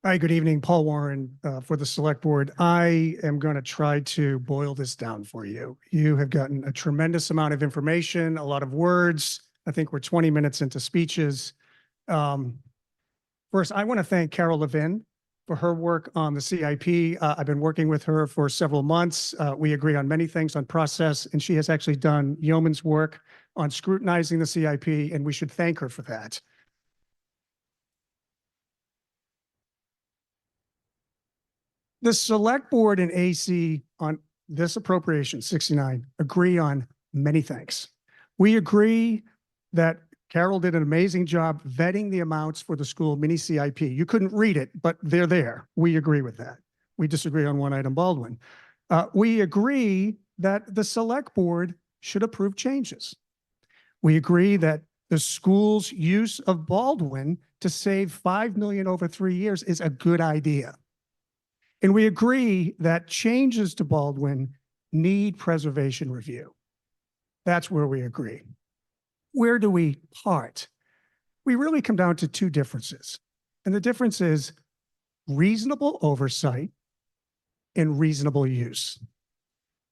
Speaker 13: Hi, good evening. Paul Warren for the Select Board. I am going to try to boil this down for you. You have gotten a tremendous amount of information, a lot of words. I think we're 20 minutes into speeches. First, I want to thank Carol Levin for her work on the CIP. I've been working with her for several months. We agree on many things on process, and she has actually done yeoman's work on scrutinizing the CIP, and we should thank her for that. The Select Board and AC on this appropriation 69 agree on many things. We agree that Carol did an amazing job vetting the amounts for the school mini CIP. You couldn't read it, but they're there. We agree with that. We disagree on one item, Baldwin. We agree that the Select Board should approve changes. We agree that the school's use of Baldwin to save $5 million over 3 years is a good idea. And we agree that changes to Baldwin need preservation review. That's where we agree. Where do we part? We really come down to two differences. And the difference is reasonable oversight and reasonable use.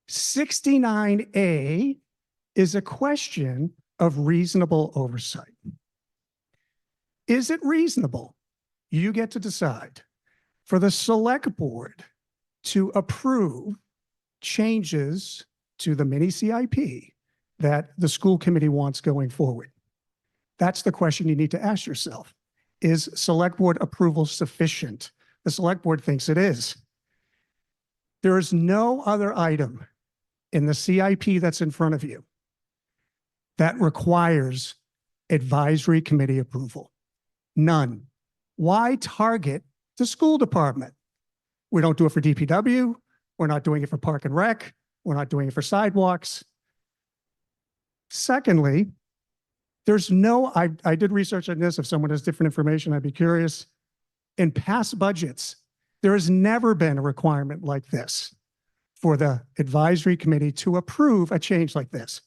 Speaker 13: 69A is a question of reasonable oversight. Is it reasonable? You get to decide. For the Select Board to approve changes to the mini CIP that the school committee wants going forward. That's the question you need to ask yourself. Is Select Board approval sufficient? The Select Board thinks it is. There is no other item in the CIP that's in front of you that requires advisory committee approval. None. Why target the school department? We don't do it for DPW. We're not doing it for Park and Rec. We're not doing it for sidewalks. Secondly, there's no, I did research on this. If someone has different information, I'd be curious. In past budgets, there has never been a requirement like this for the advisory committee to approve a change like this.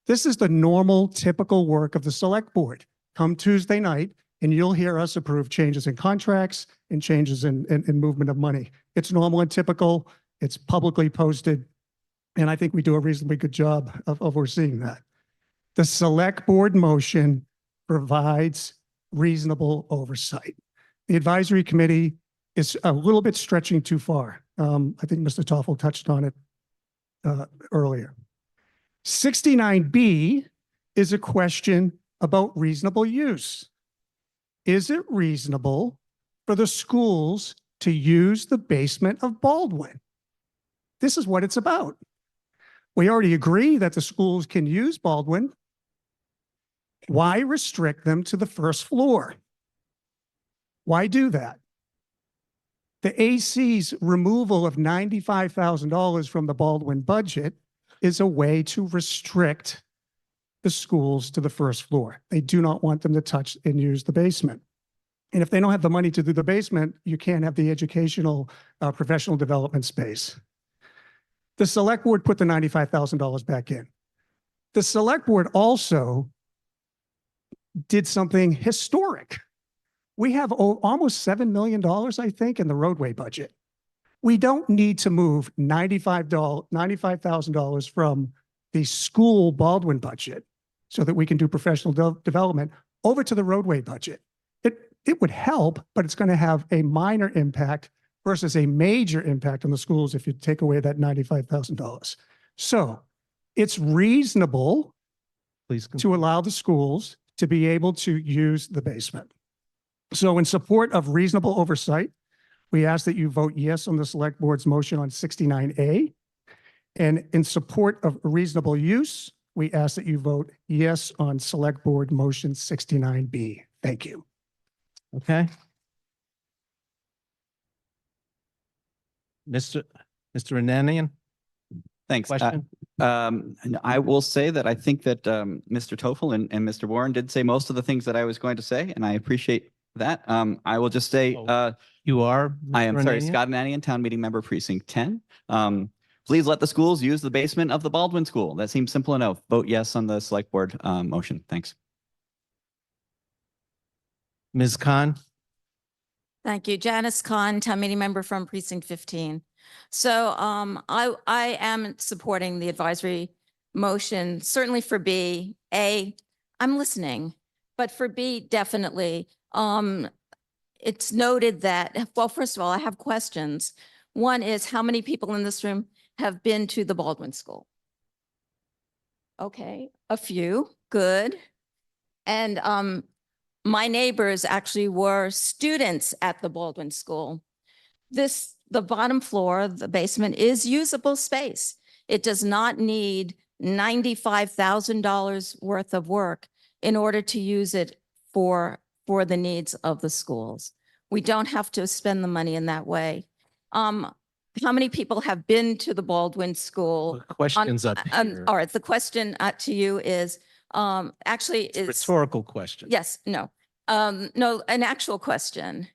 Speaker 13: This is the normal, typical work of the select board. Come Tuesday night, and you'll hear us approve changes in contracts and changes in movement of money. It's normal and typical. It's publicly posted. And I think we do a reasonably good job of overseeing that. The select board motion provides reasonable oversight. The advisory committee is a little bit stretching too far. I think Mr. Toffel touched on it earlier. 69B is a question about reasonable use. Is it reasonable for the schools to use the basement of Baldwin? This is what it's about. We already agree that the schools can use Baldwin. Why restrict them to the first floor? Why do that? The AC's removal of $95,000 from the Baldwin budget is a way to restrict the schools to the first floor. They do not want them to touch and use the basement. And if they don't have the money to do the basement, you can't have the educational professional development space. The select board put the $95,000 back in. The select board also did something historic. We have almost $7 million, I think, in the roadway budget. We don't need to move $95,000 from the school Baldwin budget so that we can do professional development over to the roadway budget. It would help, but it's going to have a minor impact versus a major impact on the schools if you take away that $95,000. So it's reasonable to allow the schools to be able to use the basement. So in support of reasonable oversight, we ask that you vote yes on the select board's motion on 69A. And in support of reasonable use, we ask that you vote yes on select board motion 69B. Thank you.
Speaker 1: Okay. Mr. Ananian?
Speaker 14: Thanks.
Speaker 1: Question?
Speaker 14: And I will say that I think that Mr. Toffel and Mr. Warren did say most of the things that I was going to say, and I appreciate that. I will just say
Speaker 1: you are.
Speaker 14: I am
Speaker 1: Mr.
Speaker 14: sorry,
Speaker 1: Ananian?
Speaker 14: Scott Ananian, Town Meeting Member, Precinct 10. Please let the schools use the basement of the Baldwin School. That seems simple enough. Vote yes on the select board motion. Thanks.
Speaker 1: Ms. Khan?
Speaker 15: Thank you. Janice Khan, Town Meeting Member from Precinct 15. So I am supporting the advisory motion, certainly for B. A, I'm listening, but for B, definitely. It's noted that, well, first of all, I have questions. One is, how many people in this room have been to the Baldwin School? Okay, a few, good. And my neighbors actually were students at the Baldwin School. The bottom floor, the basement, is usable space. It does not need $95,000 worth of work in order to use it for the needs of the schools. We don't have to spend the money in that way. How many people have been to the Baldwin School?
Speaker 1: The question's up here.
Speaker 15: All right, the question to you is, actually
Speaker 1: It's a
Speaker 15: is.
Speaker 1: rhetorical question.
Speaker 15: Yes, no, no, an actual question.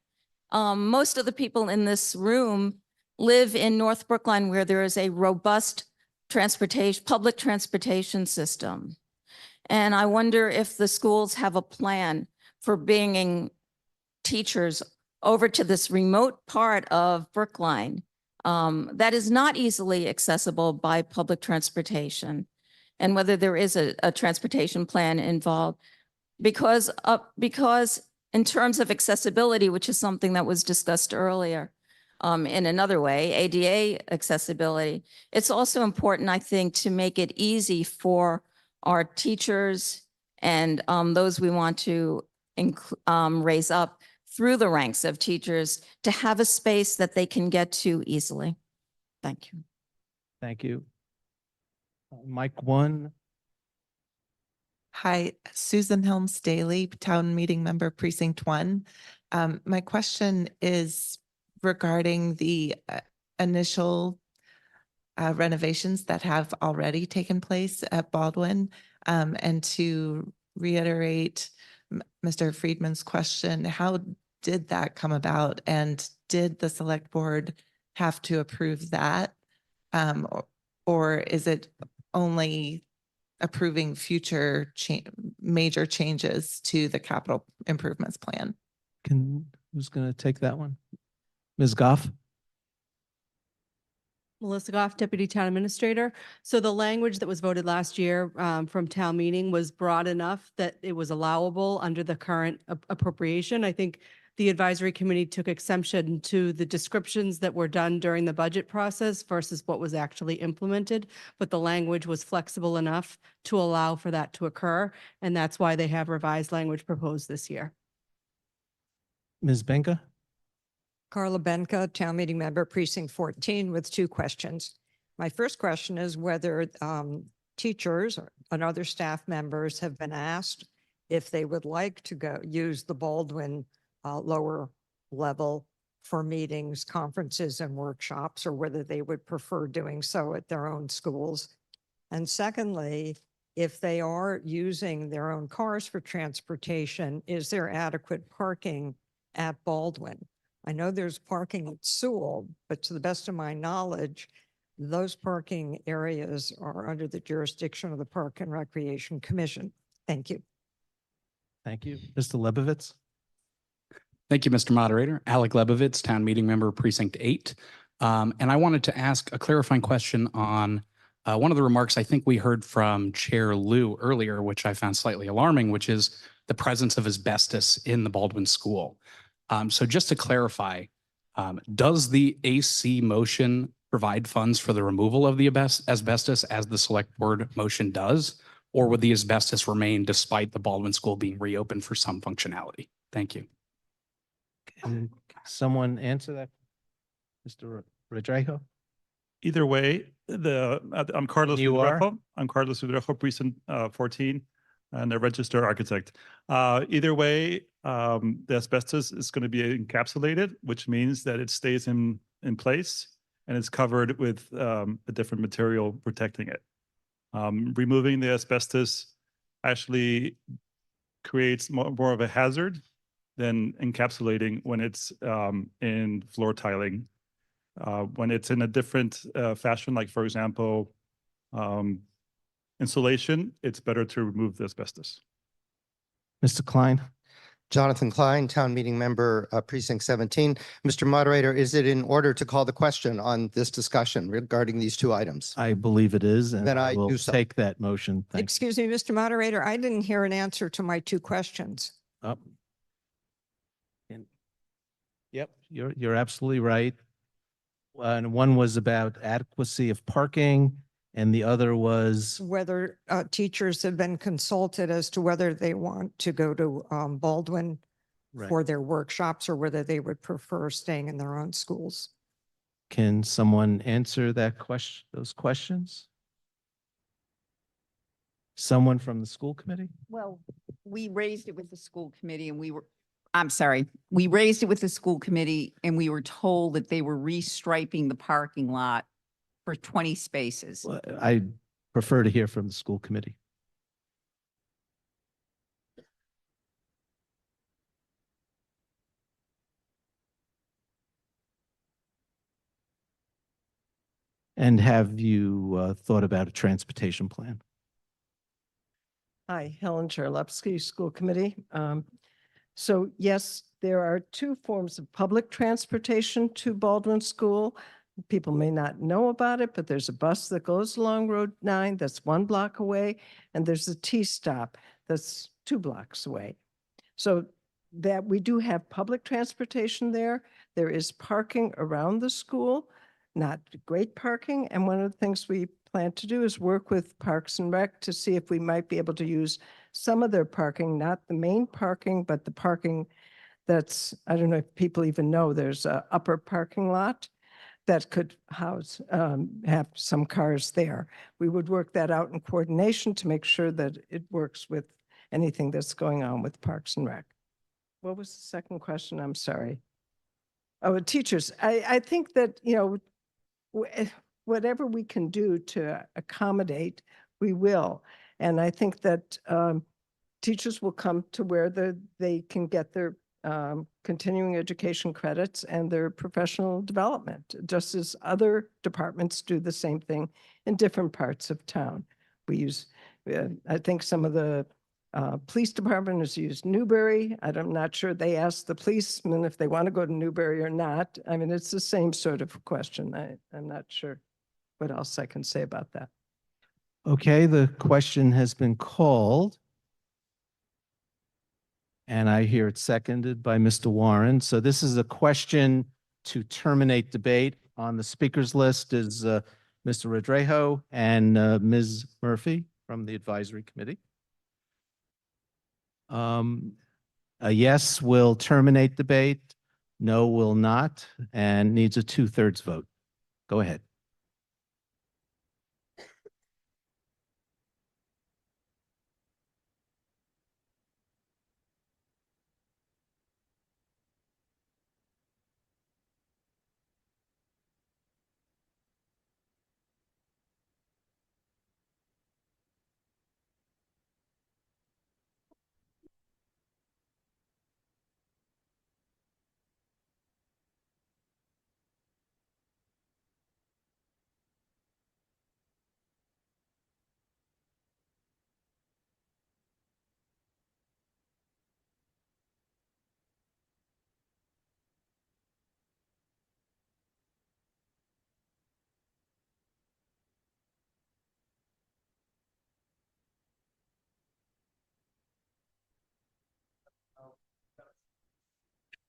Speaker 15: Most of the people in this room live in North Brookline, where there is a robust public transportation system. And I wonder if the schools have a plan for bringing teachers over to this remote part of Brookline that is not easily accessible by public transportation, and whether there is a transportation plan involved. Because in terms of accessibility, which is something that was discussed earlier in another way, ADA accessibility, it's also important, I think, to make it easy for our teachers and those we want to raise up through the ranks of teachers to have a space that they can get to easily. Thank you.
Speaker 1: Thank you. Mike 1.
Speaker 10: Hi, Susan Helms Daly, Town Meeting Member Precinct 1. My question is regarding the initial renovations that have already taken place at Baldwin. And to reiterate Mr. Friedman's question, how did that come about? And did the select board have to approve that? Or is it only approving future major changes to the capital improvements plan?
Speaker 1: Who's going to take that one? Ms. Goff?
Speaker 16: Melissa Goff, Deputy Town Administrator. So the language that was voted last year from town meeting was broad enough that it was allowable under the current appropriation. I think the advisory committee took exception to the descriptions that were done during the budget process versus what was actually implemented, but the language was flexible enough to allow for that to occur, and that's why they have revised language proposed this year.
Speaker 1: Ms. Benka?
Speaker 17: Carla Benka, Town Meeting Member, Precinct 14, with two questions. My first question is whether teachers and other staff members have been asked if they would like to use the Baldwin lower level for meetings, conferences, and workshops, or whether they would prefer doing so at their own schools. And secondly, if they are using their own cars for transportation, is there adequate parking at Baldwin? I know there's parking at Sewell, but to the best of my knowledge, those parking areas are under the jurisdiction of the Park and Recreation Commission. Thank you.
Speaker 1: Thank you. Mr. Lebovitz?
Speaker 18: Thank you, Mr. Moderator. Alec Lebovitz, Town Meeting Member, Precinct 8. And I wanted to ask a clarifying question on one of the remarks I think we heard from Chair Liu earlier, which I found slightly alarming, which is the presence of asbestos in the Baldwin School. So just to clarify, does the AC motion provide funds for the removal of the asbestos as the select board motion does? Or would the asbestos remain despite the Baldwin School being reopened for some functionality? Thank you.
Speaker 1: Can someone answer that? Mr. Rodrigo?
Speaker 2: Either way, I'm Carlos
Speaker 1: You are?
Speaker 2: Udrejo. I'm Carlos Udrejo, Precinct 14, and a registered architect. Either way, the asbestos is going to be encapsulated, which means that it stays in place and it's covered with a different material protecting it. Removing the asbestos actually creates more of a hazard than encapsulating when it's in floor tiling. When it's in a different fashion, like for example, insulation, it's better to remove the asbestos.
Speaker 1: Mr. Klein?
Speaker 22: Jonathan Klein, Town Meeting Member, Precinct 17. Mr. Moderator, is it in order to call the question on this discussion regarding these two items?
Speaker 1: I believe it is, and
Speaker 22: Then I
Speaker 1: will
Speaker 22: do so.
Speaker 1: take that motion. Thank
Speaker 17: Excuse me, Mr. Moderator, I didn't hear an answer to my two questions.
Speaker 1: you. Yep, you're absolutely right. And one was about adequacy of parking, and the other was
Speaker 17: Whether teachers have been consulted as to whether they want to go to Baldwin
Speaker 1: Right.
Speaker 17: for their workshops or whether they would prefer staying in their own schools.
Speaker 1: Can someone answer that question, those questions? Someone from the school committee?
Speaker 9: Well, we raised it with the school committee and we raised it with the school committee and we were told that they were restriping the parking lot for 20 spaces.
Speaker 1: Well, I prefer to hear from the school committee. And have you thought about a transportation plan?
Speaker 3: Hi, Helen Charlepsky, School Committee. So yes, there are two forms of public transportation to Baldwin School. People may not know about it, but there's a bus that goes along Road 9 that's 1 block away, and there's a T-stop that's 2 blocks away. So that we do have public transportation there. There is parking around the school, not great parking. And one of the things we plan to do is work with Parks and Rec to see if we might be able to use some of their parking, not the main parking, but the parking that's, I don't know if people even know, there's a upper parking lot that could house, have some cars there. We would work that out in coordination to make sure that it works with anything that's going on with Parks and Rec. What was the second question? I'm sorry. Oh, teachers. I think that, whatever we can do to accommodate, we will. And I think that teachers will come to where they can get their continuing education credits and their professional development, just as other departments do the same thing in different parts of town. We use, I think some of the police department has used Newbury. I'm not sure they ask the policemen if they want to go to Newbury or not. I mean, it's the same sort of question. I'm not sure what else I can say about that.
Speaker 1: Okay, the question has been called. And I hear it seconded by Mr. Warren. So this is a question to terminate debate. On the speakers list is Mr. Rodrejo and Ms. Murphy from the advisory committee. A yes will terminate debate, no will not, and needs a 2/3 vote. Go ahead.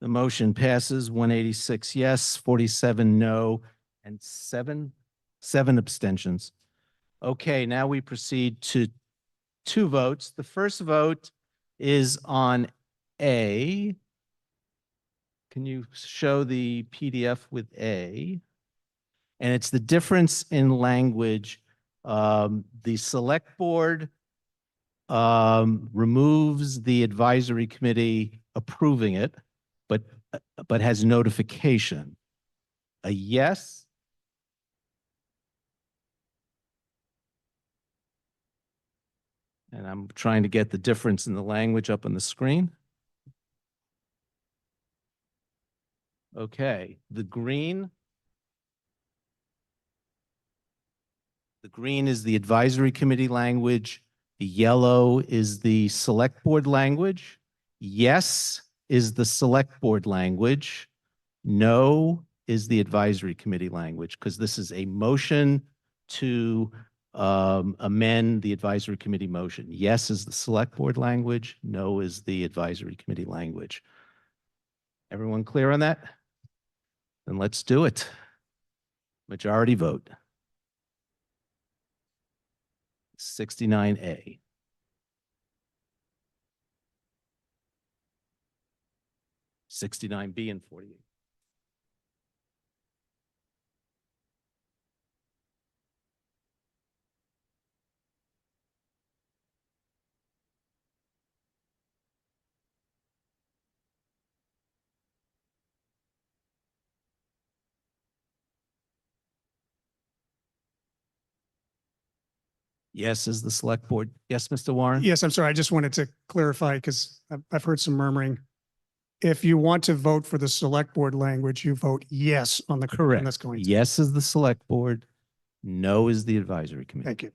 Speaker 1: The motion passes 186 yes, 47 no, and seven abstentions. Okay, now we proceed to 2 votes. The first vote is on A. Can you show the PDF with A? And it's the difference in language. The select board removes the advisory committee approving it, but has notification. A yes. And I'm trying to get the difference in the language up on the screen. Okay, the green is the advisory committee language. The yellow is the select board language. Yes is the select board language. No is the advisory committee language, because this is a motion to amend the advisory committee motion. Yes is the select board language. No is the advisory committee language. Everyone clear on that? Then let's do it. Majority vote. 69A. (69B) and 48. Yes is the select board. Yes, Mr. Warren?
Speaker 13: Yes, I'm sorry. I just wanted to clarify because I've heard some murmuring. If you want to vote for the select board language, you vote yes on the.
Speaker 1: Correct.
Speaker 13: That's going to.
Speaker 1: Yes is the select board. No is the advisory committee.
Speaker 13: Thank you.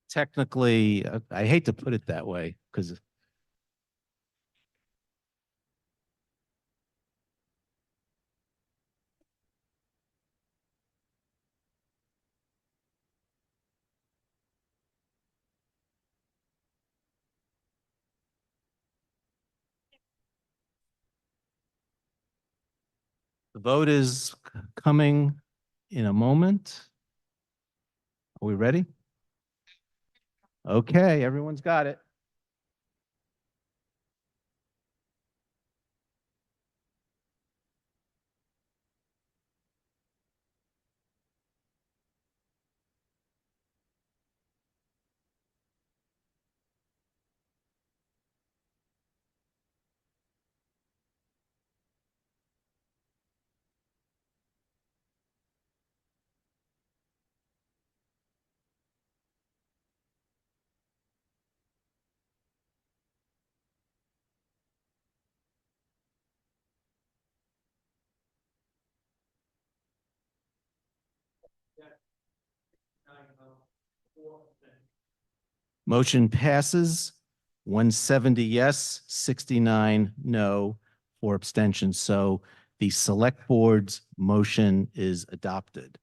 Speaker 1: Technically, I hate to put it that way because the vote is coming in a moment. Are we ready? Okay, everyone's got it. Motion passes 170 yes, 69 no, 4 abstentions. So the select board's motion is adopted.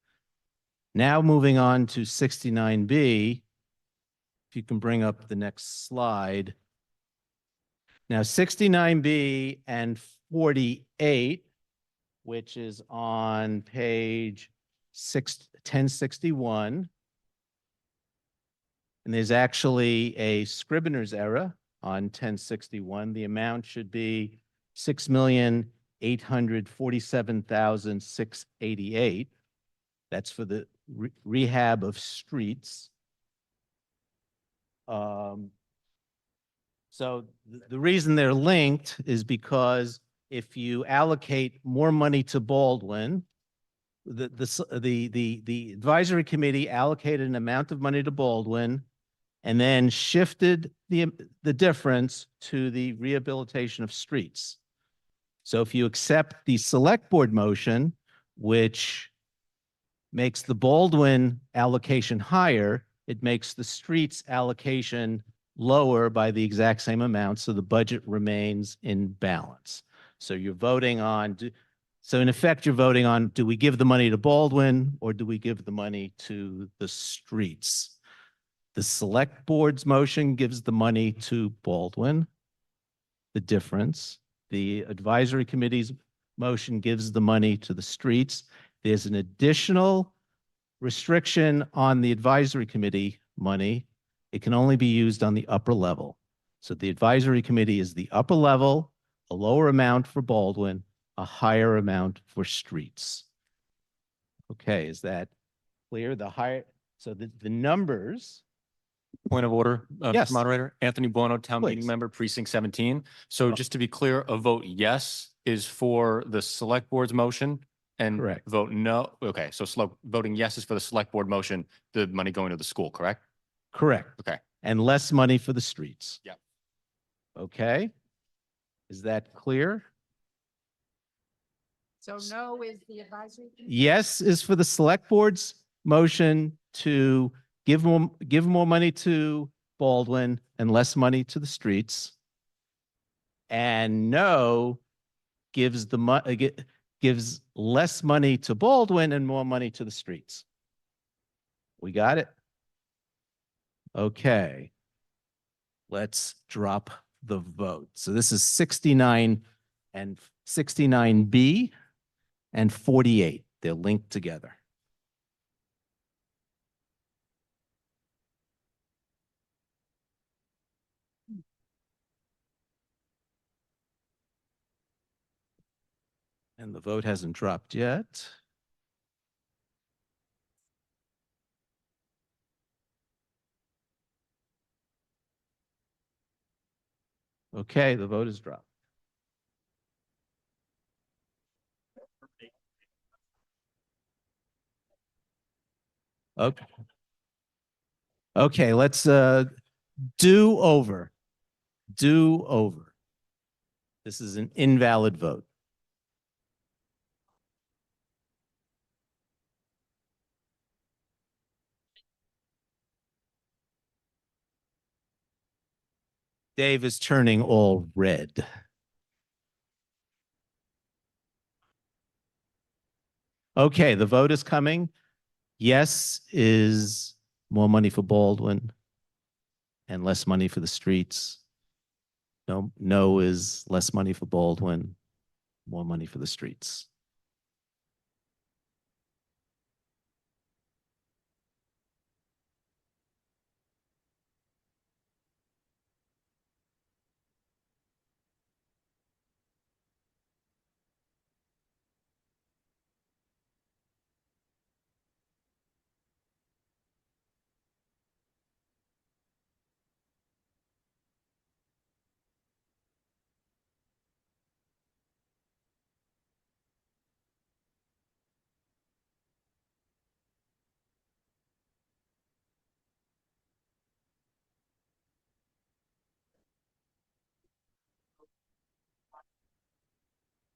Speaker 1: Now moving on to 69B, if you can bring up the next slide. Now 69B and 48, which is on page 1061. And there's actually a Scrivener's error on 1061. The amount should be 6,847,688. That's for the rehab of streets. So the reason they're linked is because if you allocate more money to Baldwin, the advisory committee allocated an amount of money to Baldwin and then shifted the difference to the rehabilitation of streets. So if you accept the select board motion, which makes the Baldwin allocation higher, it makes the streets allocation lower by the exact same amount, so the budget remains in balance. So you're voting on, so in effect, you're voting on, do we give the money to Baldwin or do we give the money to the streets? The select board's motion gives the money to Baldwin, the difference. The advisory committee's motion gives the money to the streets. There's an additional restriction on the advisory committee money. It can only be used on the upper level. So the advisory committee is the upper level, a lower amount for Baldwin, a higher amount for streets. Okay, is that clear? The higher, so the numbers.
Speaker 19: Point of order,
Speaker 1: Yes.
Speaker 19: Mr. Moderator. Anthony Buono, Town Meeting
Speaker 1: Please.
Speaker 19: Member, Precinct 17. So just to be clear, a vote yes is for the select board's motion and
Speaker 1: Correct.
Speaker 19: vote no. Okay, so voting yes is for the select board motion, the money going to the school, correct?
Speaker 1: Correct.
Speaker 19: Okay.
Speaker 1: And less money for the streets.
Speaker 19: Yep.
Speaker 1: Okay. Is that clear?
Speaker 9: So no is the advisory?
Speaker 1: Yes is for the select board's motion to give more money to Baldwin and less money to the streets. And no gives gives less money to Baldwin and more money to the streets. We got it? Okay. Let's drop the vote. So this is 69 and 69B and 48. They're linked together. And the vote hasn't dropped yet. Okay, the vote is dropped. Okay. Okay, let's do over. Do over. This is an invalid vote. Dave is turning all red. Okay, the vote is coming. Yes is more money for Baldwin and less money for the streets. No is less money for Baldwin, more money for the streets.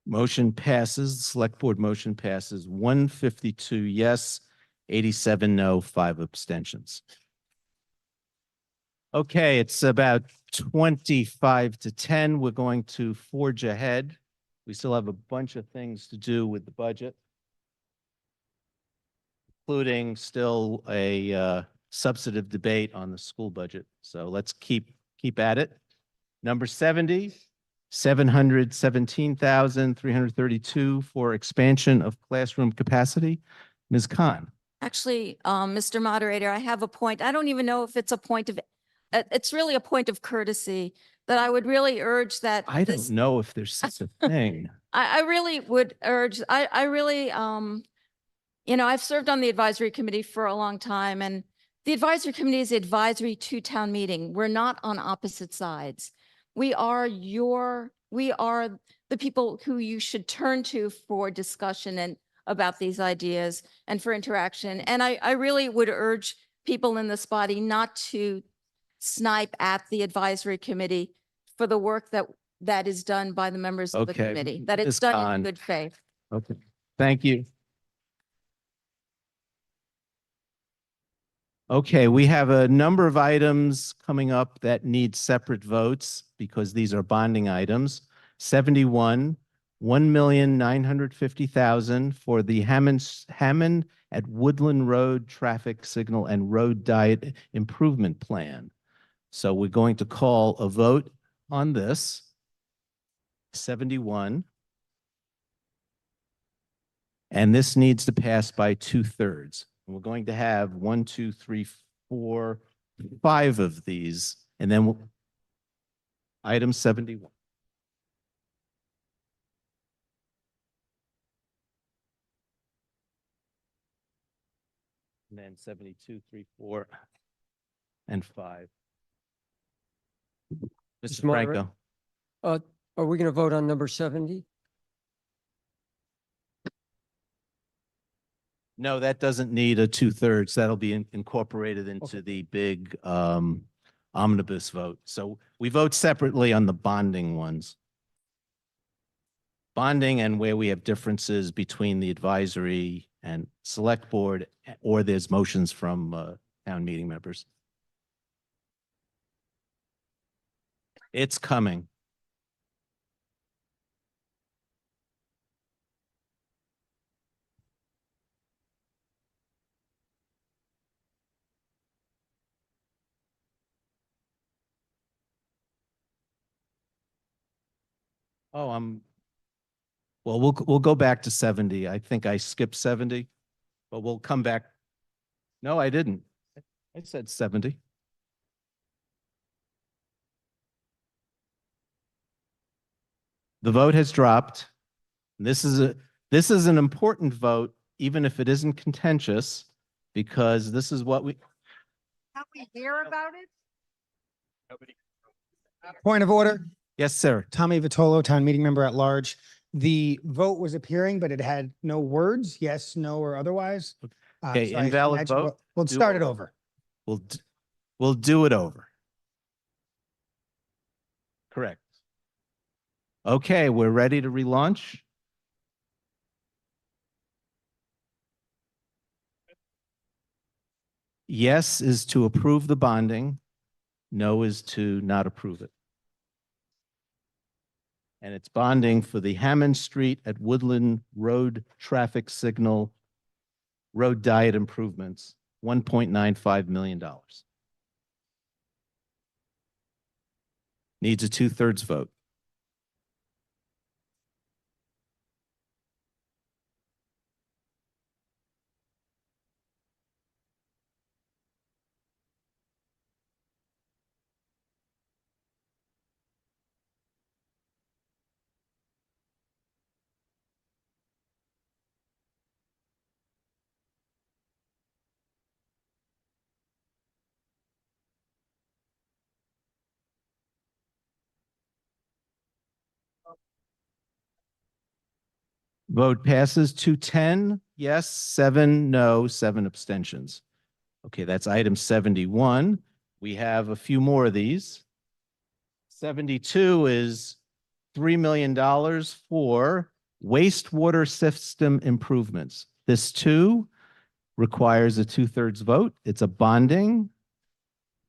Speaker 1: Motion passes, select board motion passes 152 yes, 87 no, 5 abstentions. Okay, it's about 25 to 10. We're going to forge ahead. We still have a bunch of things to do with the budget, including still a substantive debate on the school budget. So let's keep at it. Number 70, 717,332 for expansion of classroom capacity. Ms. Khan.
Speaker 15: Actually, Mr. Moderator, I have a point. I don't even know if it's a point of, it's really a point of courtesy that I would really urge that.
Speaker 1: I don't know if there's such a thing.
Speaker 15: I really would urge, I really, you know, I've served on the advisory committee for a long time, and the advisory committee is advisory to town meeting. We're not on opposite sides. We are the people who you should turn to for discussion and about these ideas and for interaction. And I really would urge people in this body not to snipe at the advisory committee for the work that is done by the members of the
Speaker 1: Okay,
Speaker 15: committee, that it's
Speaker 1: Ms.
Speaker 15: done
Speaker 1: Khan.
Speaker 15: in good faith.
Speaker 1: Okay, thank you. Okay, we have a number of items coming up that need separate votes because these are bonding items. 71, 1,950,000 for the Hammond at Woodland Road traffic signal and road diet improvement plan. So we're going to call a vote on this. 71. And this needs to pass by 2/3. We're going to have 1, 2, 3, 4, 5 of these, and then item 71. And then 72, 3, 4, and 5. Mr.
Speaker 5: Moderator,
Speaker 1: Franco.
Speaker 5: Are we going to vote on number 70?
Speaker 1: No, that doesn't need a 2/3. That'll be incorporated into the big omnibus vote. So we vote separately on the bonding ones. Bonding and where we have differences between the advisory and select board, or there's motions from town meeting members. It's coming. Oh, well, we'll go back to 70. I think I skipped 70, but we'll come back. No, I didn't. I said 70. The vote has dropped. This is an important vote, even if it isn't contentious, because this is what we.
Speaker 17: Have we hear about it?
Speaker 6: Point of order.
Speaker 1: Yes, sir.
Speaker 6: Tommy Vitolo, town meeting member at large. The vote was appearing, but it had no words, yes, no, or otherwise.
Speaker 1: Okay,
Speaker 6: So I
Speaker 1: invalid
Speaker 6: imagine
Speaker 1: vote.
Speaker 6: We'll start it over.
Speaker 1: We'll do it over. Correct. Okay, we're ready to relaunch. Yes is to approve the bonding. No is to not approve it. And it's bonding for the Hammond Street at Woodland Road traffic signal road diet improvements, $1.95 million. Needs a 2/3 vote. Vote passes 210, yes, 7 no, 7 abstentions. Okay, that's item 71. We have a few more of these. 72 is $3 million for wastewater system improvements. This too requires a 2/3 vote. It's a bonding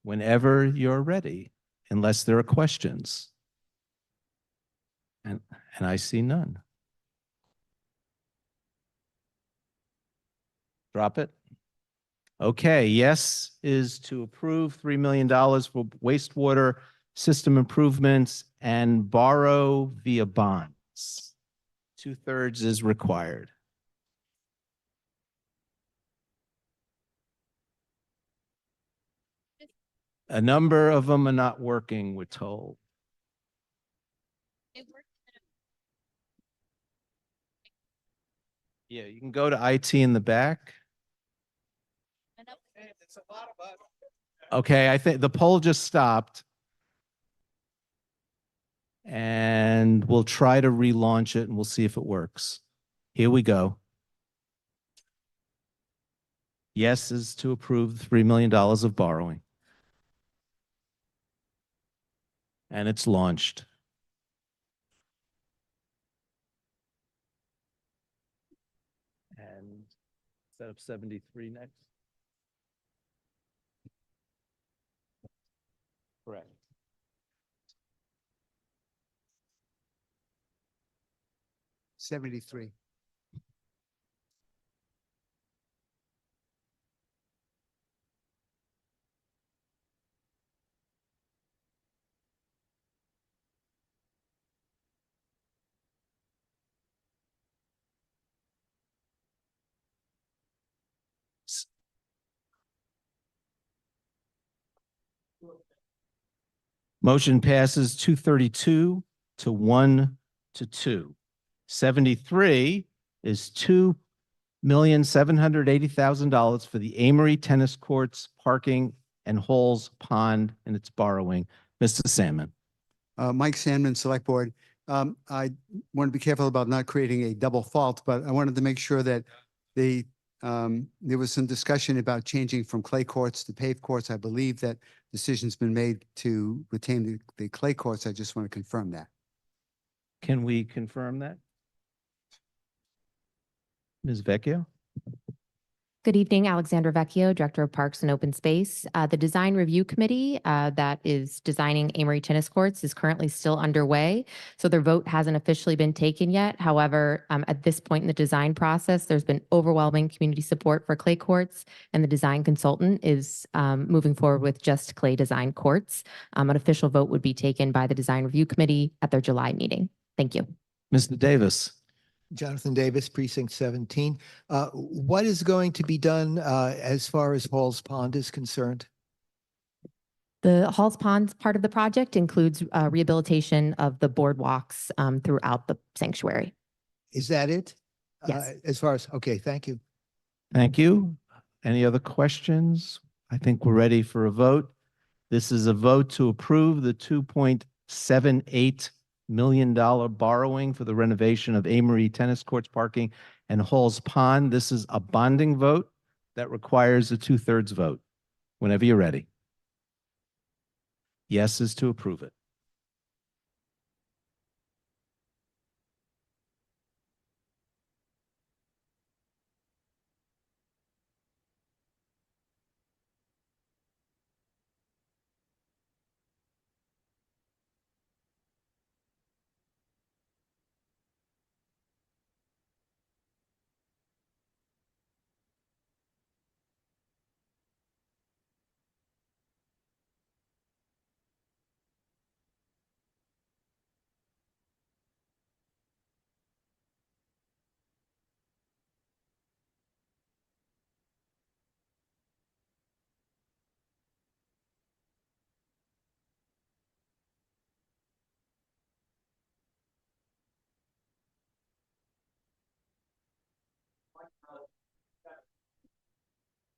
Speaker 1: whenever you're ready, unless there are questions. And I see none. Drop it. Okay, yes is to approve $3 million for wastewater system improvements and borrow via bonds. 2/3 is required. A number of them are not working, we're told. Yeah, you can go to IT in the back. Okay, I think the poll just stopped. And we'll try to relaunch it and we'll see if it works. Here we go. Yes is to approve $3 million of borrowing. And it's launched. And set up 73 next. Correct.
Speaker 4: '73.
Speaker 1: Motion passes 232 to 1 to 2. 73 is $2,780,000 for the Amory Tennis Courts, parking, and Halls Pond, and its borrowing. Mr. Salmon.
Speaker 4: Mike Sandman, Select Board. I want to be careful about not creating a double fault, but I wanted to make sure that there was some discussion about changing from clay courts to paved courts. I believe that decision's been made to retain the clay courts. I just want to confirm that.
Speaker 1: Can we confirm that? Ms. Vecchio?
Speaker 21: Good evening, Alexandra Vecchio, Director of Parks and Open Space. The Design Review Committee that is designing Amory Tennis Courts is currently still underway, so their vote hasn't officially been taken yet. However, at this point in the design process, there's been overwhelming community support for clay courts, and the design consultant is moving forward with just clay design courts. An official vote would be taken by the Design Review Committee at their July meeting. Thank you.
Speaker 1: Mr. Davis.
Speaker 23: Jonathan Davis, Precinct 17. What is going to be done as far as Halls Pond is concerned?
Speaker 21: The Halls Pond part of the project includes rehabilitation of the boardwalks throughout the sanctuary.
Speaker 23: Is that it?
Speaker 21: Yes.
Speaker 23: As far as, okay, thank you.
Speaker 1: Thank you. Any other questions? I think we're ready for a vote. This is a vote to approve the $2.78 million borrowing for the renovation of Amory Tennis Courts, parking, and Halls Pond. This is a bonding vote that requires a 2/3 vote. Whenever you're ready. Yes is to approve it.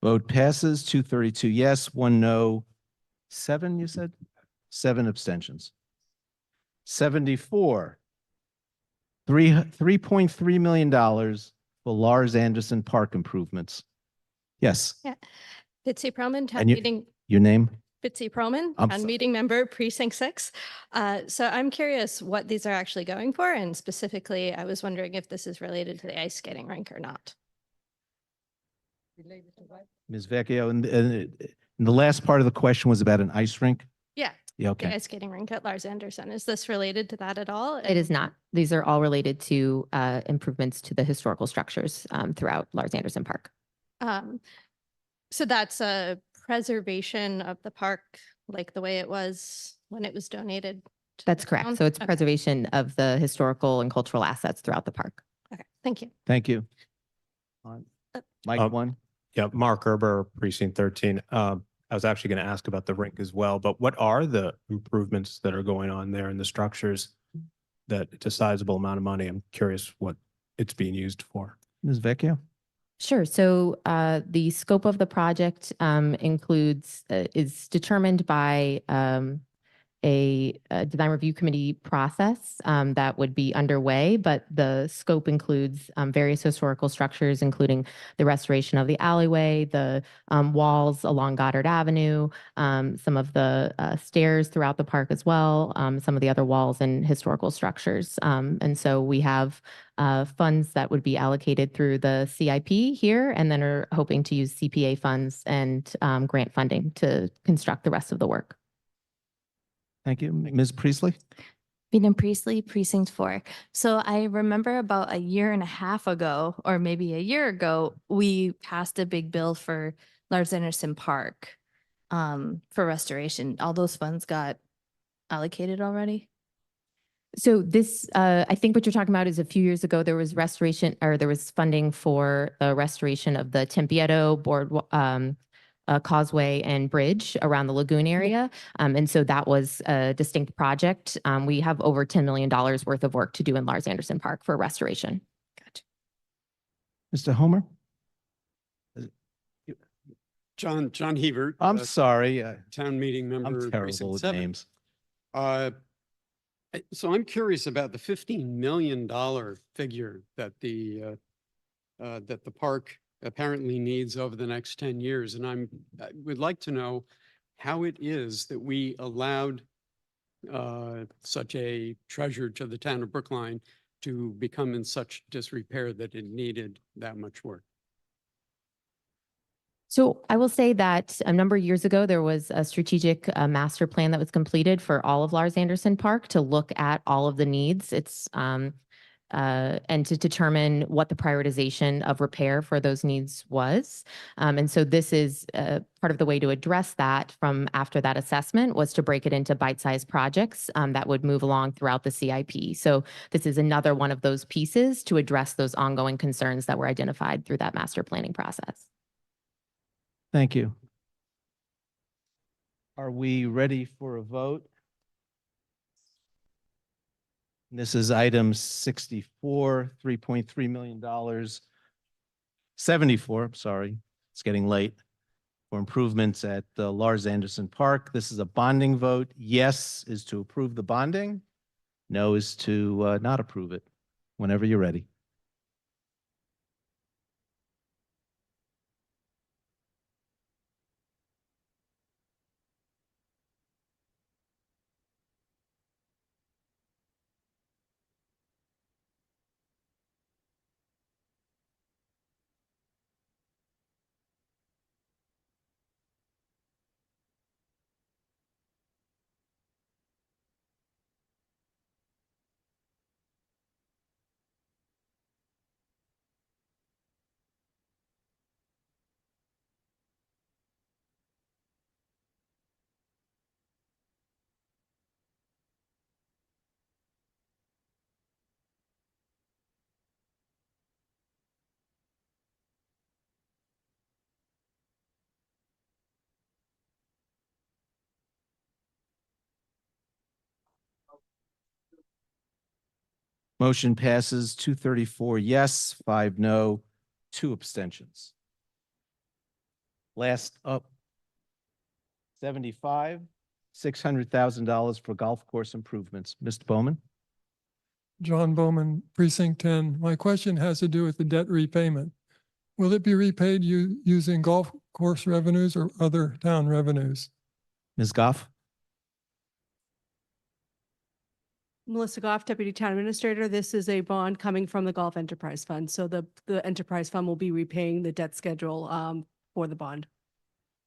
Speaker 1: Vote passes 232 yes, 1 no, 7 you said? 7 abstentions. 74, $3.3 million for Lars Anderson Park improvements. Yes.
Speaker 24: Yeah. Bitsy Perlman, town
Speaker 1: And
Speaker 24: meeting.
Speaker 1: your name?
Speaker 24: Bitsy Perlman,
Speaker 1: I'm
Speaker 24: town
Speaker 1: so-
Speaker 24: meeting member, precinct 6. So I'm curious what these are actually going for. And specifically, I was wondering if this is related to the ice skating rink or not.
Speaker 1: Ms. Vecchio, and the last part of the question was about an ice rink?
Speaker 24: Yeah.
Speaker 1: Yeah,
Speaker 24: The
Speaker 1: okay.
Speaker 24: ice skating rink at Lars Anderson. Is this related to that at all?
Speaker 21: It is not. These are all related to improvements to the historical structures throughout Lars Anderson Park.
Speaker 24: So that's a preservation of the park, like the way it was when it was donated? to
Speaker 21: That's
Speaker 24: the
Speaker 21: correct.
Speaker 24: town?
Speaker 21: So it's
Speaker 24: Okay.
Speaker 21: preservation of the historical and cultural assets throughout the park.
Speaker 24: Okay, thank you.
Speaker 1: Thank you. Mike, one?
Speaker 7: Yeah, Mark Gerber, precinct 13. I was actually going to ask about the rink as well, but what are the improvements that are going on there in the structures that it's a sizable amount of money? I'm curious what it's being used for.
Speaker 1: Ms. Vecchio?
Speaker 21: Sure. So the scope of the project is determined by a design review committee process that would be underway, but the scope includes various historical structures, including the restoration of the alleyway, the walls along Goddard Avenue, some of the stairs throughout the park as well, some of the other walls and historical structures. And so we have funds that would be allocated through the CIP here, and then are hoping to use CPA funds and grant funding to construct the rest of the work.
Speaker 1: Thank you. Ms. Priestley?
Speaker 8: Beaton Priestley, Precinct 4. So I remember about a year and a half ago, or maybe a year ago, we passed a big bill for Lars Anderson Park for restoration. All those funds got allocated already?
Speaker 21: So this, I think what you're talking about is a few years ago, there was restoration, or there was funding for the restoration of the Tempietto causeway and bridge around the lagoon area. And so that was a distinct project. We have over $10 million worth of work to do in Lars Anderson Park for restoration.
Speaker 8: Gotcha.
Speaker 1: Mr. Homer?
Speaker 11: John Hebert.
Speaker 1: I'm sorry.
Speaker 11: Town meeting member.
Speaker 1: I'm terrible
Speaker 11: Precinct
Speaker 1: with
Speaker 11: 7.
Speaker 1: names.
Speaker 11: So I'm curious about the $15 million figure that the park apparently needs over the next 10 years. And I would like to know how it is that we allowed such a treasure to the town of Brookline to become in such disrepair that it needed that much work.
Speaker 21: So I will say that a number of years ago, there was a strategic master plan that was completed for all of Lars Anderson Park to look at all of the needs. It's and to determine what the prioritization of repair for those needs was. And so this is part of the way to address that from after that assessment was to break it into bite-sized projects that would move along throughout the CIP. So this is another one of those pieces to address those ongoing concerns that were identified through that master planning process.
Speaker 1: Thank you. Are we ready for a vote? This is item 64, $3.3 million. 74, sorry, it's getting late, for improvements at Lars Anderson Park. This is a bonding vote. Yes is to approve the bonding. No is to not approve it. Whenever you're ready. Motion passes 234 yes, 5 no, 2 abstentions. Last up, 75, $600,000 for golf course improvements. Mr. Bowman?
Speaker 20: John Bowman, Precinct 10. My question has to do with the debt repayment. Will it be repaid using golf course revenues or other town revenues?
Speaker 1: Ms. Goff?
Speaker 10: Melissa Goff, Deputy Town Administrator. This is a bond coming from the Gulf Enterprise Fund. So the Enterprise Fund will be repaying the debt schedule for the bond.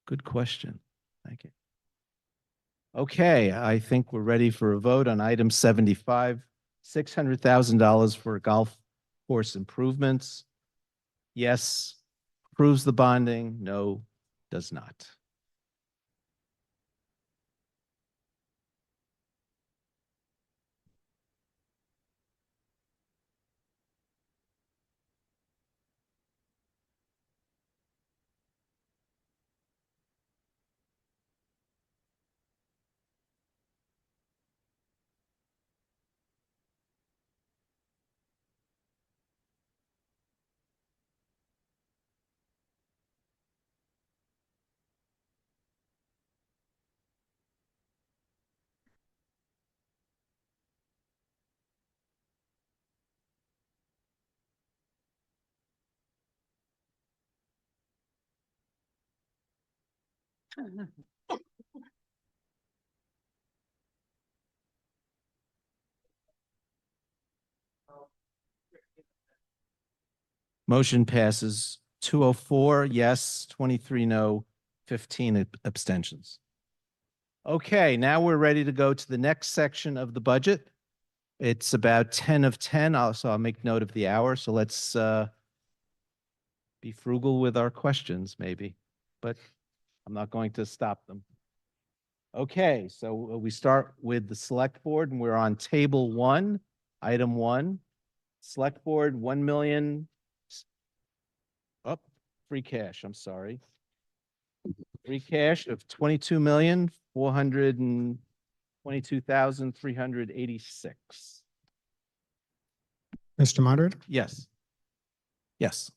Speaker 1: Good question. Thank you. Okay, I think we're ready for a vote on item 75, $600,000 for golf course improvements. Yes, approves the bonding. No, does not. Motion passes 204 yes, 23 no, 15 abstentions. Okay, now we're ready to go to the next section of the budget. It's about 10 of 10. I'll make note of the hour. So let's be frugal with our questions maybe, but I'm not going to stop them. Okay, so we start with the select board and we're on table 1, item 1. Select board, 1 million. Free cash, I'm sorry. Free cash of 22,422,386.
Speaker 6: Mr. Moderator?
Speaker 1: Yes. Yes.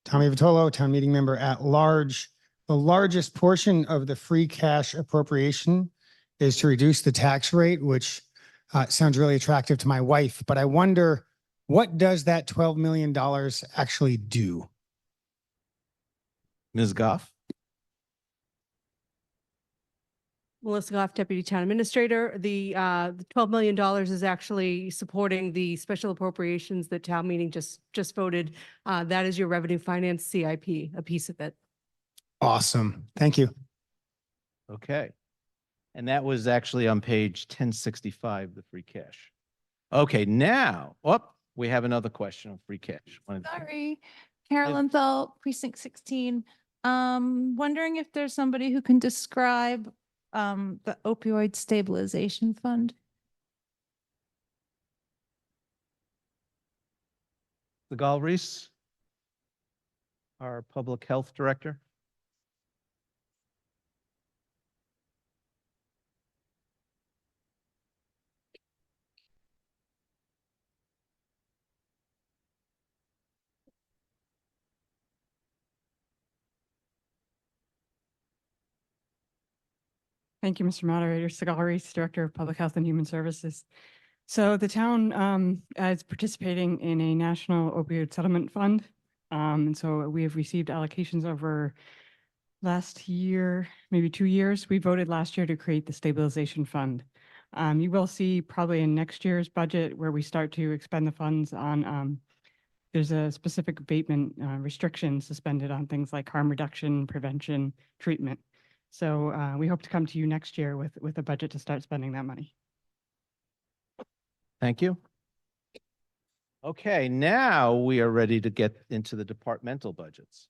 Speaker 6: Tommy Vitolo, town meeting member at large. The largest portion of the free cash appropriation is to reduce the tax rate, which sounds really attractive to my wife, but I wonder, what does that $12 million actually do?
Speaker 1: Ms. Goff?
Speaker 10: Melissa Goff, Deputy Town Administrator. The $12 million is actually supporting the special appropriations that town meeting just voted. That is your revenue finance CIP, a piece of it.
Speaker 6: Awesome. Thank you.
Speaker 1: Okay. And that was actually on page 1065, the free cash. Okay, now, we have another question on free cash.
Speaker 12: Sorry, Carolyn Thel, precinct 16. Wondering if there's somebody who can describe the opioid stabilization fund.
Speaker 1: Sigal Reese, our public health director.
Speaker 14: Thank you, Mr. Moderator. Sigal Reese, Director of Public Health and Human Services. So the town is participating in a national opioid settlement fund. And so we have received allocations over last year, maybe 2 years. We voted last year to create the stabilization fund. You will see probably in next year's budget where we start to expend the funds on, there's a specific abatement restriction suspended on things like harm reduction, prevention, treatment. So we hope to come to you next year with a budget to start spending that money.
Speaker 1: Thank you. Okay, now we are ready to get into the departmental budgets.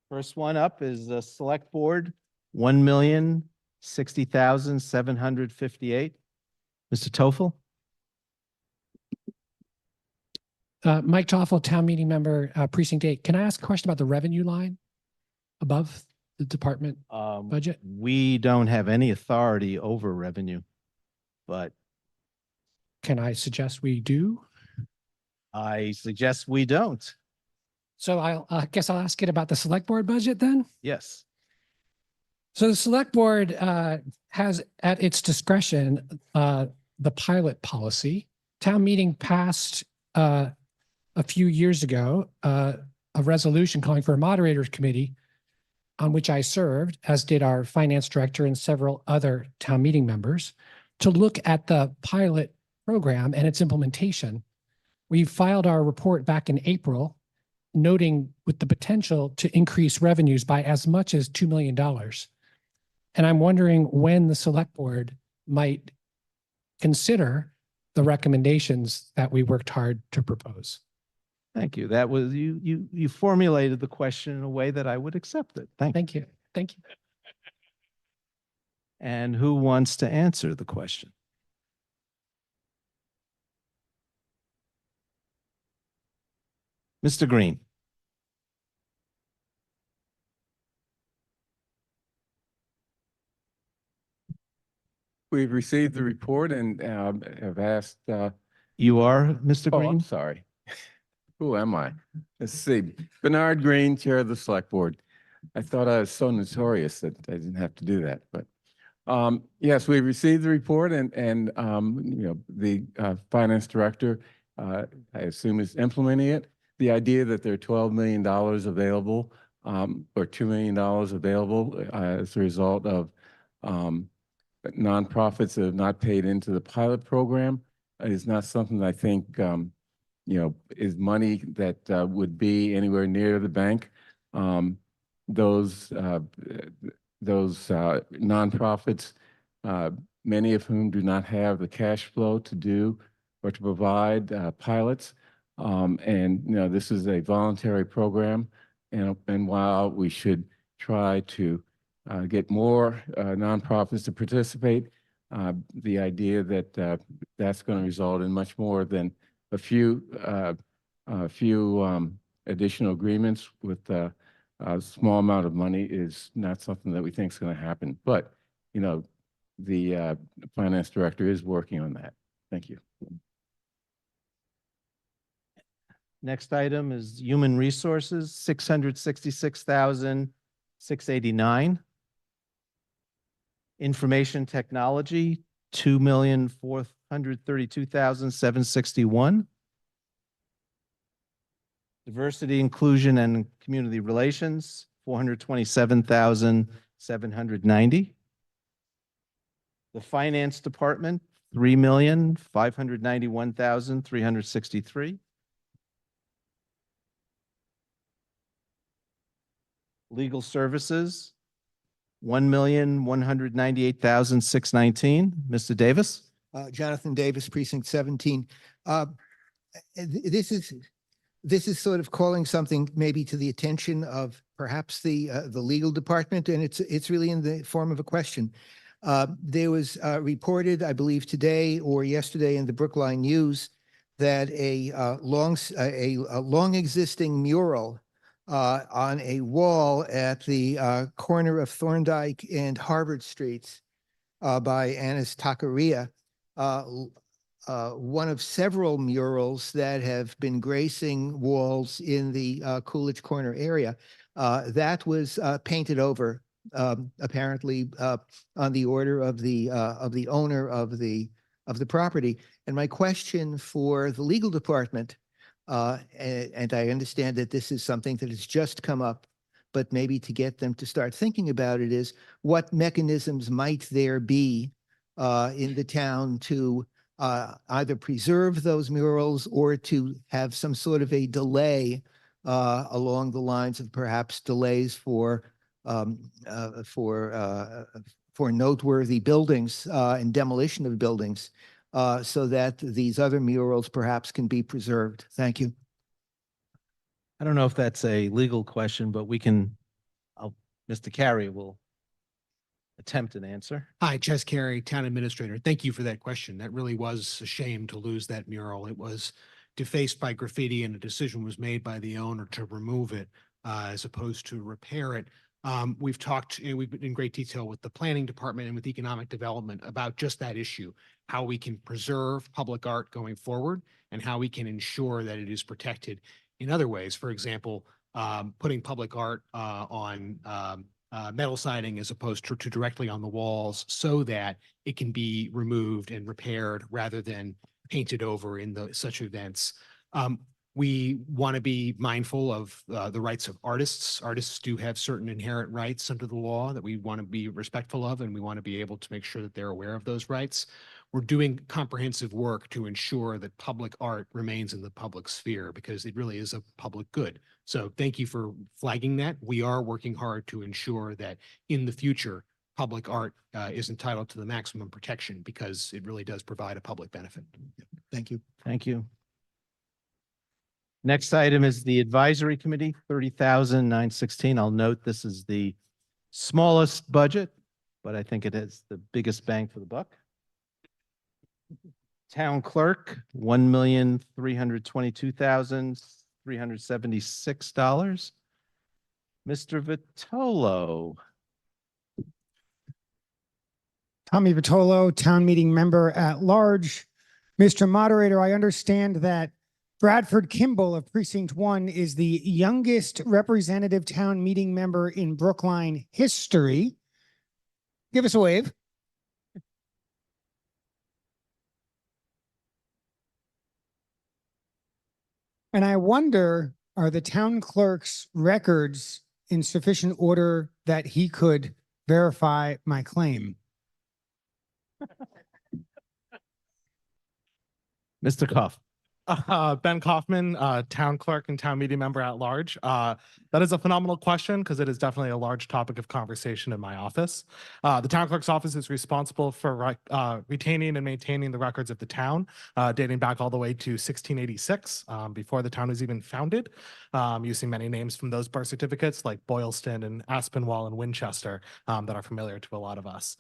Speaker 1: First one up is the select board, 1,060,758. Mr. Toffel?
Speaker 16: Mike Toffel, town meeting member, precinct 8. Can I ask a question about the revenue line above the department budget?
Speaker 1: We don't have any authority over revenue, but
Speaker 16: can I suggest we do?
Speaker 1: I suggest we don't.
Speaker 16: So I guess I'll ask it about the select board budget then.
Speaker 1: Yes.
Speaker 16: So the select board has at its discretion the pilot policy. Town meeting passed a few years ago a resolution calling for a moderators committee on which I served, as did our finance director and several other town meeting members, to look at the pilot program and its implementation. We filed our report back in April, noting with the potential to increase revenues by as much as $2 million. And I'm wondering when the select board might consider the recommendations that we worked hard to propose.
Speaker 1: Thank you. That was, you formulated the question in a way that I would accept it. Thank you.
Speaker 16: Thank you.
Speaker 1: And who wants to answer the question? Mr. Green.
Speaker 2: We've received the report and have asked.
Speaker 1: You are Mr.
Speaker 2: Oh,
Speaker 1: Green?
Speaker 2: I'm sorry. Who am I? Let's see. Bernard Green, Chair of the Select Board. I thought I was so notorious that I didn't have to do that, but yes, we received the report and the finance director, I assume, is implementing it. The idea that there are $12 million available or $2 million available as a result of nonprofits that have not paid into the pilot program is not something that I think is money that would be anywhere near the bank. Those nonprofits, many of whom do not have the cash flow to do or to provide pilots. This is a voluntary program, and while we should try to get more nonprofits to participate, the idea that that's going to result in much more than a few additional agreements with a small amount of money is not something that we think is going to happen. But the finance director is working on that. Thank you.
Speaker 1: Next item is human resources, $666,689. Information technology, $2,432,761. Diversity, inclusion, and community relations, $427,790. The finance department, $3,591,363. Legal services, $1,198,619. Mr. Davis?
Speaker 23: Jonathan Davis, Precinct 17. This is sort of calling something maybe to the attention of perhaps the legal department, and it's really in the form of a question. There was reported, I believe today or yesterday, in the Brookline News that a long existing mural on a wall at the corner of Thorndike and Harvard Streets by Anis Takaria, one of several murals that have been gracing walls in the Coolidge Corner area, that was painted over, apparently on the order of the owner of the property. And my question for the legal department, and I understand that this is something that has just come up, but maybe to get them to start thinking about it, is what mechanisms might there be in the town to either preserve those murals or to have some sort of a delay along the lines of perhaps delays for noteworthy buildings and demolition of buildings, so that these other murals perhaps can be preserved. Thank you.
Speaker 1: I don't know if that's a legal question, but Mr. Carey will attempt an answer.
Speaker 3: Hi, Ches Carey, Town Administrator. Thank you for that question. That really was a shame to lose that mural. It was defaced by graffiti and a decision was made by the owner to remove it as opposed to repair it. We've been in great detail with the planning department and with economic development about just that issue, how we can preserve public art going forward and how we can ensure that it is protected in other ways. For example, putting public art on metal siding as opposed to directly on the walls so that it can be removed and repaired rather than painted over in such events. We want to be mindful of the rights of artists. Artists do have certain inherent rights under the law that we want to be respectful of, and we want to be able to make sure that they're aware of those rights. we're doing comprehensive work to ensure that public art remains in the public sphere because it really is a public good. So thank you for flagging that. We are working hard to ensure that in the future, public art is entitled to the maximum protection because it really does provide a public benefit. Thank you.
Speaker 1: Thank you. Next item is the advisory committee, 30,916. I'll note this is the smallest budget, but I think it is the biggest bang for the buck. Town clerk, $1,322,376. Mr. Vitolo.
Speaker 6: Tommy Vitolo, town meeting member at large. Mr. Moderator, I understand that Bradford Kimball of Precinct 1 is the youngest representative town meeting member in Brookline history. Give us a wave. And I wonder, are the town clerk's records in sufficient order that he could verify my claim?
Speaker 1: Mr. Cuff.
Speaker 13: Ben Kaufman, town clerk and town meeting member at large. That is a phenomenal question because it is definitely a large topic of conversation in my office. The town clerk's office is responsible for retaining and maintaining the records of the town, dating back all the way to 1686, before the town was even founded, using many names from those birth certificates like Boylston and Aspinwall and Winchester that are familiar to a lot of us.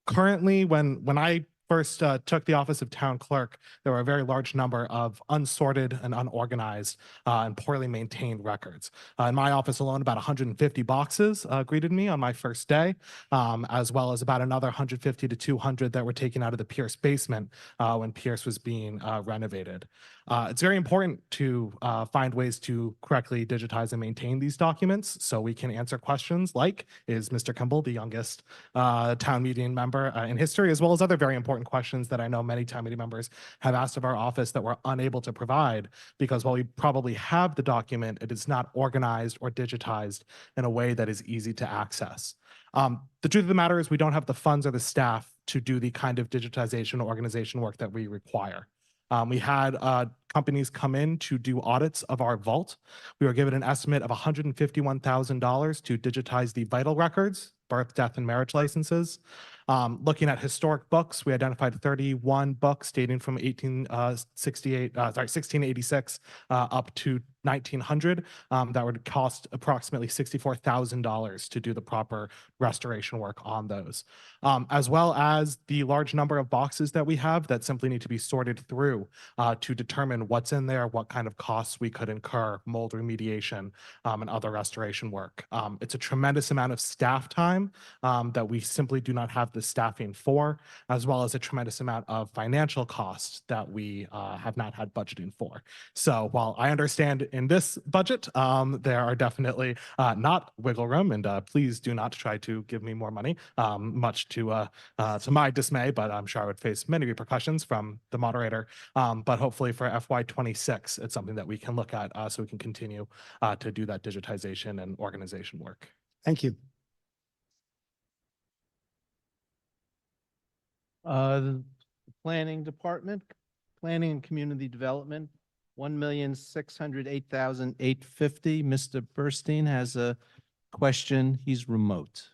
Speaker 13: Currently, when I first took the office of town clerk, there were a very large number of unsorted and unorganized and poorly maintained records. In my office alone, about 150 boxes greeted me on my first day, as well as about another 150 to 200 that were taken out of the Pierce basement when Pierce was being renovated. It's very important to find ways to correctly digitize and maintain these documents so we can answer questions like, is Mr. Kimball the youngest town meeting member in history, as well as other very important questions that I know many town meeting members have asked of our office that we're unable to provide because while we probably have the document, it is not organized or digitized in a way that is easy to access. The truth of the matter is we don't have the funds or the staff to do the kind of digitization or organization work that we require. We had companies come in to do audits of our vault. We were given an estimate of $151,000 to digitize the vital records, birth, death, and marriage licenses. Looking at historic books, we identified 31 books dating from 1686 up to 1900 that would cost approximately $64,000 to do the proper restoration work on those, as well as the large number of boxes that we have that simply need to be sorted through to determine what's in there, what kind of costs we could incur, mold remediation, and other restoration work. It's a tremendous amount of staff time that we simply do not have the staffing for, as well as a tremendous amount of financial costs that we have not had budgeting for. So while I understand in this budget, there are definitely not wiggle room, and please do not try to give me more money, much to my dismay, but I'm sure I would face many repercussions from the moderator. But hopefully for FY26, it's something that we can look at so we can continue to do that digitization and organization work.
Speaker 6: Thank you.
Speaker 1: The planning department, planning and community development, $1,608,850. Mr. Burstein has a question. He's remote.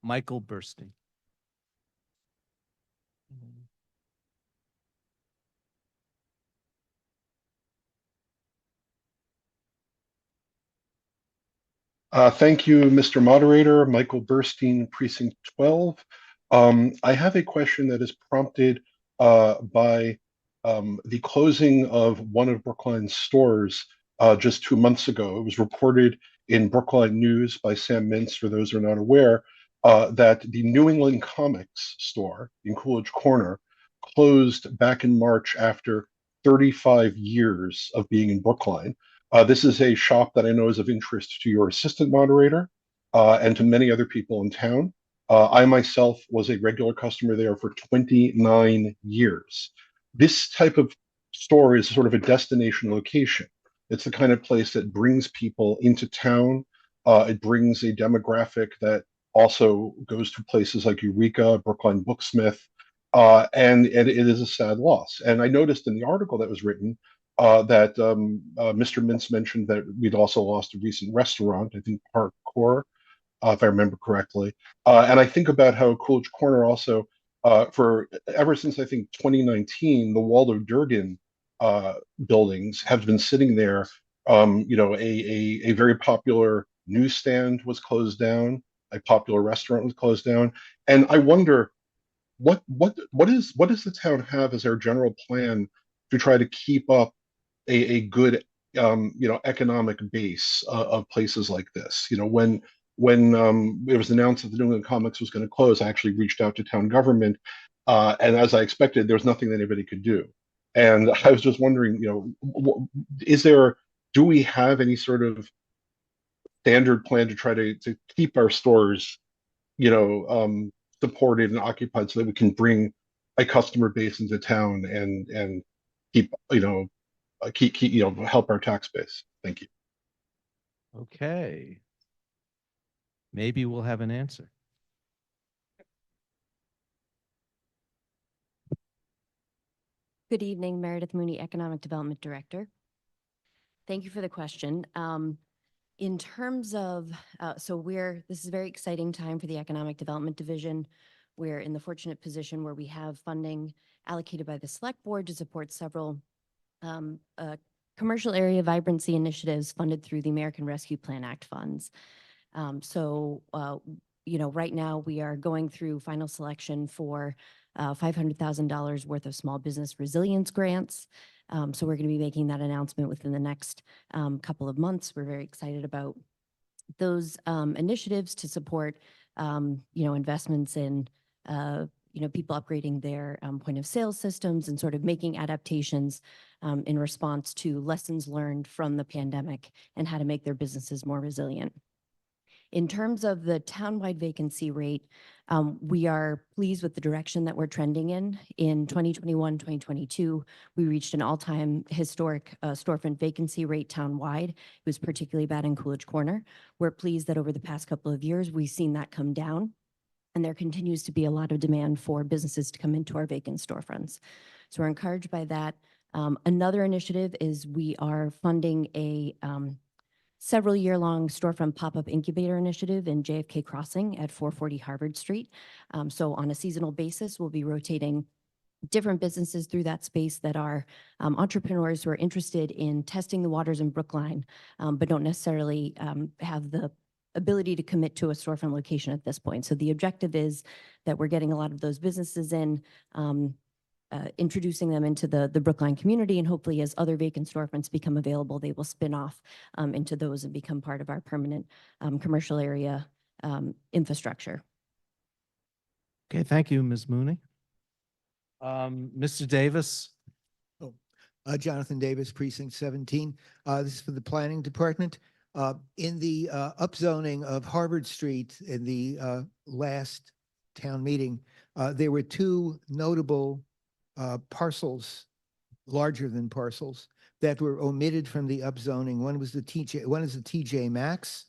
Speaker 1: Michael Burstein.
Speaker 18: Thank you, Mr. Moderator. Michael Burstein, Precinct 12. I have a question that is prompted by the closing of one of Brookline's stores just 2 months ago. It was reported in Brookline News by Sam Mintz, for those who are not aware, that the New England Comics store in Coolidge Corner closed back in March after 35 years of being in Brookline. This is a shop that I know is of interest to your assistant moderator and to many other people in town. I myself was a regular customer there for 29 years. This type of store is sort of a destination location. It's the kind of place that brings people into town. It brings a demographic that also goes to places like Eureka, Brookline Booksmith, and it is a sad loss. And I noticed in the article that was written that Mr. Mintz mentioned that we'd also lost a recent restaurant, I think Parkour, if I remember correctly. And I think about how Coolidge Corner also, for ever since I think 2019, the Waldo Durgan buildings have been sitting there. A very popular newsstand was closed down, a popular restaurant was closed down, and I wonder what does the town have as their general plan to try to keep up a good economic base of places like this. When it was announced that the New England Comics was going to close, I actually reached out to town government, and as I expected, there was nothing that anybody could do. And I was just wondering, do we have any sort of standard plan to try to keep our stores, supported and occupied so that we can bring a customer base into town and keep, help our tax base. Thank you.
Speaker 1: Okay. Maybe we'll have an answer.
Speaker 9: Good evening, Meredith Mooney, Economic Development Director. Thank you for the question. In terms of, this is a very exciting time for the Economic Development Division. We're in the fortunate position where we have funding allocated by the Select Board to support several commercial area vibrancy initiatives funded through the American Rescue Plan Act funds. Right now we are going through final selection for $500,000 worth of small business resilience grants. So we're going to be making that announcement within the next couple of months. We're very excited about those initiatives to support, investments in, people upgrading their point of sale systems and sort of making adaptations in response to lessons learned from the pandemic and how to make their businesses more resilient. In terms of the townwide vacancy rate, we are pleased with the direction that we're trending in. In 2021, 2022, we reached an all-time historic storefront vacancy rate townwide. It was particularly bad in Coolidge Corner. We're pleased that over the past couple of years, we've seen that come down, and there continues to be a lot of demand for businesses to come into our vacant storefronts. So we're encouraged by that. Another initiative is we are funding a several year-long storefront pop-up incubator initiative in JFK Crossing at 440 Harvard Street. So on a seasonal basis, we'll be rotating different businesses through that space that are entrepreneurs who are interested in testing the waters in Brookline, but don't necessarily have the ability to commit to a storefront location at this point. So the objective is that we're getting a lot of those businesses in, introducing them into the Brookline community, and hopefully as other vacant storefronts become available, they will spin off into those and become part of our permanent commercial area infrastructure.
Speaker 1: Okay, thank you, Ms. Mooney. Mr. Davis.
Speaker 23: Jonathan Davis, Precinct 17. This is for the Planning Department. In the upzoning of Harvard Street in the last town meeting, there were two notable parcels, larger than parcels, that were omitted from the upzoning. One is the TJ Maxx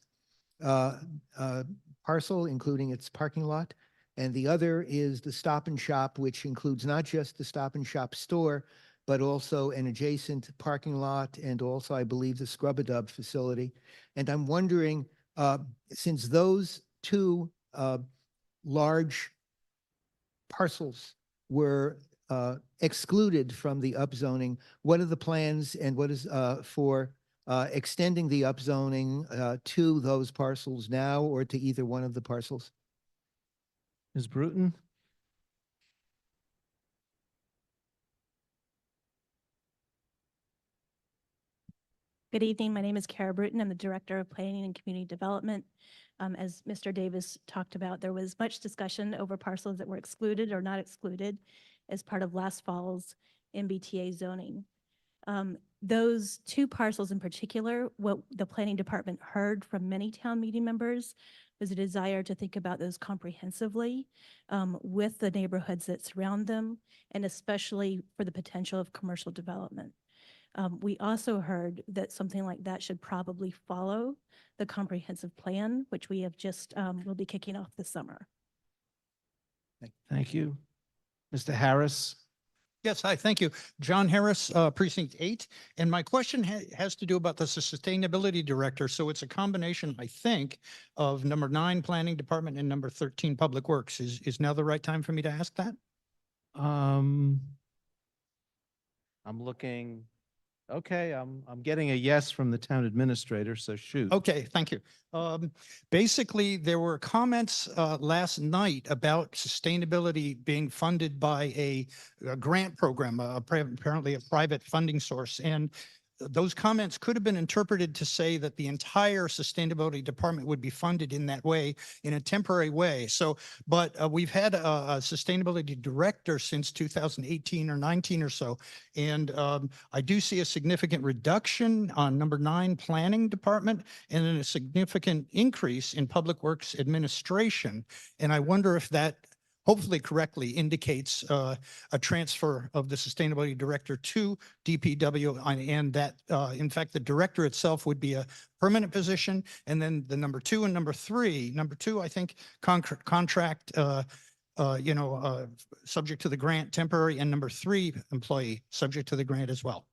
Speaker 23: parcel, including its parking lot, and the other is the Stop and Shop, which includes not just the Stop and Shop store, but also an adjacent parking lot and also, I believe, the Scrub-A-Dub facility. And I'm wondering, since those two large parcels were excluded from the upzoning, what are the plans and what is for extending the upzoning to those parcels now or to either one of the parcels?
Speaker 1: Ms. Bruton?
Speaker 15: Good evening. My name is Kara Bruton. I'm the Director of Planning and Community Development. As Mr. Davis talked about, there was much discussion over parcels that were excluded or not excluded as part of last fall's MBTA zoning. Those two parcels in particular, what the Planning Department heard from many town meeting members was a desire to think about those comprehensively with the neighborhoods that surround them, and especially for the potential of commercial development. We also heard that something like that should probably follow the comprehensive plan, which we have just, will be kicking off this summer.
Speaker 1: Thank you. Mr. Harris?
Speaker 5: Yes, hi, thank you. John Harris, Precinct 8. And my question has to do about the Sustainability Director. So it's a combination, I think, of number 9, Planning Department, and number 13, Public Works. Is now the right time for me to ask that?
Speaker 1: I'm looking, okay, I'm getting a yes from the town administrator, so shoot.
Speaker 5: Okay, thank you. Basically, there were comments last night about sustainability being funded by a grant program, apparently a private funding source. And those comments could have been interpreted to say that the entire sustainability department would be funded in that way, in a temporary way. So, but we've had a sustainability director since 2018 or 19 or so. And I do see a significant reduction on number 9, Planning Department, and then a significant increase in Public Works Administration. And I wonder if that hopefully correctly indicates a transfer of the sustainability director to DPW, and that in fact the director itself would be a permanent position, and then the number 2 and number 3. Number 2, I think contract, subject to the grant, temporary, and number 3 employee subject to the grant as well.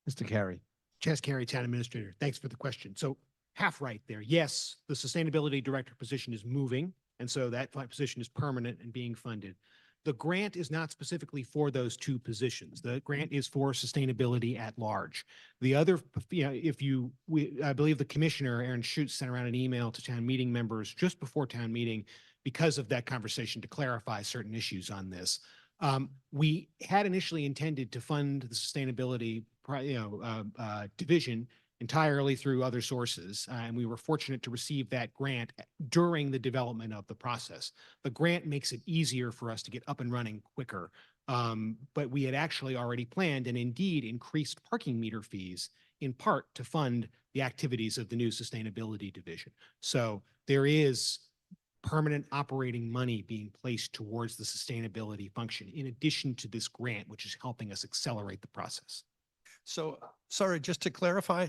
Speaker 1: Mr. Carey?
Speaker 3: Chaz Carey, Town Administrator. Thanks for the question. So half right there. Yes, the Sustainability Director position is moving, and so that position is permanent and being funded. The grant is not specifically for those 2 positions. The grant is for sustainability at large. The other, I believe the Commissioner, Aaron Schutz, sent around an email to town meeting members just before town meeting because of that conversation to clarify certain issues on this. We had initially intended to fund the sustainability division entirely through other sources, and we were fortunate to receive that grant during the development of the process. The grant makes it easier for us to get up and running quicker, but we had actually already planned and indeed increased parking meter fees in part to fund the activities of the new sustainability division. So there is permanent operating money being placed towards the sustainability function in addition to this grant, which is helping us accelerate the process.
Speaker 5: So, sorry, just to clarify,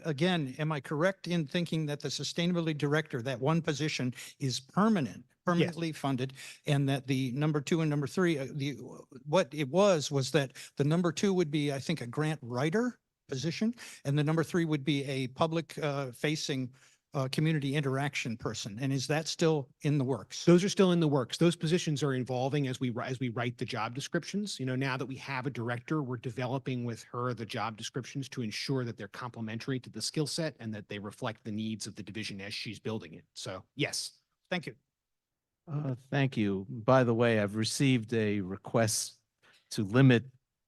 Speaker 5: again, am I correct in thinking that the sustainability director, that one position, is permanently funded, and that the number 2 and number 3, what it was that the number 2 would be, I think, a grant writer position, and the number 3 would be a public facing community interaction person. And is that still in the works?
Speaker 3: Those are still in the works. Those positions are evolving as we write the job descriptions. Now that we have a director, we're developing with her the job descriptions to ensure that they're complementary to the skill set and that they reflect the needs of the division as she's building it. So yes, thank you.
Speaker 1: Thank you. By the way, I've received a request to limit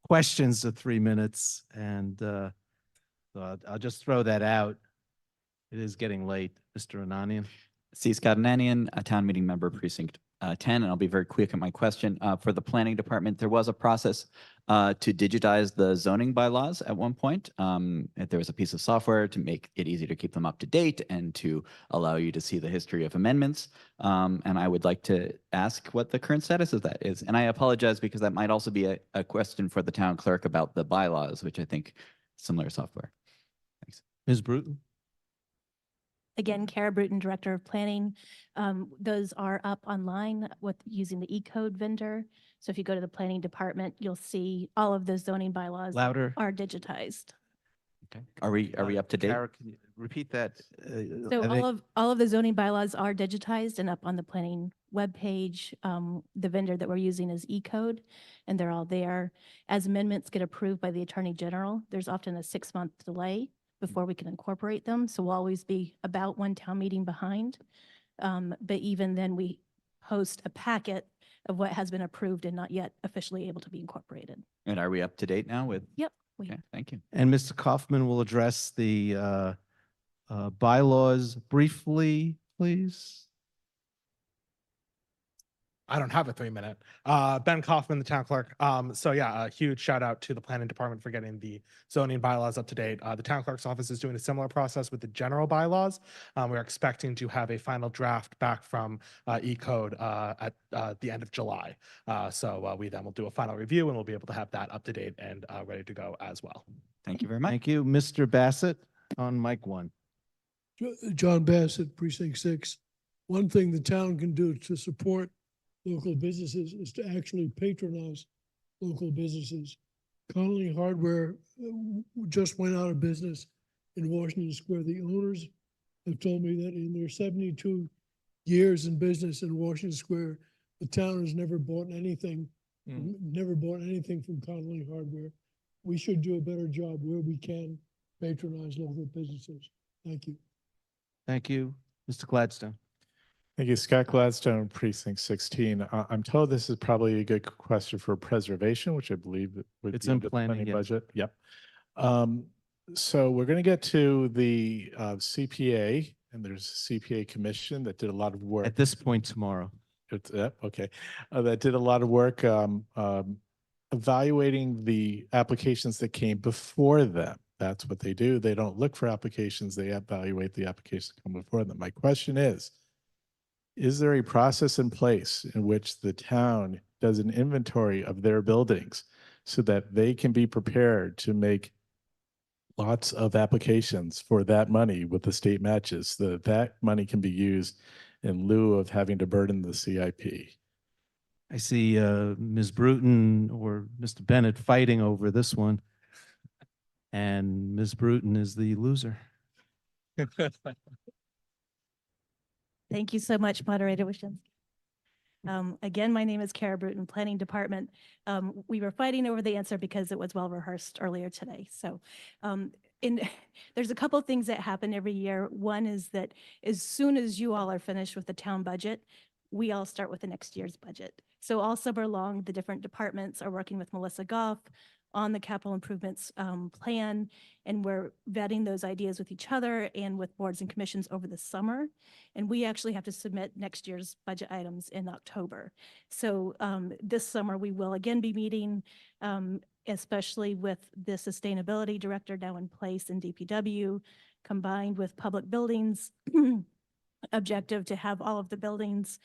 Speaker 1: questions to 3 minutes, and so I'll just throw that out. It is getting late. Mr. Ananian?
Speaker 17: C. Scott Ananian, a town meeting member, precinct 10, and I'll be very quick at my question. For the planning department, there was a process to digitize the zoning bylaws at one point. There was a piece of software to make it easy to keep them up to date and to allow you to see the history of amendments. And I would like to ask what the current status of that is. And I apologize because that might also be a question for the town clerk about the bylaws, which I think similar software. Thanks.
Speaker 1: Ms. Bruton?
Speaker 15: Again, Kara Bruton, Director of Planning. Those are up online using the E-code vendor. So if you go to the Planning Department, you'll see all of the zoning bylaws
Speaker 1: Louder.
Speaker 15: are digitized.
Speaker 17: Okay. Are we up to date?
Speaker 1: Kara, can you repeat that?
Speaker 15: So all of the zoning bylaws are digitized and up on the planning webpage. The vendor that we're using is E-code, and they're all there. As amendments get approved by the Attorney General, there's often a 6-month delay before we can incorporate them. So we'll always be about 1 town meeting behind. But even then, we post a packet of what has been approved and not yet officially able to be incorporated.
Speaker 17: And are we up to date now with?
Speaker 15: Yep.
Speaker 17: Okay, thank you.
Speaker 1: And Mr. Kaufman will address the bylaws briefly, please.
Speaker 13: I don't have a 3-minute. Ben Kaufman, the town clerk. So yeah, a huge shout out to the planning department for getting the zoning bylaws up to date. The town clerk's office is doing a similar process with the general bylaws. We're expecting to have a final draft back from E-code at the end of July. So we then will do a final review and we'll be able to have that up to date and ready to go as well.
Speaker 17: Thank you very much.
Speaker 1: Thank you. Mr. Bassett on mic 1.
Speaker 4: John Bassett, Precinct 6. One thing the town can do to support local businesses is to actually patronize local businesses. Connolly Hardware just went out of business in Washington Square. The owners have told me that in their 72 years in business in Washington Square, the town has never bought anything, from Connolly Hardware. We should do a better job where we can patronize local businesses. Thank you.
Speaker 1: Thank you. Mr. Gladstone.
Speaker 19: Thank you, Scott Gladstone, Precinct 16. I'm told this is probably a good question for preservation, which I believe would
Speaker 1: It's
Speaker 19: be
Speaker 1: in
Speaker 19: under the
Speaker 1: planning, yes.
Speaker 19: budget. Yep. So we're going to get to the CPA, and there's a CPA commission that did a lot of work.
Speaker 1: At this point tomorrow.
Speaker 19: Okay. That did a lot of work evaluating the applications that came before them. That's what they do. They don't look for applications. They evaluate the applications that come before them. My question is there a process in place in which the town does an inventory of their buildings so that they can be prepared to make lots of applications for that money with the state matches, so that that money can be used in lieu of having to burden the CIP?
Speaker 1: I see Ms. Bruton or Mr. Bennett fighting over this one. And Ms. Bruton is the loser.
Speaker 15: Thank you so much, Moderator Wishinsky. Again, my name is Kara Bruton, Planning Department. We were fighting over the answer because it was well rehearsed earlier today. So there's a couple things that happen every year. One is that as soon as you all are finished with the town budget, we all start with the next year's budget. So all summer long, the different departments are working with Melissa Goff on the capital improvements plan, and we're vetting those ideas with each other and with boards and commissions over the summer. And we actually have to submit next year's budget items in October. So this summer we will again be meeting, especially with the sustainability director now in place in DPW, combined with public buildings objective to have all of the buildings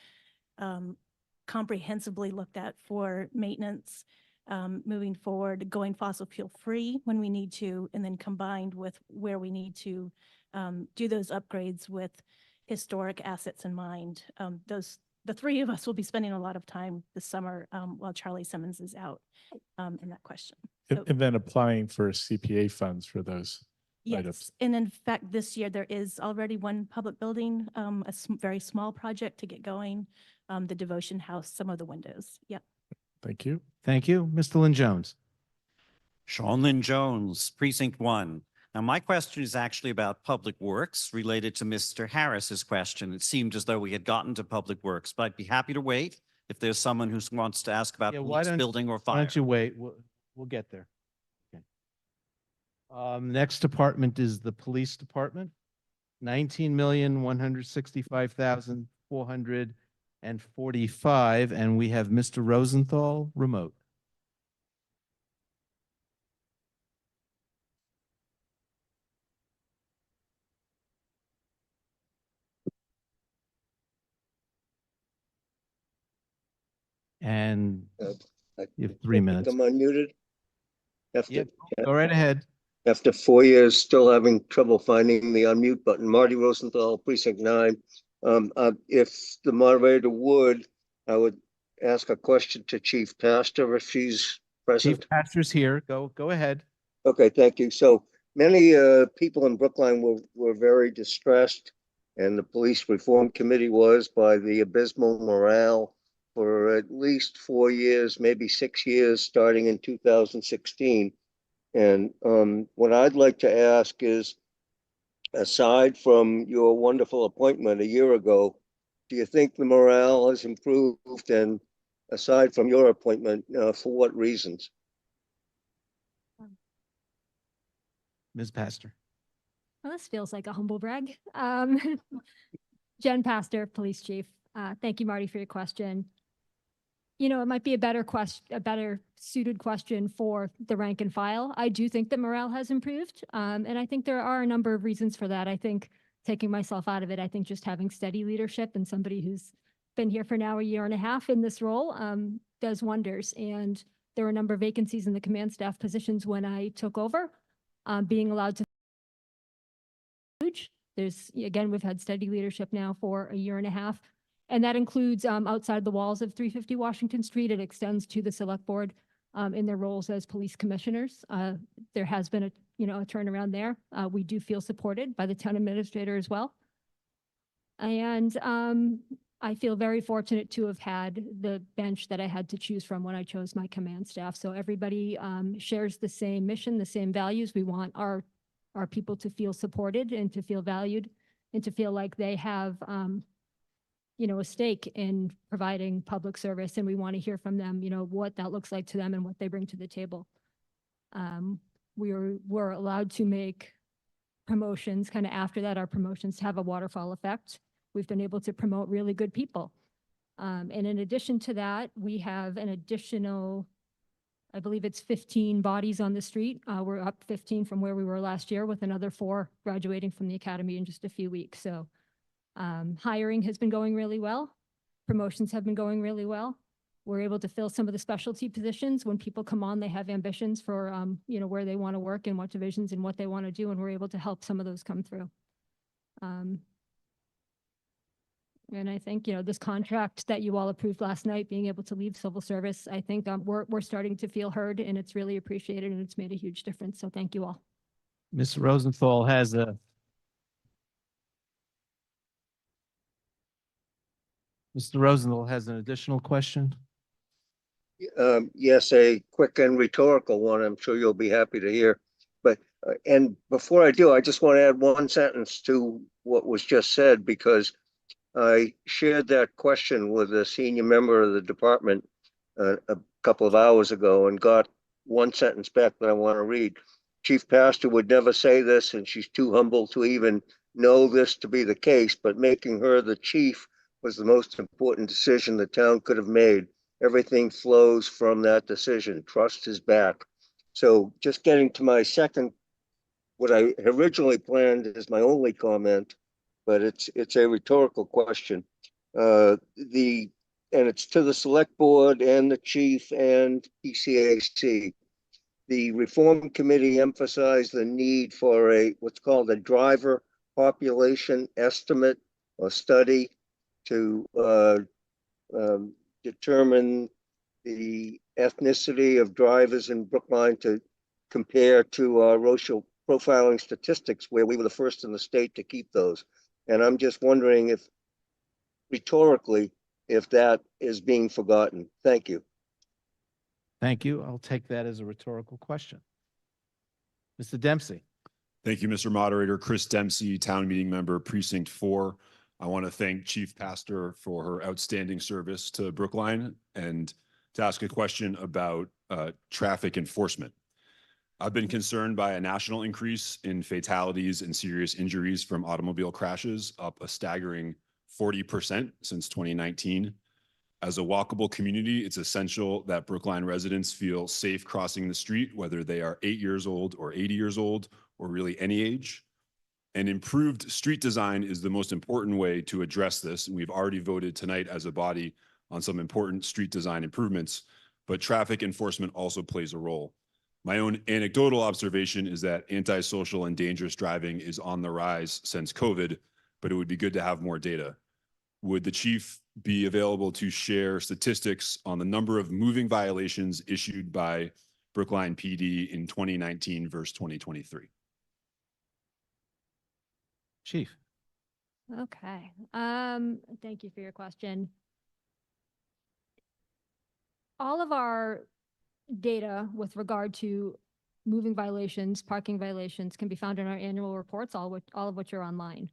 Speaker 15: comprehensively looked at for maintenance. Moving forward, going fossil fuel free when we need to, and then combined with where we need to do those upgrades with historic assets in mind. The three of us will be spending a lot of time this summer while Charlie Simmons is out in that question. So,
Speaker 19: And then applying for CPA funds for those items.
Speaker 15: yes, and in fact, this year there is already one public building, a very small project to get going, the Devotion House, some of the windows. Yep.
Speaker 19: Thank you.
Speaker 1: Thank you. Mr. Lynn Jones.
Speaker 22: Sean Lynn Jones, Precinct 1. Now, my question is actually about Public Works related to Mr. Harris's question. It seemed as though we had gotten to Public Works, but I'd be happy to wait if there's someone who wants to ask about police building or fire.
Speaker 1: Why don't you wait? We'll get there. Okay. Next department is the police department. 19,165,445, and we have Mr. Rosenthal remote. And you have 3 minutes.
Speaker 24: I'm unmuted.
Speaker 1: Yep, go right ahead.
Speaker 24: After 4 years, still having trouble finding the unmute button. Marty Rosenthal, Precinct 9. If the moderator would, I would ask a question to Chief Pastor if she's present.
Speaker 1: Chief Pastor's here. Go ahead.
Speaker 24: Okay, thank you. So many people in Brookline were very distressed, and the Police Reform Committee was, by the abysmal morale for at least 4 years, maybe 6 years, starting in 2016. And what I'd like to ask is, aside from your wonderful appointment a year ago, do you think the morale has improved? And aside from your appointment, for what reasons?
Speaker 1: Ms. Pastor.
Speaker 25: Well, this feels like a humble brag. Jen Pastor, Police Chief. Thank you, Marty, for your question. you know, it might be a better suited question for the rank and file. I do think that morale has improved. And I think there are a number of reasons for that. I think taking myself out of it, I think just having steady leadership and somebody who's been here for now a year and a half in this role does wonders. And there were a number of vacancies in the command staff positions when I took over, being allowed to. Again, we've had steady leadership now for a year and a half. And that includes outside the walls of 350 Washington Street. It extends to the select board in their roles as police commissioners. There has been a turnaround there. We do feel supported by the town administrator as well. And I feel very fortunate to have had the bench that I had to choose from when I chose my command staff. So everybody shares the same mission, the same values. We want our people to feel supported and to feel valued and to feel like they have a stake in providing public service, and we want to hear from them, what that looks like to them and what they bring to the table. We're allowed to make promotions kind of after that. Our promotions have a waterfall effect. We've been able to promote really good people. And in addition to that, we have an additional, I believe it's 15 bodies on the street. We're up 15 from where we were last year, with another 4 graduating from the academy in just a few weeks. So hiring has been going really well. Promotions have been going really well. We're able to fill some of the specialty positions. When people come on, they have ambitions for, where they want to work and what divisions and what they want to do. And we're able to help some of those come through. And I think, this contract that you all approved last night, being able to leave civil service, I think we're starting to feel heard, and it's really appreciated, and it's made a huge difference. So thank you all.
Speaker 1: Ms. Rosenthal has a Mr. Rosenthal has an additional question.
Speaker 24: Yes, a quick and rhetorical one. I'm sure you'll be happy to hear. But and before I do, I just want to add one sentence to what was just said, because I shared that question with a senior member of the department a couple of hours ago and got one sentence back that I want to read. Chief Pastor would never say this, and she's too humble to even know this to be the case, but making her the chief was the most important decision the town could have made. Everything flows from that decision. Trust is back. So just getting to my second, what I originally planned as my only comment, but it's a rhetorical question. And it's to the select board and the chief and PCAC. The reform committee emphasized the need for what's called a driver population estimate or study to determine the ethnicity of drivers in Brookline to compare to racial profiling statistics, where we were the first in the state to keep those. And I'm just wondering if, rhetorically, if that is being forgotten. Thank you.
Speaker 1: Thank you. I'll take that as a rhetorical question. Mr. Dempsey.
Speaker 7: Thank you, Mr. Moderator. Chris Dempsey, Town Meeting Member, Precinct 4. I want to thank Chief Pastor for her outstanding service to Brookline and to ask a question about traffic enforcement. I've been concerned by a national increase in fatalities and serious injuries from automobile crashes, up a staggering 40% since 2019. As a walkable community, it's essential that Brookline residents feel safe crossing the street, whether they are 8 years old or 80 years old, or really any age. And improved street design is the most important way to address this. And we've already voted tonight as a body on some important street design improvements, but traffic enforcement also plays a role. My own anecdotal observation is that antisocial and dangerous driving is on the rise since COVID, but it would be good to have more data. Would the chief be available to share statistics on the number of moving violations issued by Brookline PD in 2019 versus 2023?
Speaker 1: Chief.
Speaker 25: Okay. Thank you for your question. All of our data with regard to moving violations, parking violations, can be found in our annual reports, all of which are online.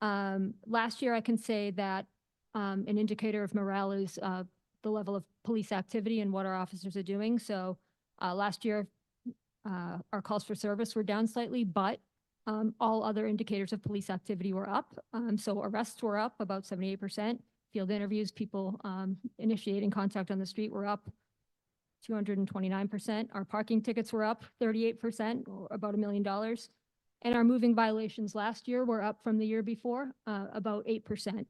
Speaker 25: Last year, I can say that an indicator of morale is the level of police activity and what our officers are doing. So last year, our calls for service were down slightly, but all other indicators of police activity were up. So arrests were up about 78%. field interviews, people initiating contact on the street were up 229%. Our parking tickets were up 38%, or about $1 million. And our moving violations last year were up from the year before, about 8%.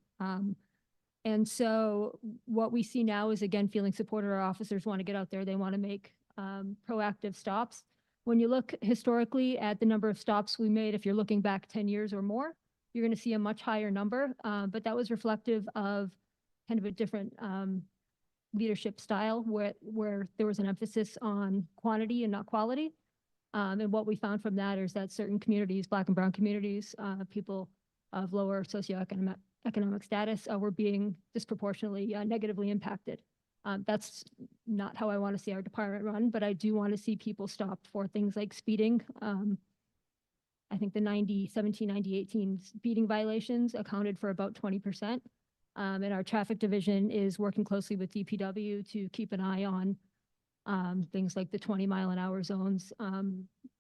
Speaker 25: And so what we see now is, again, feeling supported. Our officers want to get out there. They want to make proactive stops. When you look historically at the number of stops we made, if you're looking back 10 years or more, you're going to see a much higher number. But that was reflective of kind of a different leadership style where there was an emphasis on quantity and not quality. And what we found from that is that certain communities, Black and brown communities, people of lower socioeconomic status were being disproportionately negatively impacted. That's not how I want to see our department run, but I do want to see people stopped for things like speeding. I think the 17, 90, 18 speeding violations accounted for about 20%. And our traffic division is working closely with DPW to keep an eye on things like the 20-mile-an-hour zones.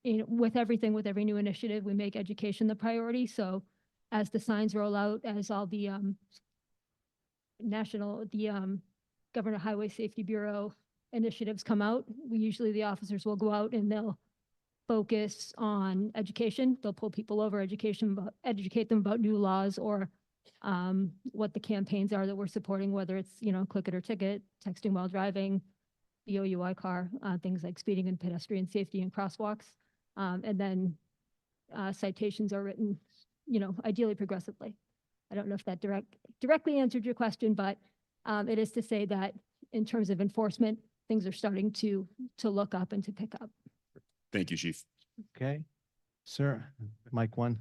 Speaker 25: With every new initiative, we make education the priority. So as the signs roll out, as all the Governor Highway Safety Bureau initiatives come out, the officers will go out and they'll focus on education. They'll pull people over, educate them about new laws or what the campaigns are that we're supporting, whether it's, click it or ticket, texting while driving, the OUI car, things like speeding and pedestrian safety and crosswalks. And then citations are written, ideally progressively. I don't know if that directly answered your question, but it is to say that in terms of enforcement, things are starting to look up and to pick up.
Speaker 7: Thank you, Chief.
Speaker 1: Okay, sir, Mike 1.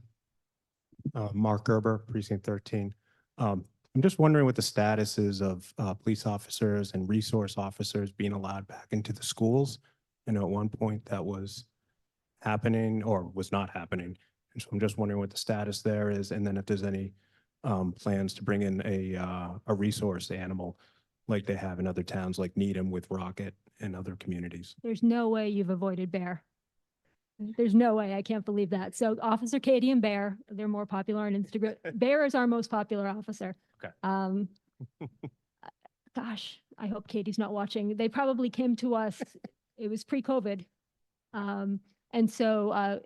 Speaker 8: Mark Gerber, Precinct 13. I'm just wondering what the status is of police officers and resource officers being allowed back into the schools. I know at one point that was happening or was not happening. And so I'm just wondering what the status there is, and then if there's any plans to bring in a resource animal like they have in other towns like Needham with Rocket and other communities.
Speaker 25: There's no way you've avoided Bear. There's no way. I can't believe that. So Officer Katie and Bear, they're more popular on Instagram. Bear is our most popular officer.
Speaker 8: Okay.
Speaker 25: Gosh, I hope Katie's not watching. They probably came to us, it was pre-COVID. And so,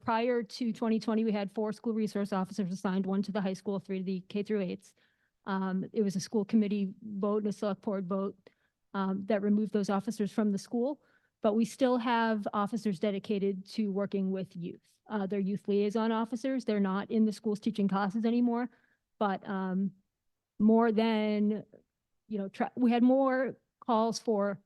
Speaker 25: prior to 2020, we had 4 school resource officers assigned, 1 to the high school, 3 to the K through 8s. It was a school committee vote and a select board vote that removed those officers from the school. But we still have officers dedicated to working with youth. They're youth liaison officers. They're not in the schools teaching classes anymore, but more than, we had more calls for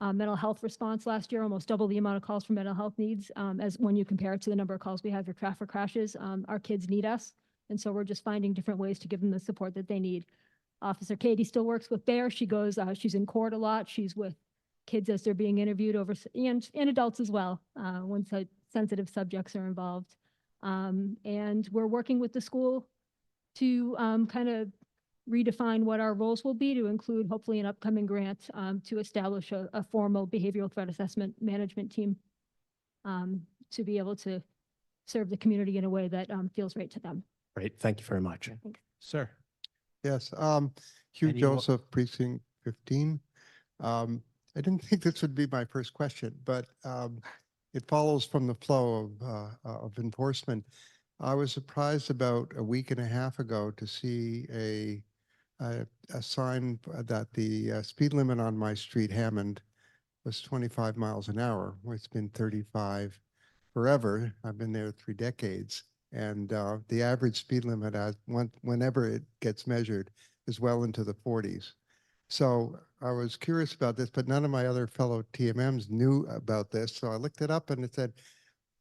Speaker 25: mental health response last year, almost double the amount of calls for mental health needs as when you compare it to the number of calls we have for traffic crashes. Our kids need us. And so we're just finding different ways to give them the support that they need. Officer Katie still works with Bear. She goes, she's in court a lot. She's with kids as they're being interviewed and adults as well, when sensitive subjects are involved. And we're working with the school to kind of redefine what our roles will be, to include hopefully an upcoming grant to establish a formal behavioral threat assessment management team to be able to serve the community in a way that feels right to them.
Speaker 8: Great. Thank you very much.
Speaker 25: Thanks.
Speaker 1: Sir.
Speaker 10: Yes, Hugh
Speaker 1: And you-
Speaker 10: Joseph, Precinct 15. I didn't think this would be my first question, but it follows from the flow of enforcement. I was surprised about a week and a half ago to see a sign that the speed limit on my street, Hammond, was 25 miles an hour. Well, it's been 35 forever. I've been there 3 decades. And the average speed limit, whenever it gets measured, is well into the 40s. So I was curious about this, but none of my other fellow TMMs knew about this. So I looked it up and it said,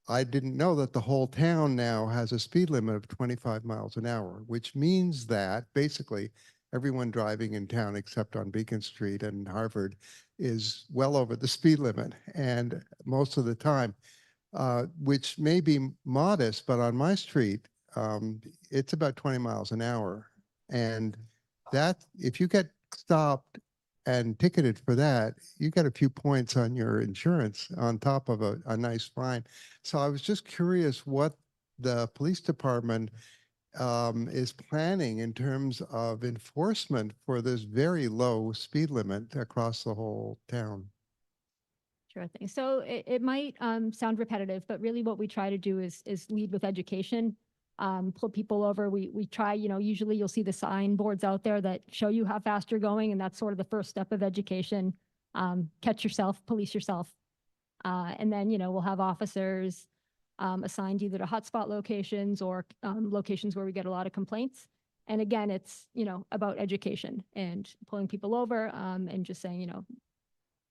Speaker 10: I didn't know that the whole town now has a speed limit of 25 miles an hour, which means that basically everyone driving in town except on Beacon Street and Harvard is well over the speed limit. And most of the time, which may be modest, but on my street, it's about 20 miles an hour. And that, if you get stopped and ticketed for that, you get a few points on your insurance on top of a nice fine. So I was just curious what the police department is planning in terms of enforcement for this very low speed limit across the whole town?
Speaker 25: Sure thing. So it might sound repetitive, but really what we try to do is lead with education. Pull people over. We try, usually you'll see the sign boards out there that show you how fast you're going, and that's sort of the first step of education. Catch yourself, police yourself. And then, we'll have officers assigned either to hotspot locations or locations where we get a lot of complaints. And again, it's, about education and pulling people over and just saying,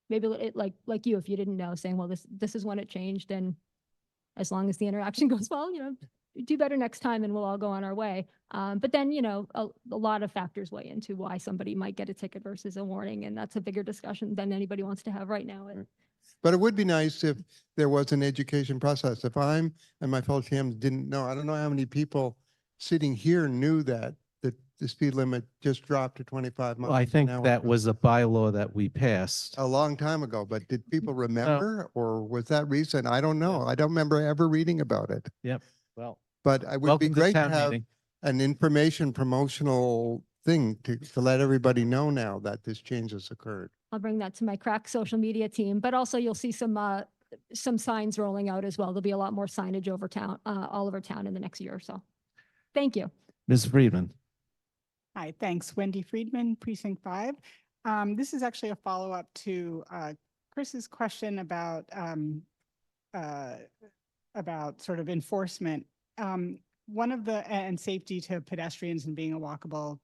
Speaker 25: maybe it like you, if you didn't know, saying, well, this is when it changed. And as long as the interaction goes well, do better next time and we'll all go on our way. But then, a lot of factors weigh into why somebody might get a ticket versus a warning. And that's a bigger discussion than anybody wants to have right now.
Speaker 10: But it would be nice if there was an education process. If I'm and my fellow TMs didn't know, I don't know how many people sitting here knew that the speed limit just dropped to 25 miles
Speaker 1: Well, I think
Speaker 10: an hour
Speaker 1: that was a bylaw that we passed.
Speaker 10: a long time ago, but did people remember or was that recent? I don't know. I don't remember ever reading about it.
Speaker 1: Yep. Well,
Speaker 10: But it would be
Speaker 1: welcome to
Speaker 10: great to
Speaker 1: town
Speaker 10: have
Speaker 1: meeting.
Speaker 10: an information promotional thing to let everybody know now that this change has occurred.
Speaker 25: I'll bring that to my crack social media team, but also you'll see some signs rolling out as well. There'll be a lot more signage over town, all over town in the next year or so. Thank you.
Speaker 1: Ms. Friedman.
Speaker 11: Hi, thanks. Wendy Friedman, Precinct 5. This is actually a follow-up to Chris's question about sort of enforcement. One of the, and safety to pedestrians and being the walkable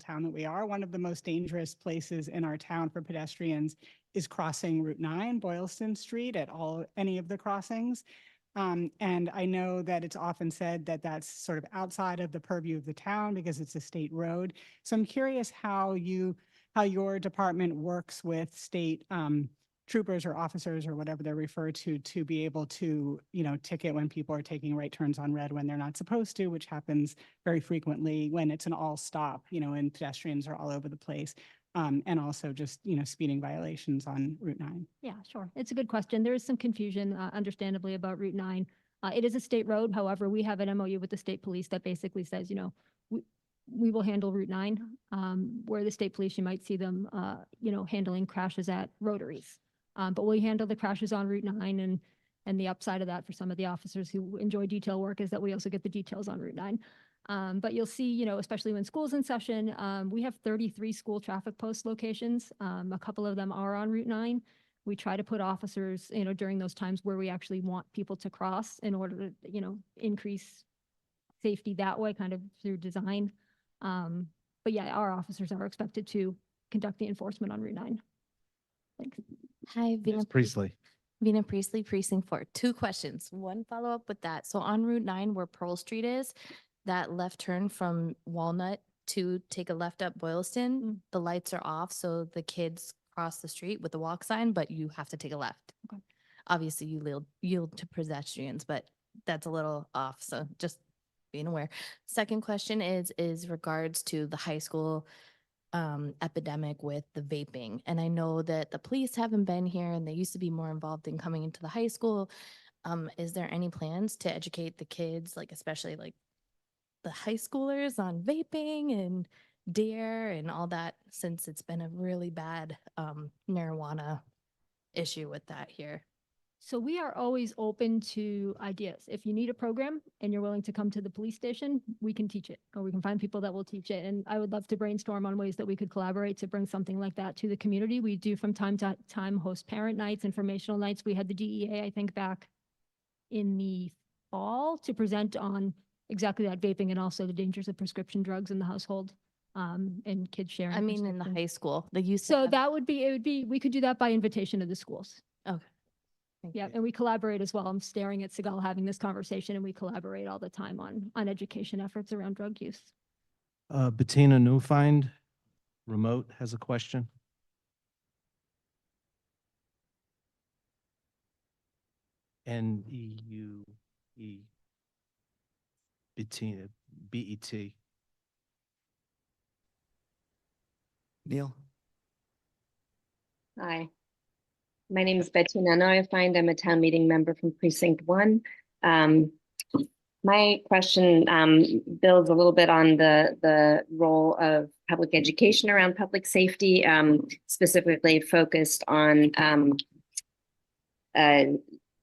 Speaker 11: town that we are, one of the most dangerous places in our town for pedestrians is crossing Route 9, Boylston Street at any of the crossings. And I know that it's often said that that's sort of outside of the purview of the town because it's a state road. So I'm curious how your department works with state troopers or officers or whatever they're referred to be able to, ticket when people are taking right turns on red when they're not supposed to, which happens very frequently when it's an all stop, and pedestrians are all over the place. And also just, speeding violations on Route 9.
Speaker 25: Yeah, sure. It's a good question. There is some confusion, understandably, about Route 9. It is a state road. However, we have an MOU with the state police that basically says, we will handle Route 9, where the state police, you might see them, handling crashes at rotaries. But we handle the crashes on Route 9, and the upside of that for some of the officers who enjoy detail work is that we also get the details on Route 9. But you'll see, especially when school's in session, we have 33 school traffic post locations. A couple of them are on Route 9. We try to put officers, during those times where we actually want people to cross in order to, increase safety that way, kind of through design. But yeah, our officers are expected to conduct the enforcement on Route 9. Thanks.
Speaker 12: Hi,
Speaker 1: Ms. Priestley.
Speaker 12: Vina Priestley, Precinct 4. 2 questions. One follow-up with that. So on Route 9, where Pearl Street is, that left turn from Walnut to take a left up Boylston, the lights are off, so the kids cross the street with the walk sign, but you have to take a left.
Speaker 25: Okay.
Speaker 12: Obviously, you yield to pedestrians, but that's a little off, so just being aware. Second question is regards to the high school epidemic with the vaping. And I know that the police haven't been here and they used to be more involved in coming into the high school. Is there any plans to educate the kids, especially the high schoolers on vaping and DARE and all that, since it's been a really bad marijuana issue with that here?
Speaker 25: So we are always open to ideas. If you need a program and you're willing to come to the police station, we can teach it, or we can find people that will teach it. And I would love to brainstorm on ways that we could collaborate to bring something like that to the community. We do from time to time host parent nights, informational nights. We had the DEA, I think, back in the fall to present on exactly that, vaping, and also the dangers of prescription drugs in the household, and kids sharing.
Speaker 12: I mean, in the high school, they used to
Speaker 25: So
Speaker 12: have-
Speaker 25: that would be, we could do that by invitation of the schools.
Speaker 12: Okay.
Speaker 25: Yeah, and we collaborate as well. I'm staring at Sigal having this conversation, and we collaborate all the time on education efforts around drug use.
Speaker 1: Bettina Newfind, remote, has a question. N-E-U-E. Bettina, B-E-T.
Speaker 14: Neil?
Speaker 20: Hi, my name is Bettina Neufind. I'm a town meeting member from Precinct 1. My question builds a little bit on the role of public education around public safety, specifically focused on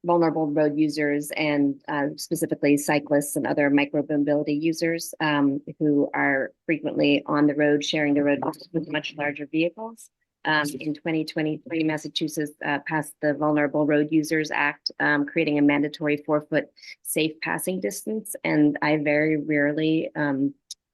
Speaker 20: vulnerable road users and specifically cyclists and other micromobility users who are frequently on the road, sharing the road with much larger vehicles. In 2023, Massachusetts passed the Vulnerable Road Users Act, creating a mandatory 4-foot safe passing distance. And I very rarely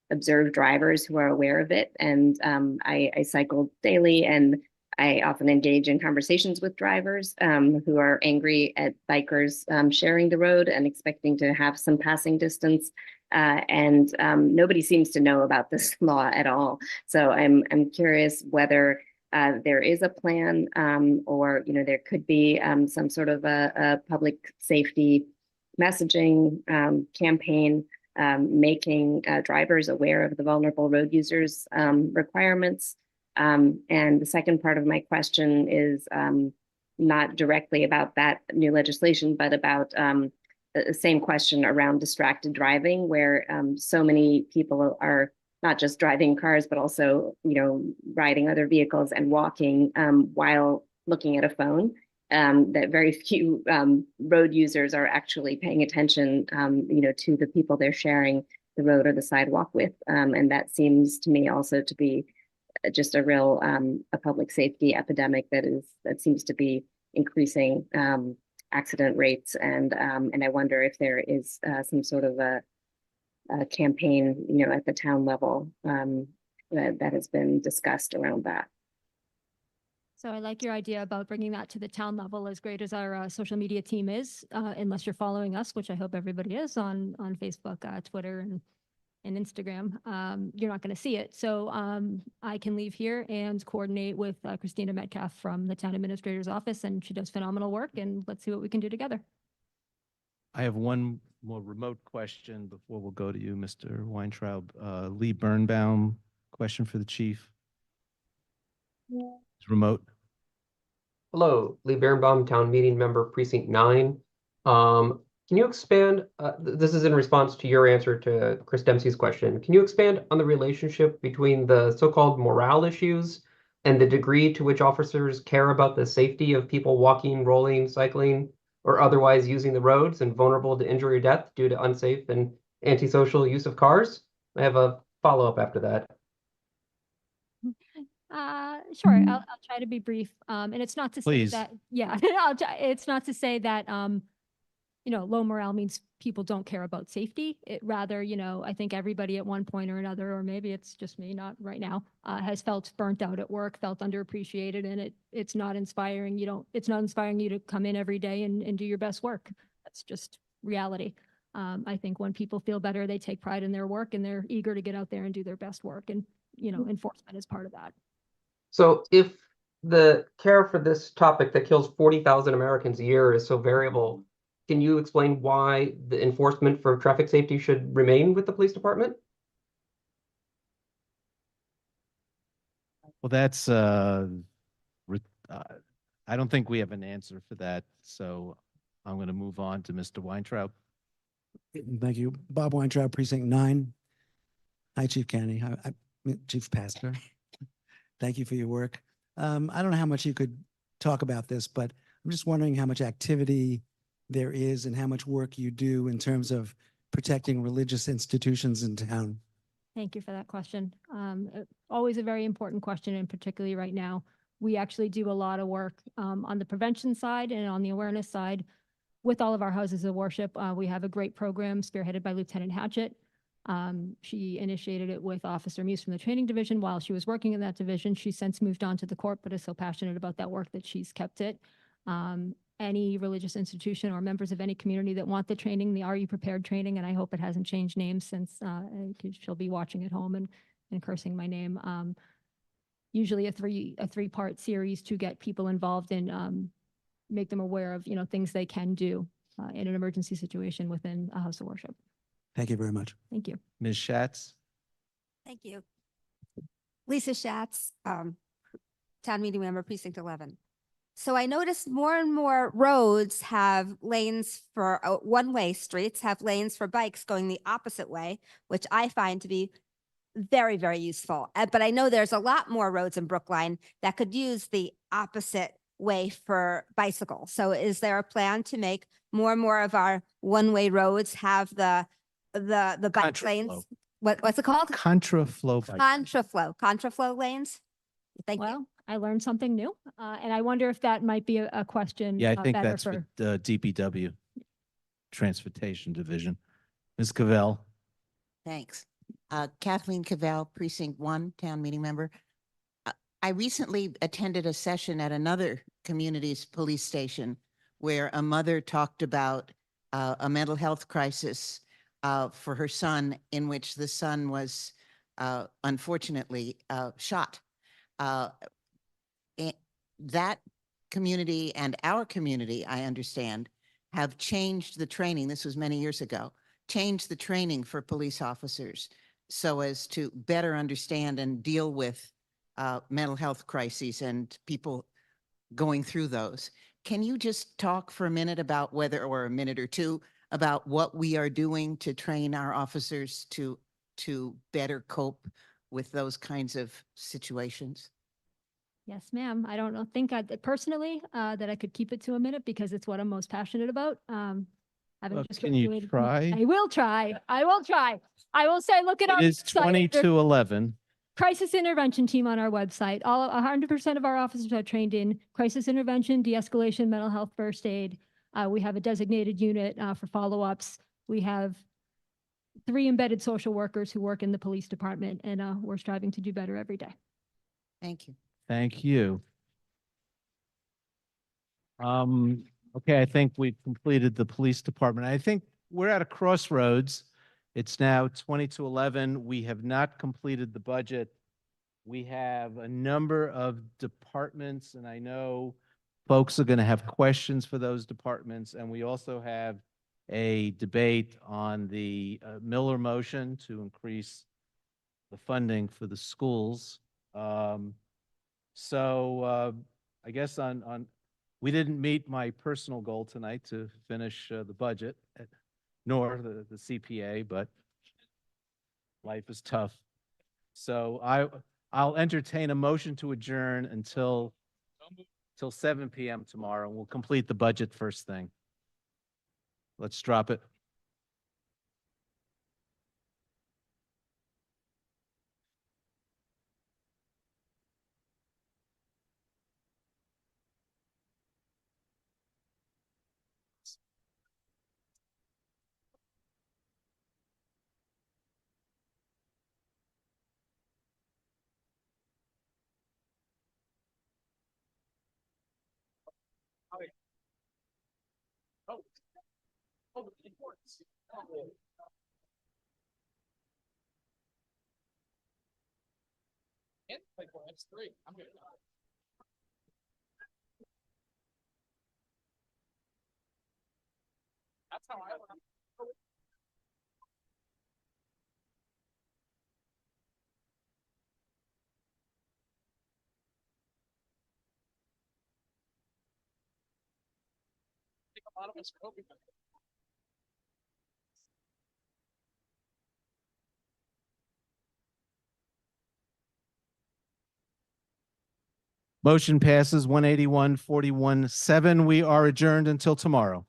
Speaker 20: observe drivers who are aware of it. And I cycle daily, and I often engage in conversations with drivers who are angry at bikers sharing the road and expecting to have some passing distance. And nobody seems to know about this law at all. So I'm curious whether there is a plan or, there could be some sort of a public safety messaging campaign making drivers aware of the vulnerable road users requirements. And the second part of my question is not directly about that new legislation, but about the same question around distracted driving, where so many people are not just driving cars, but also, riding other vehicles and walking while looking at a phone. That very few road users are actually paying attention, to the people they're sharing the road or the sidewalk with. And that seems to me also to be just a real a public safety epidemic that seems to be increasing accident rates. And I wonder if there is some sort of a campaign, at the town level that has been discussed around that.
Speaker 25: So I like your idea about bringing that to the town level. As great as our social media team is, unless you're following us, which I hope everybody is on Facebook, Twitter, and Instagram, you're not going to see it. So I can leave here and coordinate with Christina Metcalf from the town administrator's office, and she does phenomenal work, and let's see what we can do together.
Speaker 1: I have one more remote question before we'll go to you, Mr. Weintraub. Lee Birnbaum, question for the chief. It's remote.
Speaker 2: Hello, Lee Birnbaum, town meeting member, precinct 9. Can you expand, this is in response to your answer to Chris Dempsey's question. Can you expand on the relationship between the so-called morale issues and the degree to which officers care about the safety of people walking, rolling, cycling, or otherwise using the roads and vulnerable to injury or death due to unsafe and antisocial use of cars? I have a follow-up after that.
Speaker 25: Sure, I'll try to be brief. And it's not to
Speaker 1: Please.
Speaker 25: say that, yeah, it's not to say that, low morale means people don't care about safety. It rather, I think everybody at one point or another, or maybe it's just me, not right now, has felt burnt out at work, felt underappreciated, and it's not inspiring. It's not inspiring you to come in every day and do your best work. That's just reality. I think when people feel better, they take pride in their work and they're eager to get out there and do their best work. And, enforcement is part of that.
Speaker 2: So if the care for this topic that kills 40,000 Americans a year is so variable, can you explain why the enforcement for traffic safety should remain with the police department?
Speaker 1: Well, that's, I don't think we have an answer for that. So I'm going to move on to Mr. Weintraub.
Speaker 14: Thank you. Bob Weintraub, precinct 9. Hi, Chief Kennedy. Chief Pastor. Thank you for your work. I don't know how much you could talk about this, but I'm just wondering how much activity there is and how much work you do in terms of protecting religious institutions in town.
Speaker 25: Thank you for that question. Always a very important question, and particularly right now. We actually do a lot of work on the prevention side and on the awareness side with all of our houses of worship. We have a great program spearheaded by Lieutenant Hatchett. She initiated it with Officer Muse from the training division while she was working in that division. She's since moved on to the court, but is so passionate about that work that she's kept it. Any religious institution or members of any community that want the training, the Are You Prepared training, and I hope it hasn't changed names since she'll be watching at home and cursing my name. Usually a three-part series to get people involved and make them aware of things they can do in an emergency situation within a house of worship.
Speaker 14: Thank you very much.
Speaker 25: Thank you.
Speaker 1: Ms. Schatz.
Speaker 6: Thank you. Lisa Schatz, town meeting member, precinct 11. So I noticed more and more roads have lanes for one-way streets, have lanes for bikes going the opposite way, which I find to be very, very useful. But I know there's a lot more roads in Brookline that could use the opposite way for bicycles. So is there a plan to make more and more of our one-way roads have the bike lanes? What's it called?
Speaker 1: Contraflow bike.
Speaker 6: Contraflow lanes? Thank you.
Speaker 25: Well, I learned something new, and I wonder if that might be a question.
Speaker 1: Yeah, I think
Speaker 25: better
Speaker 1: that's
Speaker 25: for.
Speaker 1: with the DPW, Transportation Division. Ms. Cavell.
Speaker 9: Thanks. Kathleen Cavell, Precinct 1, Town Meeting Member. I recently attended a session at another community's police station where a mother talked about a mental health crisis for her son, in which the son was unfortunately shot. That community and our community, I understand, have changed the training. This was many years ago. Changed the training for police officers so as to better understand and deal with mental health crises and people going through those. Can you just talk for a minute about whether, or a minute or two, about what we are doing to train our officers to better cope with those kinds of situations?
Speaker 25: Yes, ma'am. I don't know, think personally that I could keep it to a minute because it's what I'm most passionate about.
Speaker 1: Well, can you try?
Speaker 25: I will try. I will try. I will say, look at our
Speaker 1: It is
Speaker 25: website.
Speaker 1: 2211.
Speaker 25: Crisis intervention team on our website. 100% of our officers are trained in crisis intervention, de-escalation, mental health, first aid. We have a designated unit for follow-ups. We have 3 embedded social workers who work in the police department, and we're striving to do better every day.
Speaker 9: Thank you.
Speaker 1: Thank you. Okay, I think we've completed the police department. I think we're at a crossroads. It's now 2211. We have not completed the budget. We have a number of departments, and I know folks are going to have questions for those departments. And we also have a debate on the Miller motion to increase the funding for the schools. I guess we didn't meet my personal goal tonight to finish the budget, nor the CPA, but life is tough. So I'll entertain a motion to adjourn until 7 p.m. tomorrow. We'll complete the budget first thing. Let's drop it. That's how I think a lot of us coping with it. Motion passes 181-41-7. We are adjourned until tomorrow.